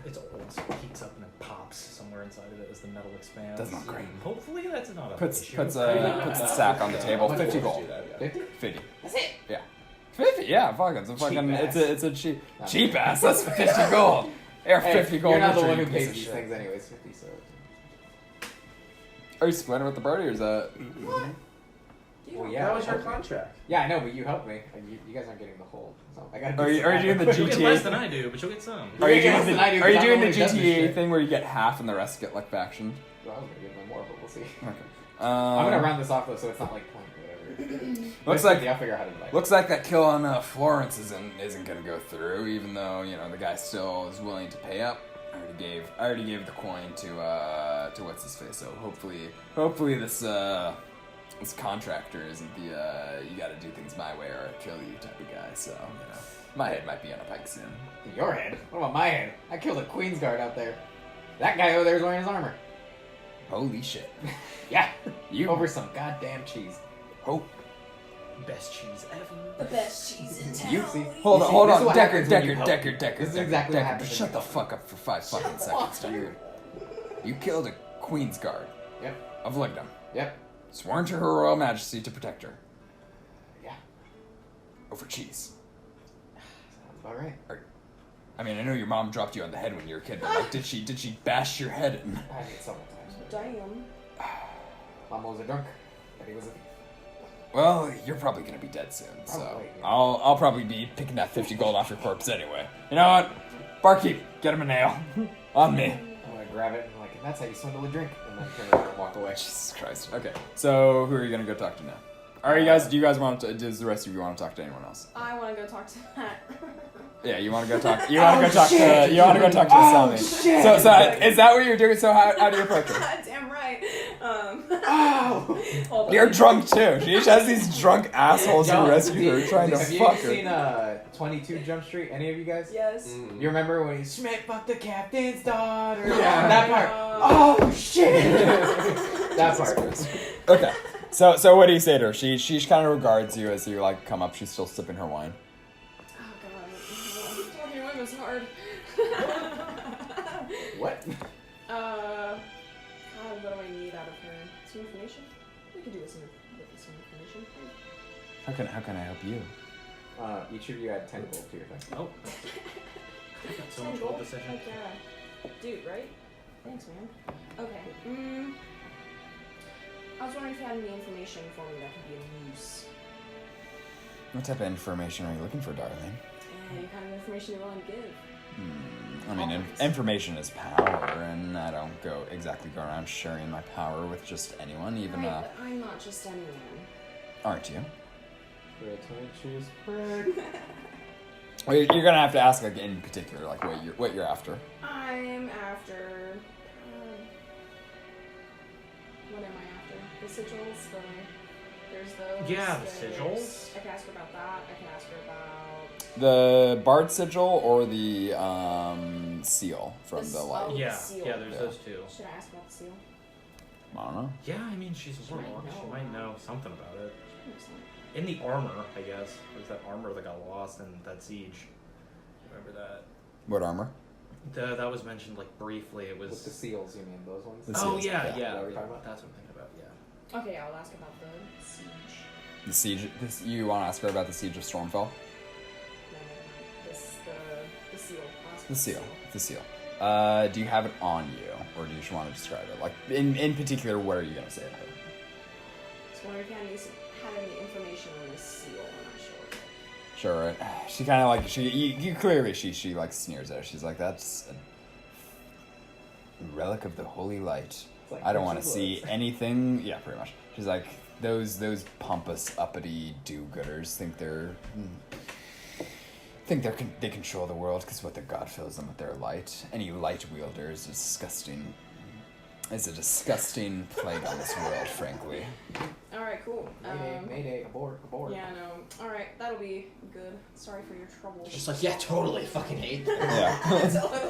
it's old, so it heats up and it pops somewhere inside of it as the metal expands. Doesn't look great. Hopefully that's not a Puts issue. the sack on the table. 50 gold. 50? 50. That's it. Yeah. 50, yeah, fuck, it's a fucking, Cheap ass. it's a cheap ass, that's 50 gold. Air 50 gold. You're not the Richard, one who you piece pays of these shit. things anyways. 50, so. Are you splitting with the party, or is that... Well, yeah. That was your contract. Yeah, I know, but you helped me. And you guys aren't getting the whole. So I gotta Are you doing the You'll get GTA less than I do, but you'll get some. Are you Yeah, doing the, less than I do, are you 'cause I'm doing the the one who does this GTA shit. thing where you get half and the rest get like faction? Well, I was gonna give them more, but we'll see. Okay. I'm gonna round this off though, so it's not like point or whatever. Looks like I'll figure out how to divide. Looks like that kill on Florence isn't gonna go through, even though the guy still is willing to pay up. I already gave the coin to what's his face. So hopefully this contractor isn't the you got to do things my way or I kill you type of guy. So my head might be on a pike soon. Your head? What about my head? I killed a Queen's Guard out there. That guy over there is wearing his armor. Holy shit! Yeah, You over some goddamn cheese. hope Best cheese ever. The best cheese in town. you See, hold you on, see, hold this on, is what Deckard, happens when you Deckard, help. Deckard, Deckard. This is Deckard, exactly what Deckard, happens just when shut the you fuck up for 5 fucking seconds, Deckard. You killed a Queen's Guard Yep. of Lignum, Yep. sworn to her royal majesty to protect her. Yeah. Over cheese. Sounds about right. I mean, I know your mom dropped you on the head when you were a kid, but like, did she bash your head in? I did several times. Damn. Mama was a drunk. Daddy was a thief. Well, you're probably gonna be dead soon, so Probably, yeah. I'll probably be picking that 50 gold off your corpse anyway. You know what? Barkeep, get him a nail. On me. I'm gonna grab it and I'm like, and that's how you swindle a drink. And then turn around and walk away. Jesus Christ. Okay, so who are you gonna go talk to now? Do you guys want to? Does the rest of you want to talk to anyone else? I want to go talk to that. Yeah, you want to go talk. You want to go talk to. You want to go talk to Asami. So is that what you're doing? So how do you approach her? Damn right. Oh! Hold on. You're drunk too. She just has these drunk assholes who Yo, rescue her, trying to have you fuck her. seen 22 Jump Street? Any of you guys? Yes. You remember when he Schmidt fucked the captain's daughter? Yeah. That part. Oh shit! That part. Okay. So what do you say to her? She kind of regards you as you like come up. She's still sipping her wine. Oh god. Talking to women's hard. What? God, what do I need out of her? Some information? We could do with some information. How can I help you? Each of you add 10 gold to your thing. Oh. So much gold this session. Heck yeah. Dude, right? Thanks, man. Okay. I was wondering if you had any information for me that could be of use. What type of information are you looking for, darling? Any kind of information you're willing to give. I mean, information is power, and I don't exactly go around sharing my power with just anyone, even Right, but I'm not just anyone. aren't you? Choose prick. Well, you're gonna have to ask like in particular, like what you're after. I'm after. What am I after? The sigils. There's those. Yeah, the there's- sigils. I can ask her about that. I can ask her about. The Bard sigil or the seal from the Oh, light. the Yeah, seal. yeah, there's Yeah. those two. Should I ask about the seal? I don't know. Yeah, I mean, she's a She might warlock. She know. might know something about it. She knows something. In the armor, I guess. There's that armor that got lost in that siege. Remember that? What armor? That was mentioned like briefly. It was. With the seals, you mean those ones? The Oh seals, yeah, yeah. yeah. What are we talking about? That's what I'm thinking about. Yeah. Okay, I'll ask about the siege. The siege. You want to ask her about the siege of Stormfell? No. The seal. I'll ask The about seal. The seal. Do you have it on you, or do you just want to describe it? Like in particular, what are you gonna say to her? Just wondering if you had any information on this seal. I'm not sure. Sure, right? She kind of like you clearly she like sneers at her. She's like, that's a relic of the holy light. Like I don't want to Christian see bloods. anything. Yeah, pretty much. She's like, those pompous uppity do-gooders think they're think they control the world because what their god fills them with their light. Any light wielder is disgusting. Is a disgusting plague on this world, frankly. Alright, cool. Mayday, abort. Yeah, no. Alright, that'll be good. Sorry for your trouble. Just like, yeah, totally fucking hate them. Yeah.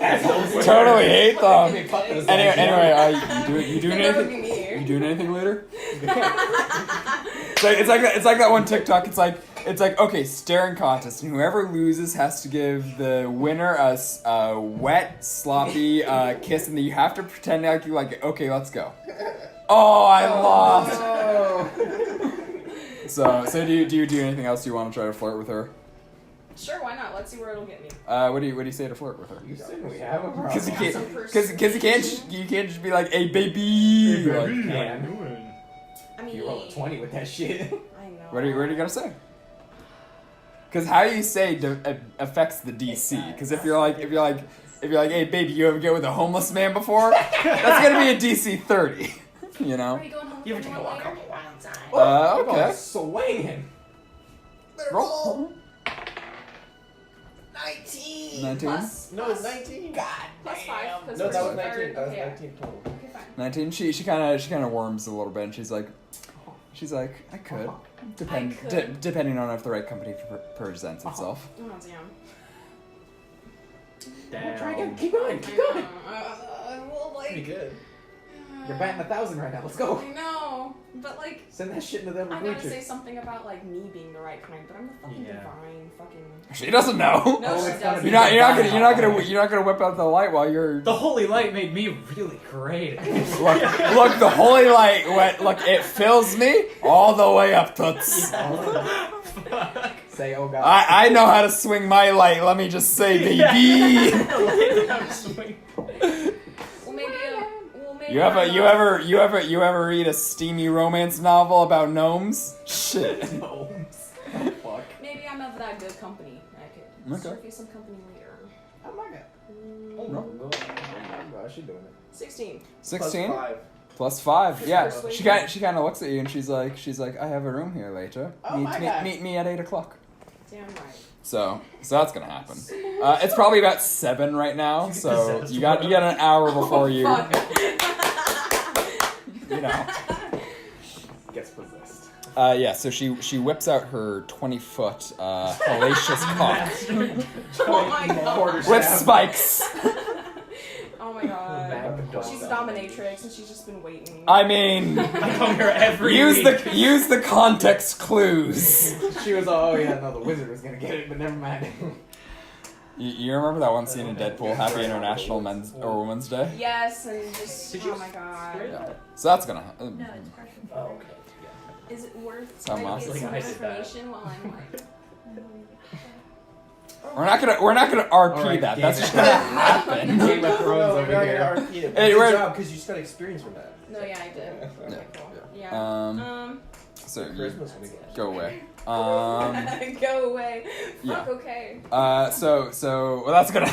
Assholes. Totally hate them. Fucking Anyway, you doing That would anything? be me here. You doing anything later? It's like that one TikTok. It's like okay, staring contest, and whoever loses has to give the winner a wet, sloppy kiss, and then you have to pretend like you like it. Okay, let's go. Oh, I lost. So do you do anything else? Do you want to try to flirt with her? Sure, why not? Let's see where it'll get me. What do you say to flirt with her? You said we have a problem. Because you can't just be like, hey baby. Like, I mean, You roll a 20 with that shit. I know. what are you gonna say? Because how you say affects the DC. Because if you're like, hey baby, you ever get with a homeless man before? That's gonna be a DC 30. You know. Are you going home You with ever take a anyone walk on later? the wild side? Okay. Swinging. Roll. 19! 19. Plus, No, it's 19. God plus 5. Because No, that was we're 19. That was okay, 19 total. Okay, fine. 19. She kind of worms a little bit, and she's like, I could, depending on if the right company presents itself. Oh, damn. Damn. Try again. Keep going. Well, like, Pretty good. You're batting 1,000 right now. Let's go. I know, but like, Send that shit into them I gotta creatures. say something about like me being the right kind, but I'm the fucking divine fucking. She doesn't know. No, Oh, she it's gonna doesn't. be You're not gonna whip out the light while you're. The holy light made me really great. Look, the holy light look, it fills me all the way up toots. Say, oh god. I know how to swing my light. Let me just say, baby. Well, maybe. You ever read a steamy romance novel about gnomes? Shit. Fuck. Maybe I'm of that good company. I could serve you some company later. Oh my god. No. Oh gosh, she's doing it. 16. 16 +5. plus 5. Yeah. Persuasion. She kind of looks at you and she's like, I have a room here later. Oh my God. Meet me at 8 o'clock. Damn right. So that's gonna happen. It's probably about 7 right now, so you got an hour before you. Fuck. You know. Gets possessed. Yeah. So she whips out her 20-foot hellacious cock Oh my god. with spikes. Oh my god. She's a dominatrix and she's just been waiting. I mean, I come here every use week. the context clues. She was all, oh yeah, no, the wizard was gonna get it, but never mind. You remember that one scene in Deadpool, Happy International Men's or Women's Day? Yes, and just. Did you Oh my god. Yeah. So that's gonna happen. No, it's partial. Oh, okay. Is it worth Some trying to get monster. some I did that. information while I'm like. We're not gonna RP Alright, that. Game That's of just gonna happen. Game of Thrones No, over we're here. not gonna repeat it. Hey, Good we're- job, because you just got experience from that. No, yeah, I did. Yeah. Okay, cool. Yeah. So you Charisma's gonna go. go away. Go away. yeah. Fuck, okay. So well, that's gonna.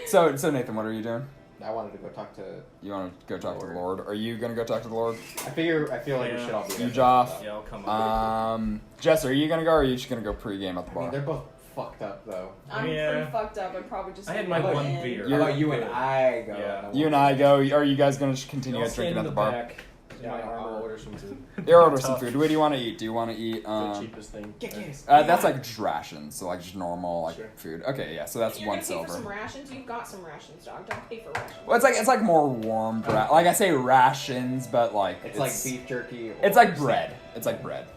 So Nathan, what are you doing? I wanted to go talk to. You want to go talk to the Lord? Are you gonna go talk to the Lord? I feel like we Yeah. should all be there. You, Joff. Yeah, I'll come up. Jess, are you gonna go, or are you just gonna go pregame at the I mean, bar? they're both fucked up though. I'm Yeah. pretty fucked up. I'd probably just. I had leave my it one in. beer. How about you and I go? Yeah. You and I go. Are you guys gonna just continue I'll drinking stand at in the the bar? back. Yeah, My I'll armor. order some food. You order some Tough. food. What do you want to eat? Do you want to eat? The cheapest thing. Get gas. That's like rations, so like just normal like Sure. food. Okay, yeah. So that's You're one gonna pay for some silver. rations? You've got some rations, dog. Don't pay for rations. Well, it's like more warm. Like I say rations, but like It's like beef jerky. Or It's like bread. It's like bread.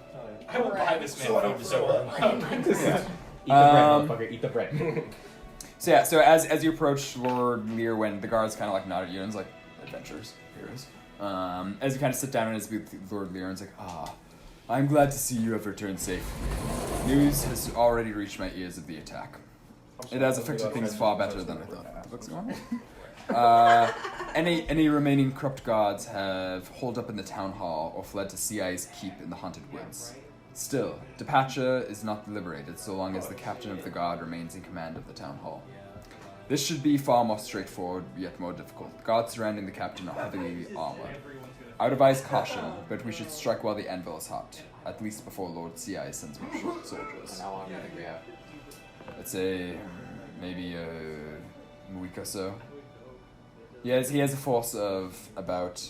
I will buy this man food so well. Eat the bread, motherfucker. Eat the bread. So yeah. So as you approach Lord Learwind, the guards kind of like nod at you and it's like adventures, heroes. As you kind of sit down in his booth, Lord Learwind's like, I'm glad to see you have returned safely. News has already reached my ears of the attack. It has affected things far better than I thought. What's going on? Any remaining corrupt gods have holed up in the town hall or fled to CI's keep in the haunted woods. Still, Depature is not liberated so long as the captain of the guard remains in command of the town hall. This should be far more straightforward, yet more difficult. The guards surrounding the captain are heavily armored. I would advise caution, but we should strike while the anvil is hot, at least before Lord CI sends more soldiers. How long do you think we have? I'd say maybe a week or so. He has a force of about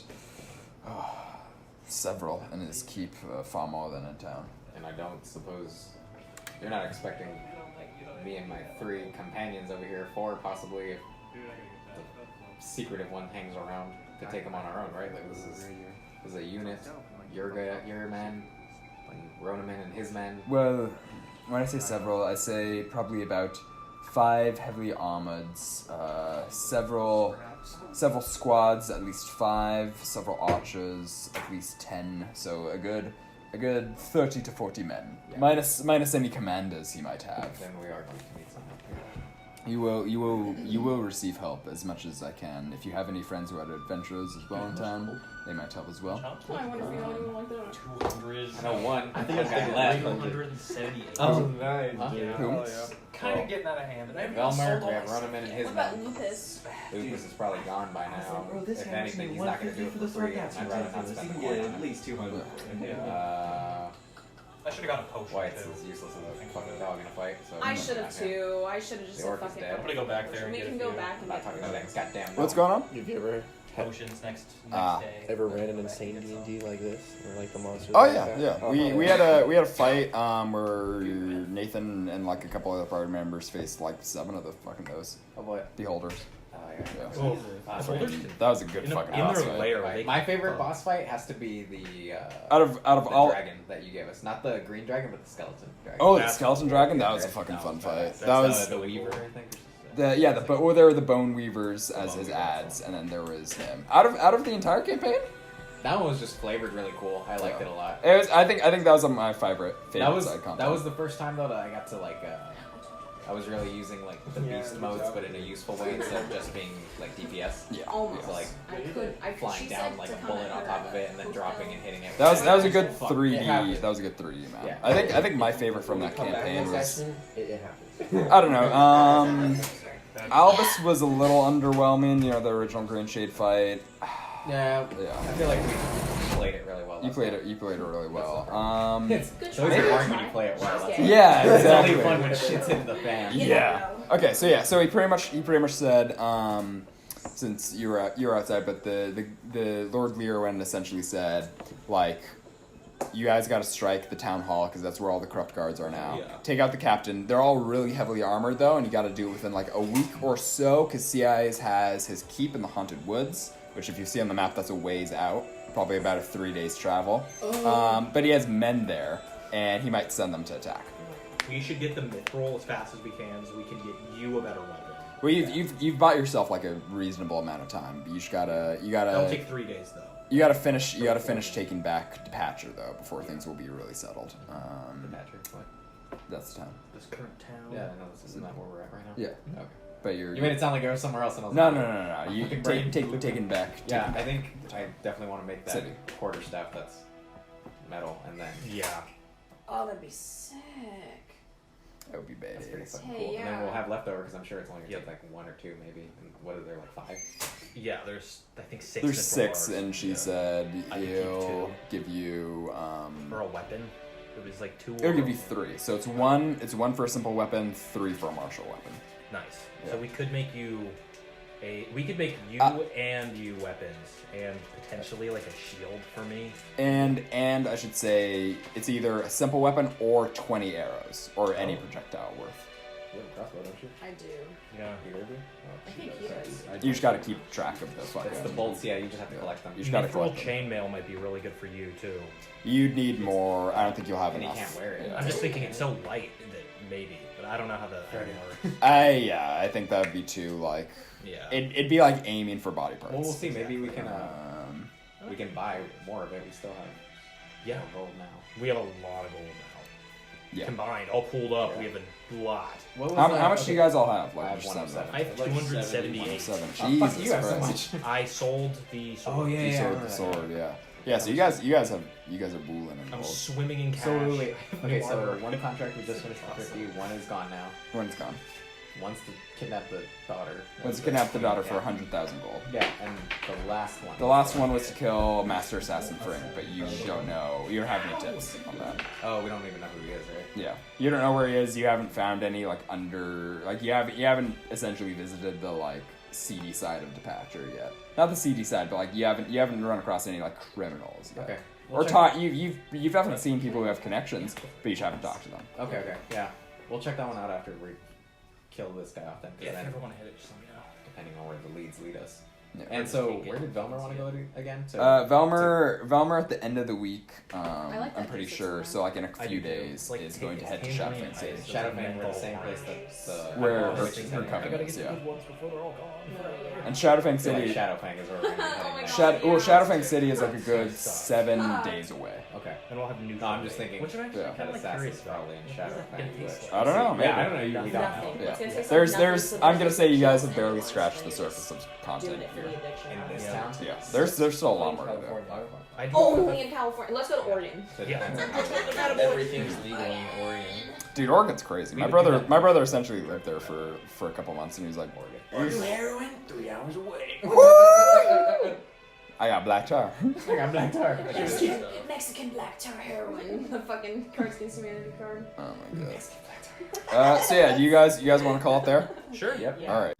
several in his keep, far more than in town. And I don't suppose you're not expecting me and my 3 companions over here, 4 possibly, if the secretive one hangs around, to take him on our own, right? Like this is a unit. Your men, and Ronaman and his men. Well, when I say several, I say probably about 5 heavily armored, several squads, at least 5, several archers, at least 10. So a good 30 to 40 men, Yeah. minus any commanders he might have. Then we are going to need some help here. You will receive help as much as I can. If you have any friends who had adventures as well in town, they might help as well. Oh, I wonder if you know anyone like that. 200. I know one. I think one it's guy like left. 378. Oh, nice. Huh? Dude. Who? Oh, yeah. Kind of getting out of hand. Velmer, we have Ronaman and his What about men. Lupus? Lucas is probably gone by now. Bro, this If guy anything, he's not going to do it for free. I'd rather not spend the money on at it. least 200. I should have got a potion White's too. is useless as a fucking dog in a fight. So I should have too. I should have just The said orc is fucking. dead. I'm gonna go back there and We get can a go few. back I'm and not get talking about that goddamn What's going on? Have you ever Potions next Ah. day. ever ran an insane D&D like this, or like the monsters? Oh like yeah, that? yeah. Oh, We had a fight where Nathan and like a couple other party members faced like 7 of the fucking those Oh boy. beholders. Yeah. Yeah. Oh, Fucking- That was a good in fucking their boss fight. lair, Right. they My can- favorite boss fight has to be the Out of the all. dragon that you gave us. Not the green dragon, but the skeleton dragon. Oh, the That's- skeleton dragon. That was a That fucking fun was fight. badass. That That's, was the Weaver, I think. there were the Bone Weavers as his ads, and then there was him. Out of the entire campaign, That one was just flavored really cool. I liked it a lot. it was. I think that was my favorite That was side content. that was the first time though that I got to like I was really using like the beast modes, but in a useful way instead of just being like DPS. yeah. Almost. So, like, I Flying she down said like to a come bullet at on her top at of it and then Hotel. dropping and hitting it. That was a good Fuck, 3D. it happened. That was a good 3D man. Yeah. I think my favorite from that campaign was It happens. I don't know. Albus was a little underwhelming. You know, the original Green Shade fight. Yeah, Yeah. I feel like we played it really well. You played it really well. It's Good always try. boring when you play it well. She's That's gay. Yeah, It's exactly. only fun when shit's hitting the fan. Yeah. Okay, so he pretty much said, since you were outside, but the Lord Leerwin essentially said, like, you guys got to strike the town hall because that's where all the corrupt guards are now. Yeah. Take out the captain. They're all really heavily armored though, and you got to do it within like a week or so because CIS has his keep in the Haunted Woods, which if you see on the map, that's a ways out, probably about a 3 days travel. But he has men there, and he might send them to attack. We should get the mithril as fast as we can so we can get you a better weapon. Well, you've bought yourself like a reasonable amount of time. You just gotta That'll take 3 days though. you gotta finish taking back Depature though before things will be really settled. Depature, what? That's the time. This current town. Yeah, no, this isn't that where we're at right now. Yeah, Okay. but you're You made it sound like I was somewhere else, and I was no. like, You fucking can brain taking back. Yeah, taking I think I definitely want to make that City. quarter staff that's metal, and then Yeah. Oh, that'd be sick. that would be bad. that's pretty fucking Hey, cool. And then yeah. we'll have leftover because I'm sure it's only gonna Yep. take like 1 or 2 maybe. And what is there like 5? Yeah, there's I think 6. There's mithril 6, bars. and she Yeah. said I can keep he'll 2. give you For a weapon, it was like 2. It'll give you 3. So it's one for a simple weapon, 3 for a martial weapon. Nice. Yeah. So we could make you and you weapons, and potentially like a shield for me. And I should say it's either a simple weapon or 20 arrows or any projectile worth. You have a crossbow, don't you? I do. Yeah. You really do? I think he does. You just gotta keep track of the fucking. It's the bolts, yeah, you just have to collect them. You just gotta Mithril collect them. chainmail might be really good for you too. You'd need more. I don't think you'll have And you enough. can't wear it. Yeah. I'm just thinking it's so light that maybe, but I don't know how the iron works. I think that would be too like. Yeah. It'd be like aiming for body parts. Well, we'll see. Maybe we can Um, buy more of it. We still have Yeah. more gold now. We have a lot of gold now. yeah. Combined, all pulled up, Yeah. we have a lot. What was How much do you guys all have? I have just 107. I have Like 278. 7. Oh, Jesus fuck, you have so Christ. much. I sold the sword. Oh, yeah, You yeah. sword I the remember sword, that. yeah. Yeah, so you guys are booling in I'm gold. swimming in cash. So wait. Okay, No so armor. one contract we just finished for 50. One is gone now. One's gone. wants to kidnap the daughter. Wants to kidnap the daughter for Yeah. 100,000 gold. Yeah, and the last one. The last one was to kill Master Assassin Frink, but you don't know. You don't have any tips on that. Oh, we don't even know who he is, right? Yeah, you don't know where he is. You haven't found any you haven't essentially visited the seedy side of Depature yet. Not the seedy side, but you haven't run across any criminals yet. Okay. Or taught you've definitely seen people who have connections, but you just haven't talked to them. Okay, yeah. We'll check that one out after we kill this guy off then. 'Cause Yeah, if then, you ever want to hit it, just let me know. depending on where the leads lead us. Yeah. And so, where did Velmer want to go to again? Velmer at the end of the week. I like I'm that pretty D6 sure. one. So in a I few do. days Like, is going to head to Tame Shadowfang Lane City. Ice. Shadowfang, we're the same place that the... Where the her covenant covenant is. is, yeah. ones before they're all gone. And Shadowfang I feel like City. Shadowfang is where we're going to be Oh my heading God. next. Shadowfang City is a good 7 days away. Okay. And we'll have new. No, I'm just thinking... Which I'm actually Yeah. kind of Assassins curious about. probably in What is that Shadowfang. gonna taste but- I don't know, maybe. Yeah, I don't know. We don't know. Nothing. Yeah. It's gonna say There's nothing, so I'm gonna say you guys have nothing barely for scratched the place. surface of Doing content it for the here. addiction. In this Yeah. town? Yeah, there's still a lot more to do. I do Only in California. Let's go to Oregon. So it Yeah. depends on- Everything's legal in Oregon. Dude, Oregon's crazy. My brother essentially lived there for a couple months, and he was like, Heroin? 3 hours away. I got black tar. I got black tar. Mexican black tar heroin. The fucking Cards Against Humanity card. Oh my god. So yeah, you guys want to call it there? Sure. Yep. Yeah. All right.